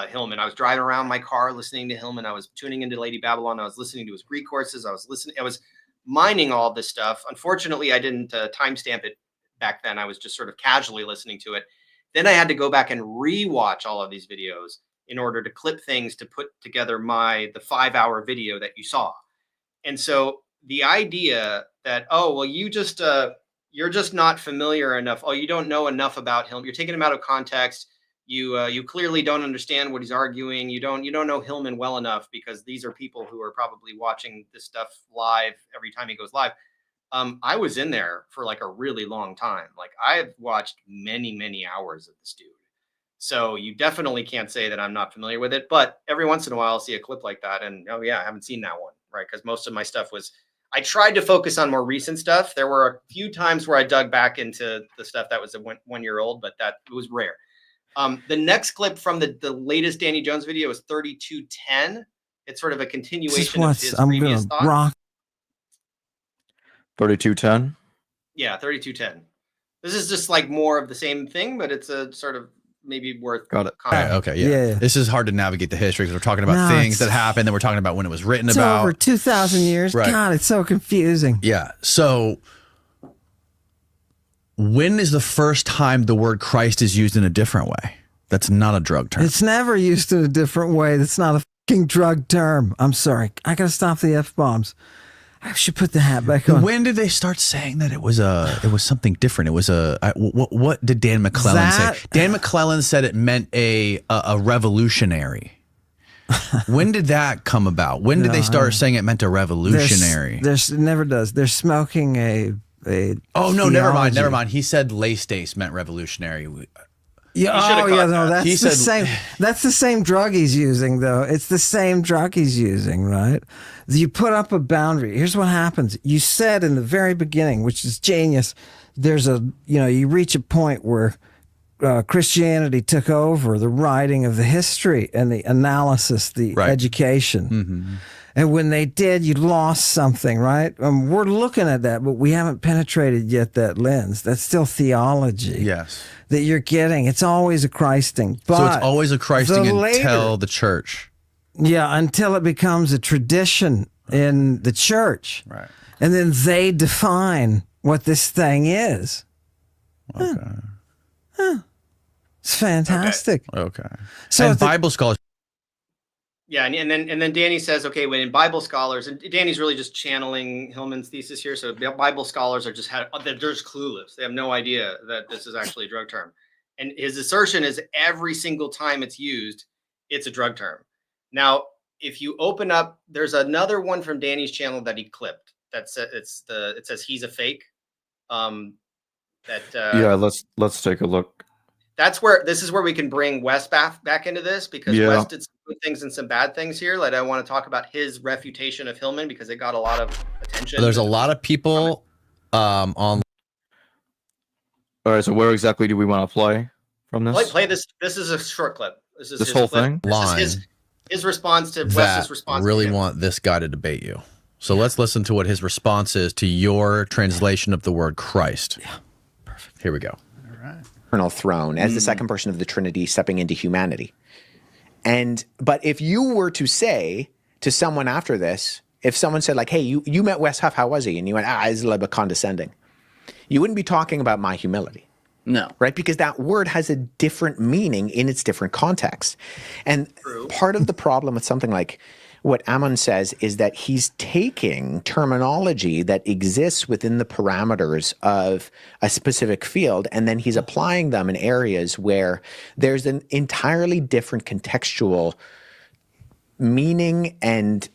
Hillman. I was driving around my car listening to Hillman. I was tuning into Lady Babylon. I was listening to his Greek courses. I was mining all this stuff. Unfortunately, I didn't timestamp it back then. I was just sort of casually listening to it. Then I had to go back and rewatch all of these videos in order to clip things to put together the 5-hour video that you saw. And so the idea that, you're just not familiar enough. Oh, you don't know enough about Hillman. You're taking him out of context. You clearly don't understand what he's arguing. You don't know Hillman well enough, because these are people who are probably watching this stuff live every time he goes live. I was in there for like a really long time. Like, I've watched many, many hours of this dude. So you definitely can't say that I'm not familiar with it. But every once in a while, I'll see a clip like that, and I haven't seen that one, right? Because most of my stuff I tried to focus on more recent stuff. There were a few times where I dug back into the stuff that was 1 year old, but that was rare. The next clip from the latest Danny Jones video is 3210. It's sort of a continuation of his previous thought. 3210? Yeah, 3210. This is just like more of the same thing, but it's a sort of maybe worth. Got it. Okay, yeah. This is hard to navigate the history because we're talking about things that happened, then we're talking about when it was written about. Over 2,000 years. Right. God, it's so confusing. Yeah. So when is the first time the word Christ is used in a different way? That's not a drug term. It's never used in a different way. That's not a fucking drug term. I'm sorry. I gotta stop the F-bombs. I should put the hat back on. When did they start saying that it was something different? It was what did Dan McClellan say? Dan McClellan said it meant a revolutionary. When did that come about? When did they start saying it meant a revolutionary? There's never does. They're smoking a Oh no, theology. never mind. He said laistace meant revolutionary. Yeah, that's the same. That's the same drug he's using, though. It's the same drug he's using, right? You put up a boundary. Here's what happens. You said in the very beginning, which is genius. There's you reach a point where Christianity took over the writing of the history and the analysis, the education. Mm-hmm. And when they did, you lost something, right? We're looking at that, but we haven't penetrated yet that lens. That's still theology. Yes. That you're getting. It's always a Christing. But so it's always a Christing until the church. Yeah, until it becomes a tradition in the church. Right. And then they define what this thing is. Okay. It's fantastic. Okay. So and Bible scholars. Yeah, and then Danny says, okay, when in Bible scholars, and Danny's really just channeling Hillman's thesis here. So Bible scholars are they're just clueless. They have no idea that this is actually a drug term. And his assertion is every single time it's used, it's a drug term. Now, if you open up, there's another one from Danny's channel that he clipped. It says he's a fake. Yeah, let's take a look. This is where we can bring Wes back into this, because Wes did some good things and some bad things here. Like, I want to talk about his refutation of Hillman because it got a lot of attention. There's a lot of people on. All right, so where exactly do we want to play from this? Play this. This is a short clip. This is this his whole clip. thing. This is his response to Wes's response. I really want this guy to debate you. So let's listen to what his response is to your translation of the word Christ. Yeah, perfect. Here we go. Throne as the second person of the Trinity stepping into humanity. But if you were to say to someone after this, if someone said like, hey, you met Wes Huff, how was he? And you went, he's a little bit condescending. You wouldn't be talking about my humility. No. Right? Because that word has a different meaning in its different context. And part of the problem with something like what Ammon says is that he's taking terminology that exists within the parameters of a specific field, and then he's applying them in areas where there's an entirely different contextual meaning and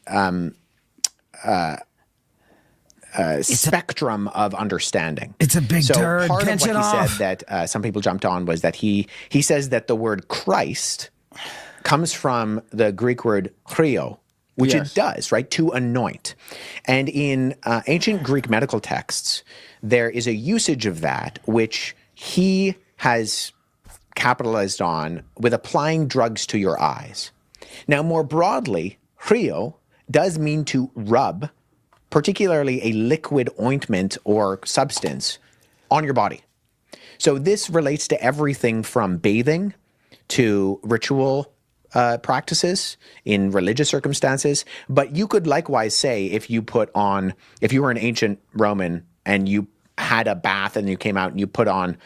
spectrum of understanding. It's a big turd. Part Pinch of it what he off. said that some people jumped on was that he says that the word Christ comes from the Greek word chrio, which it does, right? To anoint. And in ancient Greek medical texts, there is a usage of that, which he has capitalized on with applying drugs to your eyes. Now, more broadly, chrio does mean to rub, particularly a liquid ointment or substance, on your body. So this relates to everything from bathing to ritual practices in religious circumstances. But you could likewise say if you were an ancient Roman and you had a bath and you came out and you put on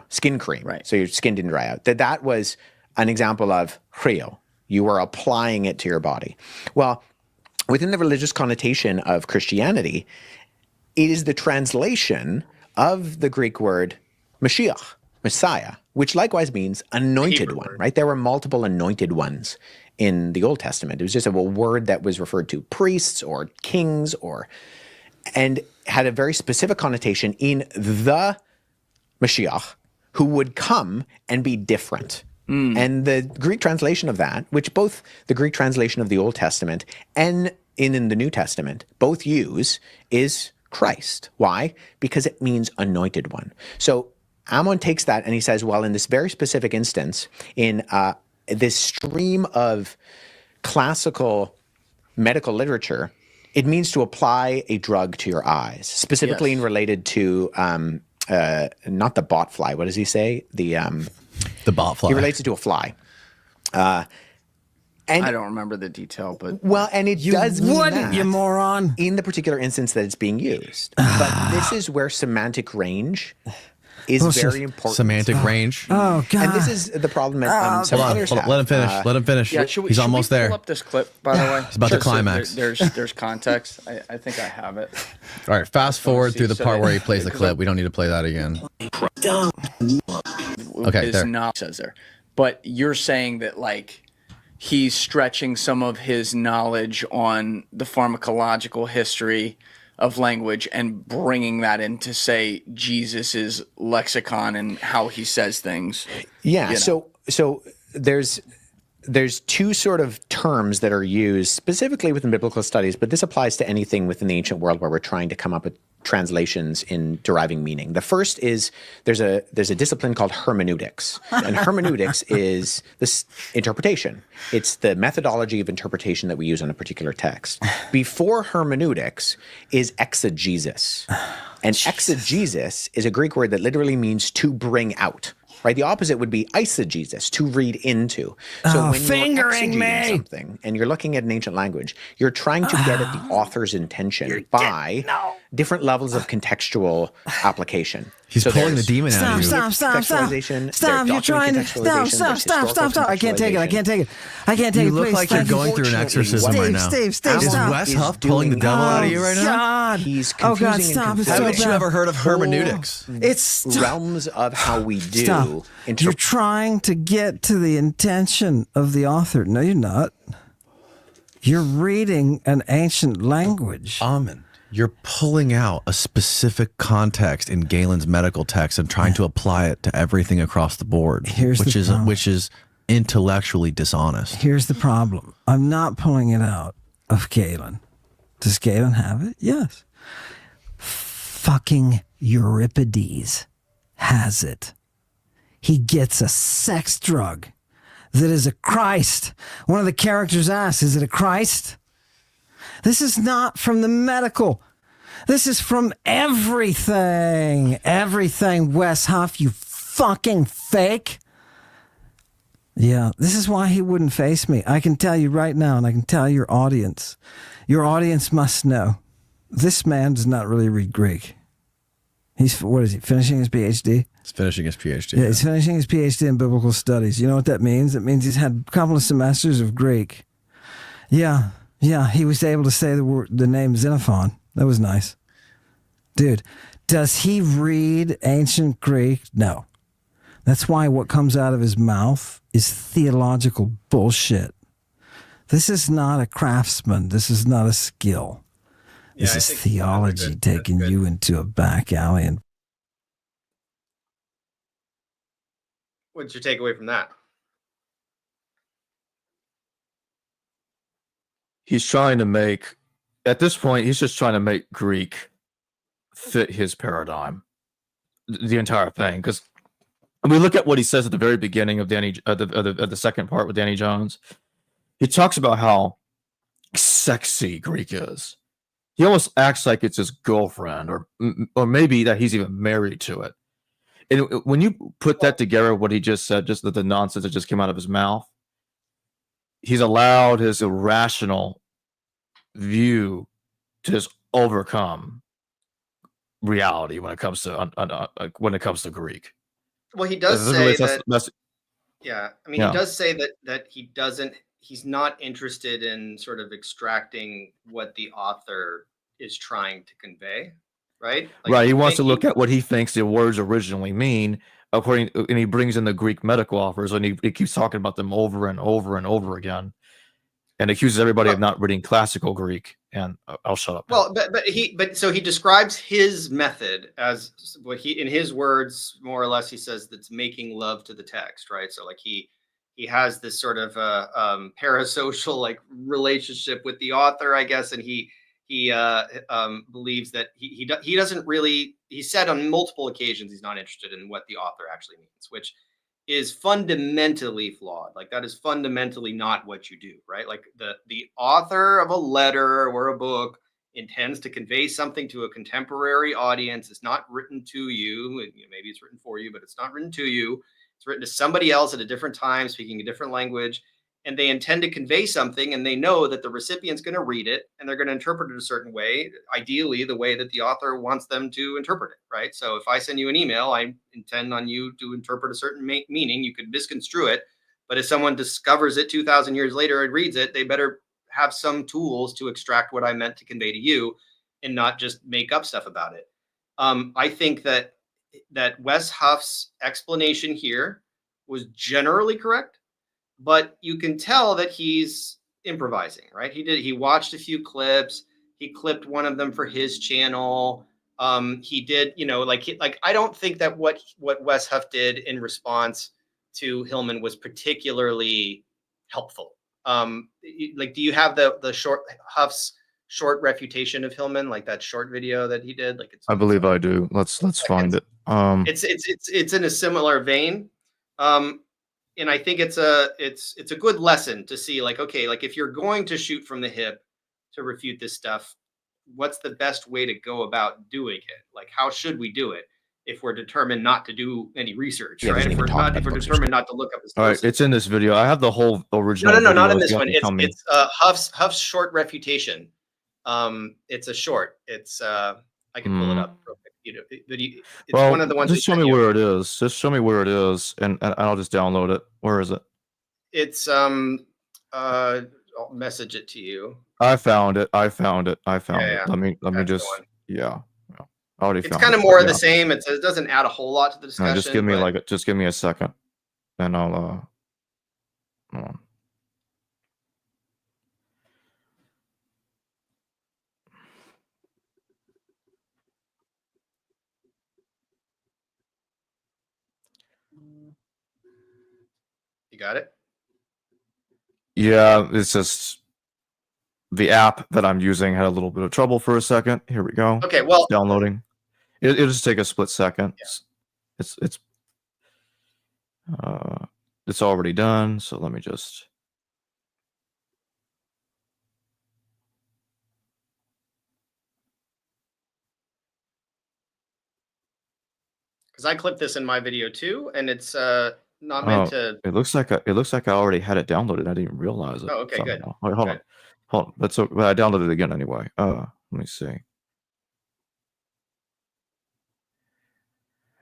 skin cream, right? So your skin didn't dry out, that was an example of chrio. You were applying it to your body. Well, within the religious connotation of Christianity, it is the translation of the Greek word Mashiach, Messiah, which likewise means anointed one, right? There were multiple anointed ones in the Old Testament. It was just a word that was referred to priests or kings and had a very specific connotation in the Mashiach, who would come and be different. And the Greek translation of that, which both the Greek translation of the Old Testament and in the New Testament both use, is Christ. Why? Because it means anointed one. So Ammon takes that and he says, well, in this very specific instance, in this stream of classical medical literature, it means to apply a drug to your eyes, specifically in related to not the bot fly. What does he say? The bot fly. He relates it to a fly. And I don't remember the detail, but and it does mean that, you moron, in the particular instance that it's being used. But this is where semantic range is very important. Semantic range. Oh God! And this is the problem that some others have. Let him finish. Let him finish. Yeah, He's almost there. Pull up this clip, by the way. He's about to climax. There's context. I think I have it. All right, fast forward through the part where he plays the clip. We don't need to play that again. Okay, there. Not says there, but you're saying that like he's stretching some of his knowledge on the pharmacological history of language and bringing that into, say, Jesus's lexicon and how he says things. Yeah. So there's two sort of terms that are used specifically within biblical studies, but this applies to anything within the ancient world where we're trying to come up with translations in deriving meaning. The first is there's a discipline called hermeneutics, and hermeneutics is this interpretation. It's the methodology of interpretation that we use on a particular text. Before hermeneutics is exegesis, and exegesis is a Greek word that literally means to bring out. Right, the opposite would be eisegesis, to read into. So when you're exegeting something and you're looking at an ancient language, you're trying to get at the author's intention by different levels of contextual application. He's pulling the demon out of you. Stop! You're trying to stop! I can't take it. You look like you're going through an exorcism right now. Steve, Is stop! Wes Huff pulling the devil out of you right now? God! He's Oh God! confusing Stop! and It's confusing. so Haven't you bad. ever heard of hermeneutics? It's realms of how we do. Stop. You're trying to get to the intention of the author. No, you're not. You're reading an ancient language. Ammon, you're pulling out a specific context in Galen's medical text and trying to apply it to everything across the board, which is intellectually dishonest. Here's the problem. I'm not pulling it out of Galen. Does Galen have it? Yes. Fucking Euripides has it. He gets a sex drug that is a Christ. One of the characters asks, is it a Christ? This is not from the medical. This is from everything. Everything, Wes Huff, you fucking fake. Yeah, this is why he wouldn't face me. I can tell you right now, and I can tell your audience. Your audience must know. This man does not really read Greek. What is he, finishing his PhD? He's finishing his PhD. Yeah, he's finishing his PhD in biblical studies. You know what that means? It means he's had a couple of semesters of Greek. Yeah, he was able to say the name Xenophon. That was nice. Dude, does he read ancient Greek? No. That's why what comes out of his mouth is theological bullshit. This is not a craftsman. This is not a skill. This is theology taking you into a back alley. And what's your takeaway from that? He's trying to make, at this point, he's just trying to make Greek fit his paradigm, the entire thing. Because we look at what he says at the very beginning of the second part with Danny Jones. He talks about how sexy Greek is. He almost acts like it's his girlfriend, or maybe that he's even married to it. And when you put that together, what he just said, just the nonsense that just came out of his mouth, he's allowed his irrational view to just overcome reality when it comes to Greek. Well, he does say that. Yeah, I mean, he does say that he doesn't. He's not interested in sort of extracting what the author is trying to convey, right? Right. He wants to look at what he thinks the words originally mean, and he brings in the Greek medical authors, and he keeps talking about them over and over and over again, and accuses everybody of not reading classical Greek. And I'll shut up. Well, so he describes his method as what in his words, more or less, he says that's making love to the text, right? So like he has this sort of parasocial like relationship with the author, I guess, and he believes that he doesn't really. He said on multiple occasions he's not interested in what the author actually means, which is fundamentally flawed. Like that is fundamentally not what you do, right? Like the author of a letter or a book intends to convey something to a contemporary audience. It's not written to you, and maybe it's written for you, but it's not written to you. It's written to somebody else at a different time, speaking a different language. and they intend to convey something, and they know that the recipient's going to read it and they're going to interpret it a certain way, ideally the way that the author wants them to interpret it, right? So if I send you an email, I intend on you to interpret a certain meaning. You could misconstrue it, but if someone discovers it 2,000 years later and reads it, they better have some tools to extract what I meant to convey to you and not just make up stuff about it. I think that Wes Huff's explanation here was generally correct, but you can tell that he's improvising, right? He watched a few clips. He clipped one of them for his channel. He did, I don't think that what Wes Huff did in response to Hillman was particularly helpful. Do you have the Huff's short refutation of Hillman, like that short video that he did? I believe I do. Let's find it. It's in a similar vein. And I think it's a good lesson to see, if you're going to shoot from the hip to refute this stuff, what's the best way to go about doing it? How should we do it if we're determined not to do any research, right? If we're determined not to look up. All right, it's in this video. I have the whole original. No, not in this one. It's Huff's short refutation. It's a short. It's I can pull it up real quick. It's one of the ones. Just show me where it is. Just show me where it is, and I'll just download it. Where is it? It's I'll message it to you. I found it. Let me just. Yeah. I already found it. It's kind of more of the same. It doesn't add a whole lot to the discussion. No, just give me a second, and I'll hold on. You got it? Yeah, it's just the app that I'm using had a little bit of trouble for a second. Here we go. Okay, well, it's downloading. It'll just take a split second. Yeah. It's already done. So let me just. Because I clipped this in my video too, and it's not meant to. It looks like I already had it downloaded. I didn't even realize it. Oh, okay, good. Hold on. But I downloaded it again anyway. Let me see.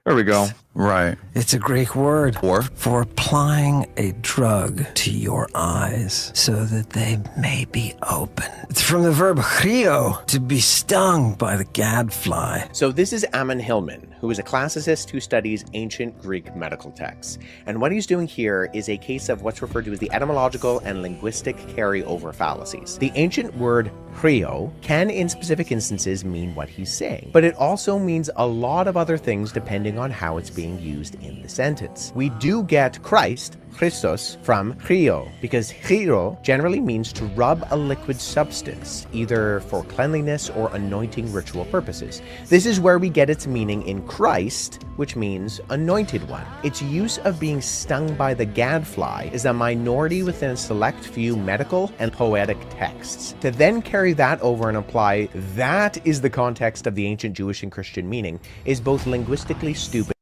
There we go. Right. It's a Greek word for applying a drug to your eyes so that they may be open. It's from the verb chrio, to be stung by the gadfly. So this is Ammon Hillman, who is a classicist who studies ancient Greek medical texts. And what he's doing here is a case of what's referred to as the etymological and linguistic carryover fallacies. The ancient word chrio can in specific instances mean what he's saying, but it also means a lot of other things depending on how it's being used in the sentence. We do get Christ, Christos, from chrio, because chiro generally means to rub a liquid substance, either for cleanliness or anointing ritual purposes. This is where we get its meaning in Christ, which means anointed one. Its use of being stung by the gadfly is a minority within a select few medical and poetic texts. To then carry that over and apply that is the context of the ancient Jewish and Christian meaning is both linguistically stupid.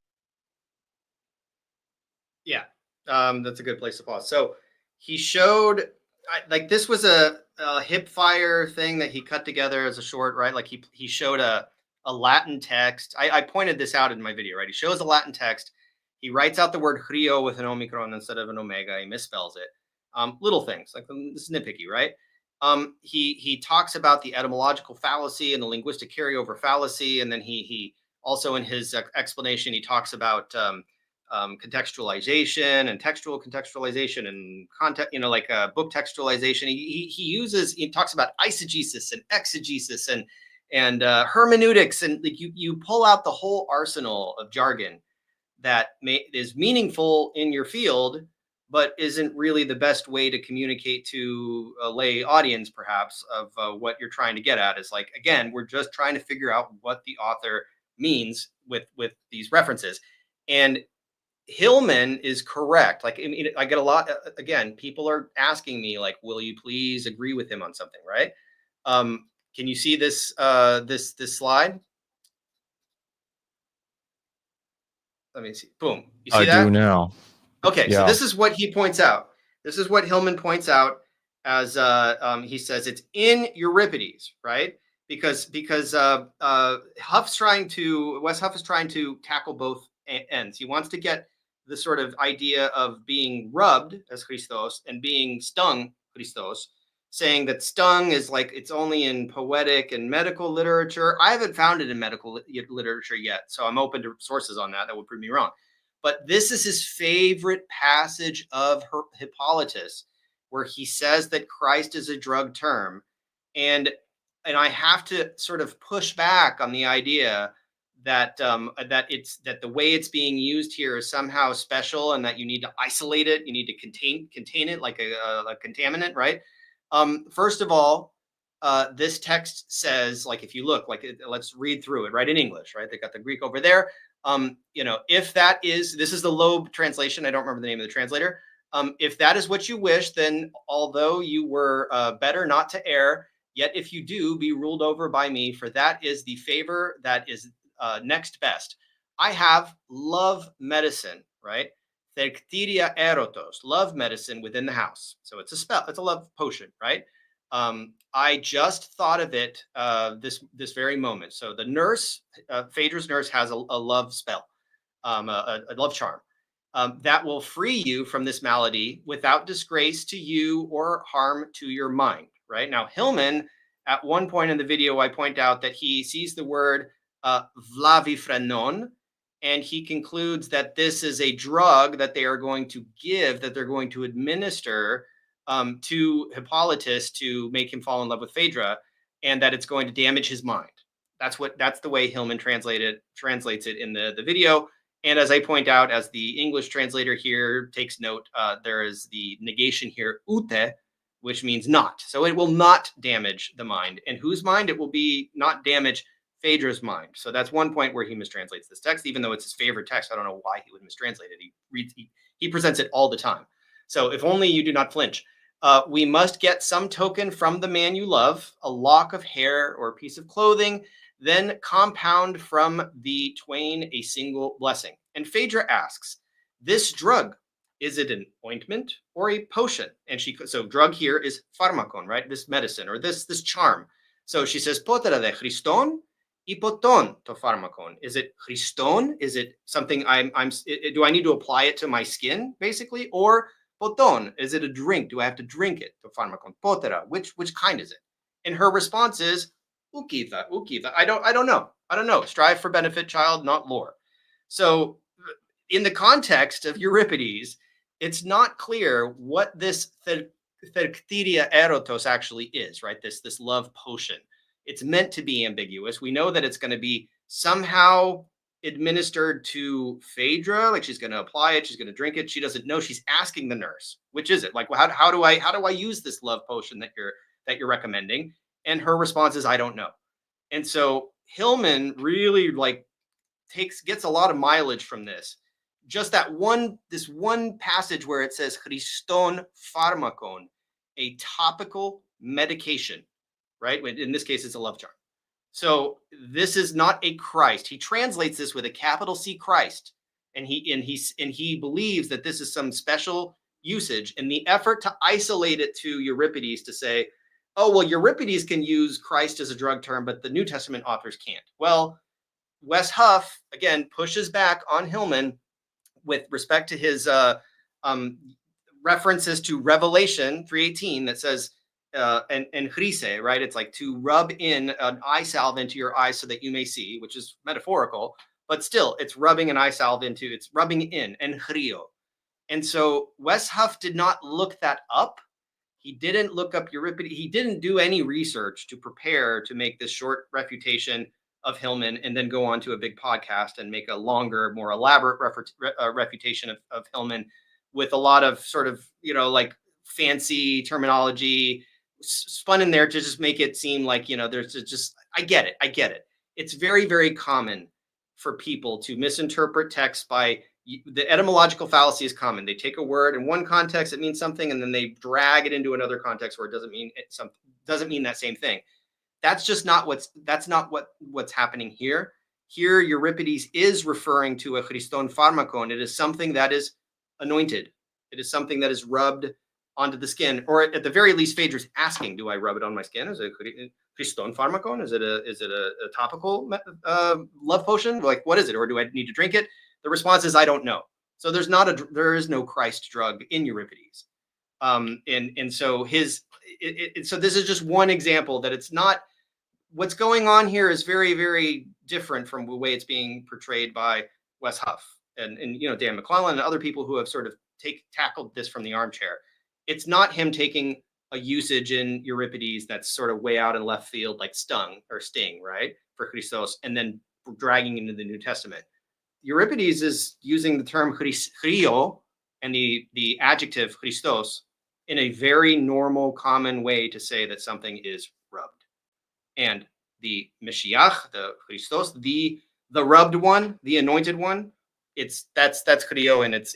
Yeah, that's a good place to pause. So he showed, this was a hip fire thing that he cut together as a short, right? Like he showed a Latin text. I pointed this out in my video, right? He shows a Latin text. He writes out the word chrio with an omicron instead of an omega. He misspells it. Little things, like this is nitpicky, right? He talks about the etymological fallacy and the linguistic carryover fallacy. And then he also in his explanation, he talks about contextualization and textual contextualization and content, book textualization. He talks about eisegesis and exegesis and hermeneutics, and you pull out the whole arsenal of jargon that is meaningful in your field, but isn't really the best way to communicate to a lay audience, perhaps, of what you're trying to get at. Is again, we're just trying to figure out what the author means with these references. And Hillman is correct. I get a lot, again, people are asking me, will you please agree with him on something, right? Can you see this this slide? Let me see. Boom. You see that? I do now. Okay, yeah. So this is what he points out. This is what Hillman points out as he says it's in Euripides, right? Because Wes Huff is trying to tackle both ends. He wants to get the sort of idea of being rubbed as Christos and being stung Christos, saying that stung is like it's only in poetic and medical literature. I haven't found it in medical literature yet, so I'm open to sources on that would prove me wrong. But this is his favorite passage of Hippolytus, where he says that Christ is a drug term. And I have to sort of push back on the idea that that the way it's being used here is somehow special and that you need to isolate it, you need to contain it like a contaminant, right? First of all, this text says, like, if you look, like, let's read through it, right, in English, right? They got the Greek over there. If this is the Loeb translation. I don't remember the name of the translator. If that is what you wish, then although you were better not to err, yet if you do, be ruled over by me, for that is the favor that is next best. I have love medicine, right? Thecteria erotos, love medicine within the house. So it's a spell, it's a love potion, right? I just thought of it this very moment. So the nurse, Phaedra's nurse, has a love spell, a love charm that will free you from this malady without disgrace to you or harm to your mind. Right now, Hillman, at one point in the video, I point out that he sees the word vlavifrenon, and he concludes that this is a drug that they are going to give, that they're going to administer to Hippolytus to make him fall in love with Phaedra, and that it's going to damage his mind. That's the way Hillman translates it in the video. And as I point out, as the English translator here takes note, there is the negation here, ute, which means not. So it will not damage the mind. And whose mind? It will be not damage Phaedra's mind. So that's one point where he mistranslates this text, even though it's his favorite text. I don't know why he would mistranslate it. He presents it all the time. So if only you do not flinch. We must get some token from the man you love, a lock of hair or a piece of clothing, then compound from the twain a single blessing. And Phaedra asks, this drug, is it an ointment or a potion? And so drug here is pharmakon, right? This medicine or this charm. So she says, potera de Christon, ipoton to pharmakon. Is it Christon? Is it something do I need to apply it to my skin, basically? Or poton, is it a drink? Do I have to drink it to pharmakon? Potera, which kind is it? And her response is, ukitha. I don't know. Strive for benefit, child, not lore. So in the context of Euripides, it's not clear what this thecteria erotos actually is, right? This love potion. It's meant to be ambiguous. We know that it's going to be somehow administered to Phaedra, like she's going to apply it, she's going to drink it. She doesn't know. She's asking the nurse, which is it? Like, well, how do I use this love potion that you're recommending? And her response is, I don't know. And so Hillman really gets a lot of mileage from this. Just this one passage where it says Christon pharmakon, a topical medication, right? In this case, it's a love charm. So this is not a Christ. He translates this with a capital C, Christ, and he believes that this is some special usage in the effort to isolate it to Euripides, to say, oh, well, Euripides can use Christ as a drug term, but the New Testament authors can't. Well, Wes Huff, again, pushes back on Hillman with respect to his references to Revelation 3:18 that says, and chrise, right? It's like to rub in an eye salve into your eyes so that you may see, which is metaphorical, but still it's rubbing an eye salve it's rubbing in, and chrio. And so Wes Huff did not look that up. He didn't look up Euripides. He didn't do any research to prepare to make this short refutation of Hillman and then go on to a big podcast and make a longer, more elaborate refutation of Hillman with a lot of sort of, like fancy terminology spun in there to just make it seem like, there's just, I get it. It's very, very common for people to misinterpret text by the etymological fallacy is common. They take a word in one context, it means something, and then they drag it into another context where it doesn't mean that same thing. That's just not what's happening here. Here, Euripides is referring to a Christon pharmakon. It is something that is anointed. It is something that is rubbed onto the skin, or at the very least, Phaedra's asking, "Do I rub it on my skin? Is it Christon pharmacon? Is it a topical love potion? Like, what is it? Or do I need to drink it?" The response is, "I don't know." So there is no Christ drug in Euripides, and so so this is just one example that it's not. What's going on here is very, very different from the way it's being portrayed by Wes Huff and Dan McClellan and other people who have sort of tackled this from the armchair. It's not him taking a usage in Euripides that's sort of way out in left field, like sting, right, for Christos, and then dragging into the New Testament. Euripides is using the term chrio and the adjective Christos in a very normal, common way to say that something is rubbed. And the Mashiach, the Christos, the rubbed one, the anointed one, that's chrio in its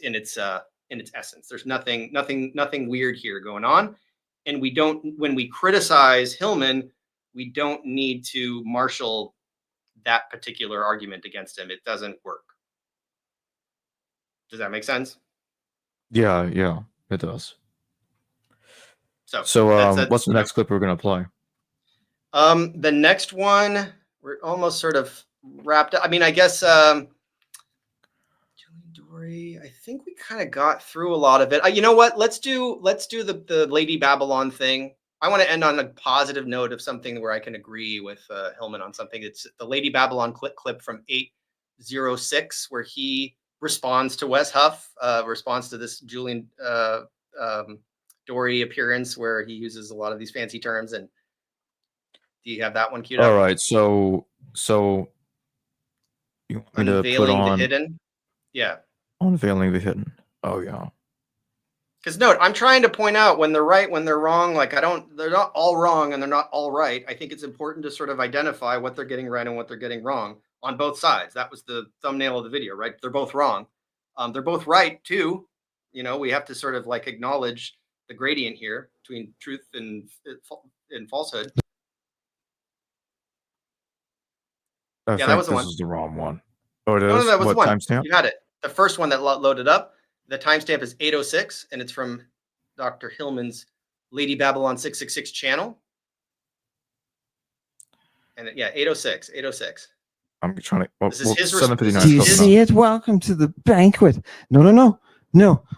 essence. There's nothing weird here going on. And when we criticize Hillman, we don't need to marshal that particular argument against him. It doesn't work. Does that make sense? Yeah, it does. So what's the next clip we're going to play? The next one, we're almost sort of wrapped up. I mean, I guess Julian Dory, I think we kind of got through a lot of it. You know what? Let's do the Lady Babylon thing. I want to end on a positive note of something where I can agree with Hillman on something. It's the Lady Babylon clip from 806, where he responds to Wes Huff, responds to this Julian Dory appearance where he uses a lot of these fancy terms. And do you have that one queued up? All right, so you want me to put on the hidden? Yeah. Unveiling the hidden. Oh yeah. Because note, I'm trying to point out when they're right, when they're wrong. Like they're not all wrong and they're not all right. I think it's important to sort of identify what they're getting right and what they're getting wrong on both sides. That was the thumbnail of the video, right? They're both wrong. They're both right too. We have to sort of like acknowledge the gradient here between truth and falsehood. I think that was the this one. is the wrong one. Oh, it is? No, that was what the one. timestamp? You had it. The first one that loaded up. The timestamp is 806, and it's from Dr. Hillman's Lady Babylon 666 channel. And 806. I'm trying to. Well, This is his 759. Do you see it? Welcome to the banquet. No.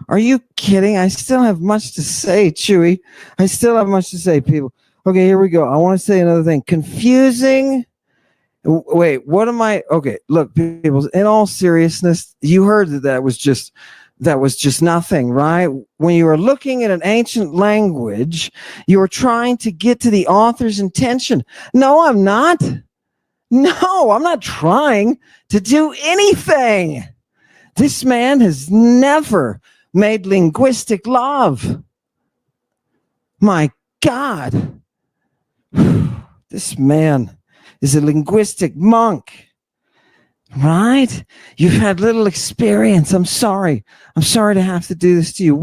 Are you kidding? I still have much to say, Chewy. I still have much to say, people. Okay, here we go. I want to say another thing. Confusing. Wait, what am I? Okay, look, people, in all seriousness, you heard that was just nothing, right? When you are looking at an ancient language, you are trying to get to the author's intention. No, I'm not. No, I'm not trying to do anything. This man has never made linguistic love. My God. This man is a linguistic monk, right? You've had little experience. I'm sorry to have to do this to you.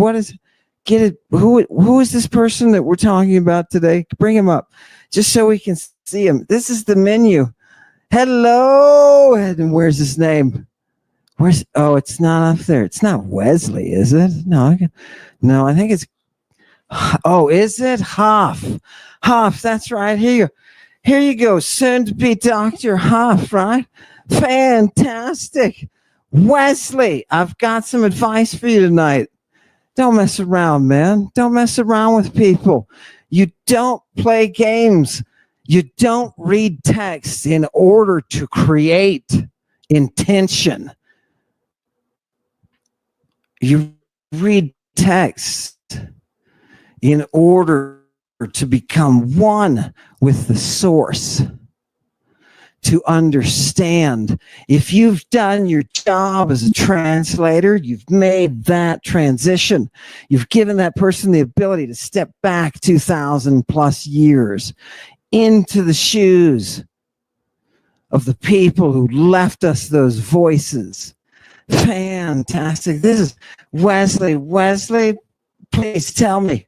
Get it? Who is this person that we're talking about today? Bring him up just so we can see him. This is the menu. Hello. And where's his name? It's not up there. It's not Wesley, is it? No, I think it's, is it? Huff, that's right. Here you go. Soon to be Dr. Huff, right? Fantastic. Wesley, I've got some advice for you tonight. Don't mess around, man. Don't mess around with people. You don't play games. You don't read text in order to create intention. You read text in order to become one with the source, to understand. If you've done your job as a translator, you've made that transition. You've given that person the ability to step back 2,000 plus years into the shoes of the people who left us those voices. Fantastic. This is Wesley. Wesley, please tell me.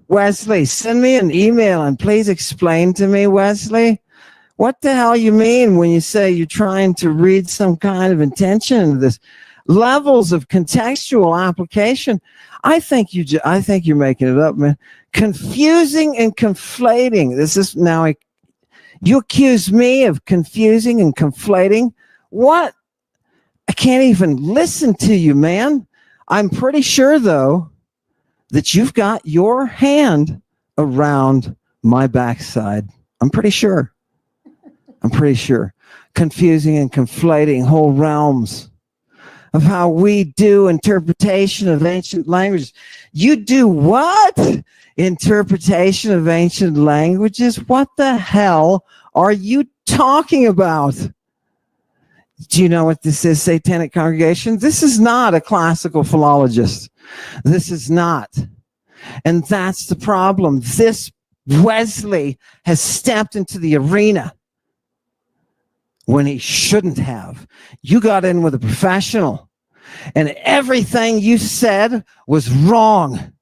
Wesley, send me an email and please explain to me, Wesley, what the hell you mean when you say you're trying to read some kind of intention into this. levels of contextual application. I think you're making it up, man. Confusing and conflating. This is now you accuse me of confusing and conflating. What? I can't even listen to you, man. I'm pretty sure, though, that you've got your hand around my backside. I'm pretty sure. Confusing and conflating whole realms of how we do interpretation of ancient languages. You do what? Interpretation of ancient languages? What the hell are you talking about? Do you know what this is, Satanic Congregation? This is not a classical philologist. This is not. And that's the problem. This Wesley has stepped into the arena when he shouldn't have. You got in with a professional, and everything you said was wrong.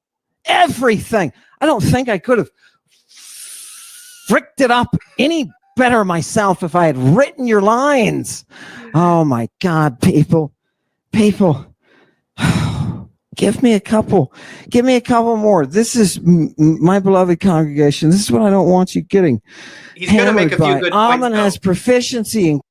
Everything. I don't think I could have fricked it up any better myself if I had written your lines. Oh my God, people. Give me a couple more. This is my beloved congregation. This is what I don't want you getting. He's going to make a few good points. Ammon has proficiency in.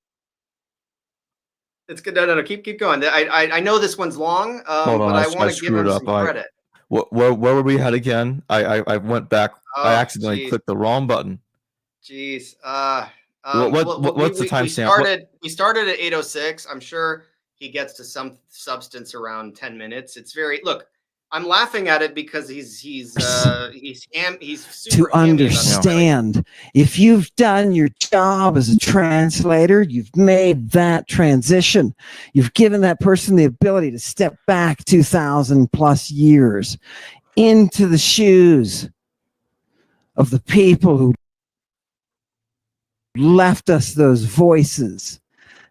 It's good. No. Keep going. I know this one's long, but I want to give him some credit. Where were we at again? I went back. I accidentally clicked the wrong button. Jeez. What's the timestamp? We started at 8:06. I'm sure he gets to some substance around 10 minutes. It's very look. I'm laughing at it because he's super to understand. If you've done your job as a translator, you've made that transition. You've given that person the ability to step back 2,000 plus years into the shoes of the people who left us those voices.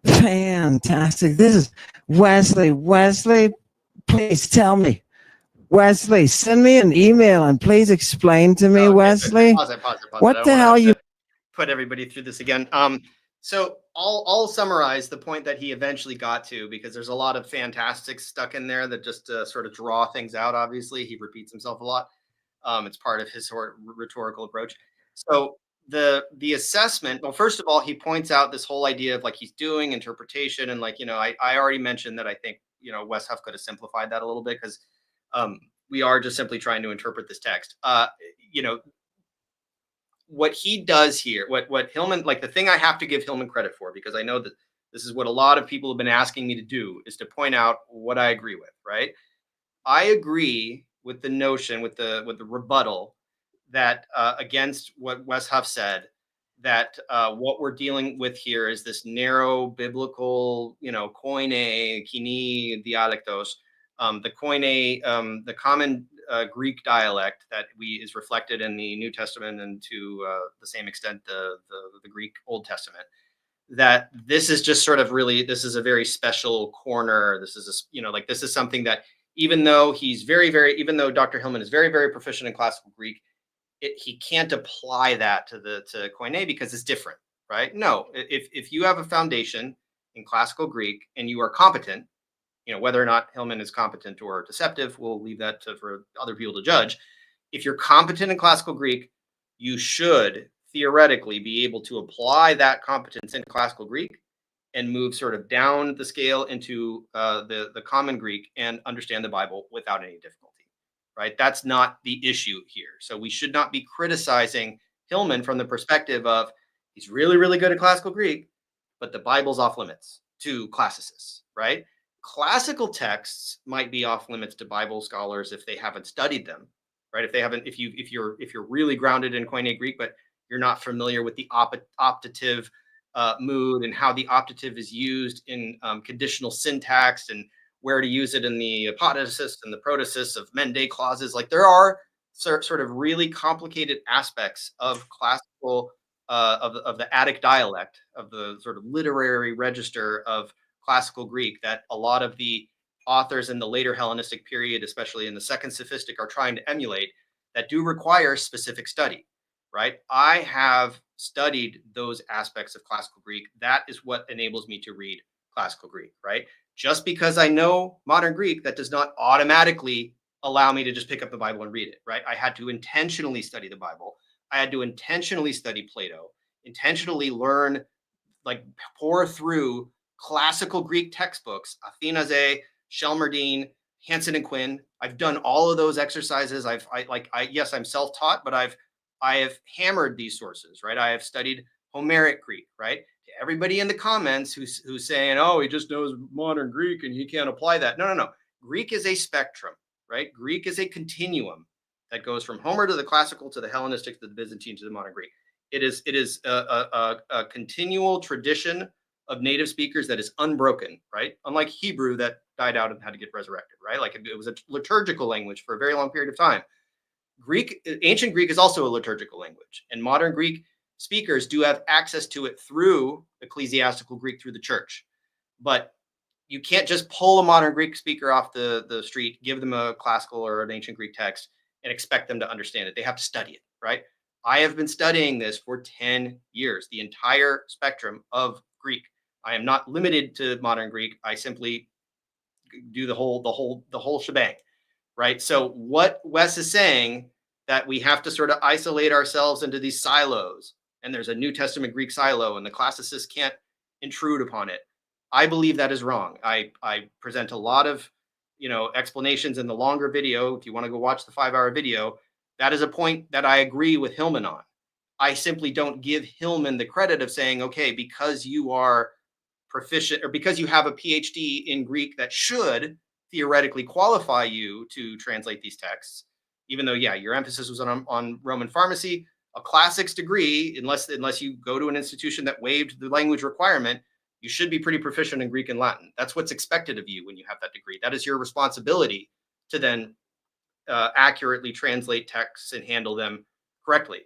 Fantastic. This is Wesley. Wesley, please tell me. Wesley, send me an email and please explain to me, Wesley. Pause it. What the hell you put everybody through this again? So I'll summarize the point that he eventually got to, because there's a lot of fantastic stuck in there that just sort of draw things out. Obviously, he repeats himself a lot. It's part of his rhetorical approach. So the assessment, well, first of all, he points out this whole idea of like he's doing interpretation, and like, I already mentioned that I think, Wes Huff could have simplified that a little bit, because we are just simply trying to interpret this text. What he does here, what Hillman, like the thing I have to give Hillman credit for, because I know that this is what a lot of people have been asking me to do, is to point out what I agree with, right? I agree with the notion, with the rebuttal that against what Wes Huff said, that what we're dealing with here is this narrow biblical, koine, kini, dialectos, the koine, the common Greek dialect that is reflected in the New Testament, and to the same extent the Greek Old Testament. That this is just sort of really, this is a very special corner. This is this is something that even though even though Dr. Hillman is very, very proficient in classical Greek, he can't apply that to koine because it's different, right? No, if you have a foundation in classical Greek and you are competent, whether or not Hillman is competent or deceptive, we'll leave that for other people to judge. If you're competent in classical Greek, you should theoretically be able to apply that competence in classical Greek and move sort of down the scale into the common Greek and understand the Bible without any difficulty. Right? That's not the issue here. So we should not be criticizing Hillman from the perspective of he's really, really good at classical Greek, but the Bible's off limits to classicists, right? Classical texts might be off limits to Bible scholars if they haven't studied them, right? If you're really grounded in Koine Greek, but you're not familiar with the optative mood and how the optative is used in conditional syntax and where to use it in the apodosis and the protasis of mende clauses. Like there are sort of really complicated aspects of classical, of the Attic dialect, of the sort of literary register of classical Greek that a lot of the authors in the later Hellenistic period, especially in the Second Sophistic, are trying to emulate, that do require specific study, right? I have studied those aspects of classical Greek. That is what enables me to read classical Greek, right? Just because I know modern Greek, that does not automatically allow me to just pick up the Bible and read it, right? I had to intentionally study the Bible. I had to intentionally study Plato, intentionally learn, like pour through classical Greek textbooks, Athenaze, Shelmerdine, Hansen and Quinn. I've done all of those exercises. Yes, I'm self-taught, but I have hammered these sources, right? I have studied Homeric Greek, right? To everybody in the comments who's saying, oh, he just knows modern Greek and he can't apply that. No. Greek is a spectrum, right? Greek is a continuum that goes from Homer to the classical to the Hellenistic to the Byzantine to the modern Greek. It is a continual tradition of native speakers that is unbroken, right? Unlike Hebrew that died out and had to get resurrected, right? Like it was a liturgical language for a very long period of time. Ancient Greek is also a liturgical language, and modern Greek speakers do have access to it through ecclesiastical Greek, through the church. But you can't just pull a modern Greek speaker off the street, give them a classical or an ancient Greek text, and expect them to understand it. They have to study it, right? I have been studying this for 10 years, the entire spectrum of Greek. I am not limited to modern Greek. I simply do the whole shebang, right? So what Wes is saying, that we have to sort of isolate ourselves into these silos, and there's a New Testament Greek silo, and the classicists can't intrude upon it. I believe that is wrong. I present a lot of, explanations in the longer video. If you want to go watch the 5-hour video, that is a point that I agree with Hillman on. I simply don't give Hillman the credit of saying, okay, because you are proficient or because you have a PhD in Greek that should theoretically qualify you to translate these texts, even though, yeah, your emphasis was on Roman pharmacy, a classics degree, unless you go to an institution that waived the language requirement, you should be pretty proficient in Greek and Latin. That's what's expected of you when you have that degree. That is your responsibility to then accurately translate texts and handle them correctly.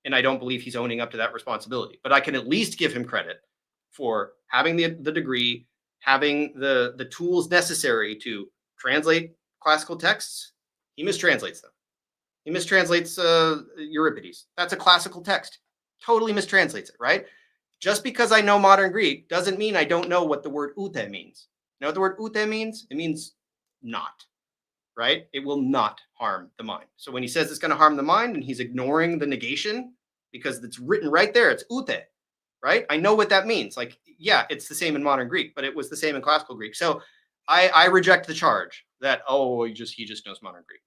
And I don't believe he's owning up to that responsibility. But I can at least give him credit for having the degree, having the tools necessary to translate classical texts. He mistranslates them. He mistranslates Euripides. That's a classical text. Totally mistranslates it, right? Just because I know modern Greek doesn't mean I don't know what the word ute means. You know what the word ute means? It means not, right? It will not harm the mind. So when he says it's going to harm the mind and he's ignoring the negation because it's written right there, it's ute, right? I know what that means. Like, yeah, it's the same in modern Greek, but it was the same in classical Greek. So I reject the charge that, oh, he just knows modern Greek.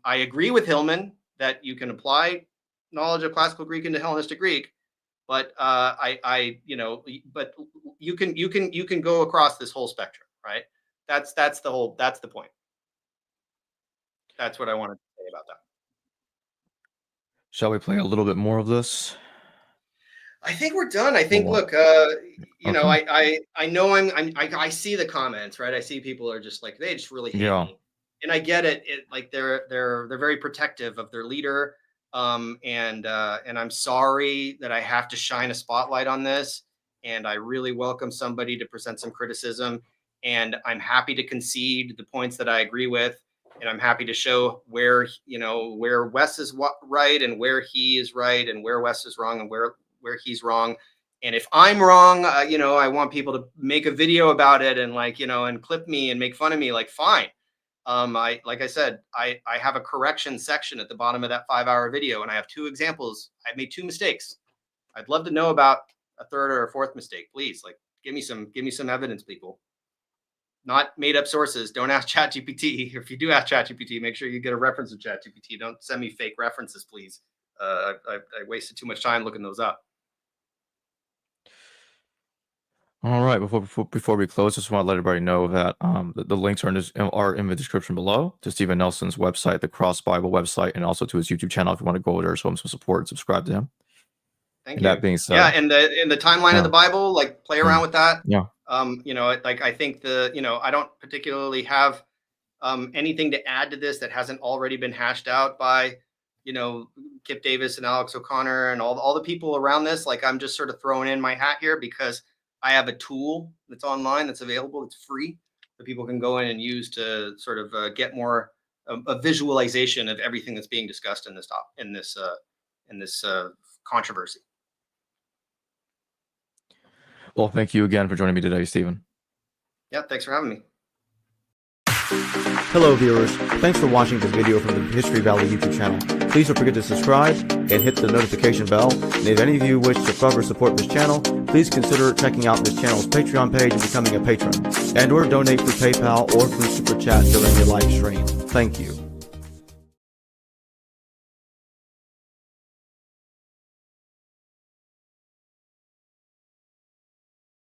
I agree with Hillman that you can apply knowledge of classical Greek into Hellenistic Greek, but but you can go across this whole spectrum, right? That's the point. That's what I wanted to say about that. Shall we play a little bit more of this? I think we're done. I think, look, I know I see the comments, right? I see people are just like, they just really hate me. And I get it. Like they're very protective of their leader. And I'm sorry that I have to shine a spotlight on this. And I really welcome somebody to present some criticism. And I'm happy to concede the points that I agree with. And I'm happy to show where Wes is right and where he is right and where Wes is wrong and where he's wrong. And if I'm wrong, I want people to make a video about it and and clip me and make fun of me. Like, fine. Like I said, I have a correction section at the bottom of that 5-hour video, and I have 2 examples. I made 2 mistakes. I'd love to know about a 3rd or a 4th mistake. Please, give me some evidence, people. Not made up sources. Don't ask ChatGPT. If you do ask ChatGPT, make sure you get a reference of ChatGPT. Don't send me fake references, please. I wasted too much time looking those up. All right. Before we close, just want to let everybody know that the links are in the description below to Stephen Nelson's website, the Cross Bible website, and also to his YouTube channel if you want to go there, show him some support, and subscribe to him. Thank you. That being said, yeah, and the timeline of the Bible, play around with that. Yeah. I think I don't particularly have anything to add to this that hasn't already been hashed out by Kip Davis and Alex O'Connor and all the people around this. I'm just sort of throwing in my hat here because I have a tool that's online that's available. It's free that people can go in and use to sort of get more a visualization of everything that's being discussed in this controversy. Well, thank you again for joining me today, Stephen. Yeah, thanks for having me. Hello viewers, thanks for watching this video from the History Valley YouTube channel. Please don't forget to subscribe and hit the notification bell. And if any of you wish to further support this channel, please consider checking out this channel's Patreon page and becoming a patron, and or donate through PayPal or through Super Chat during your live stream. Thank you.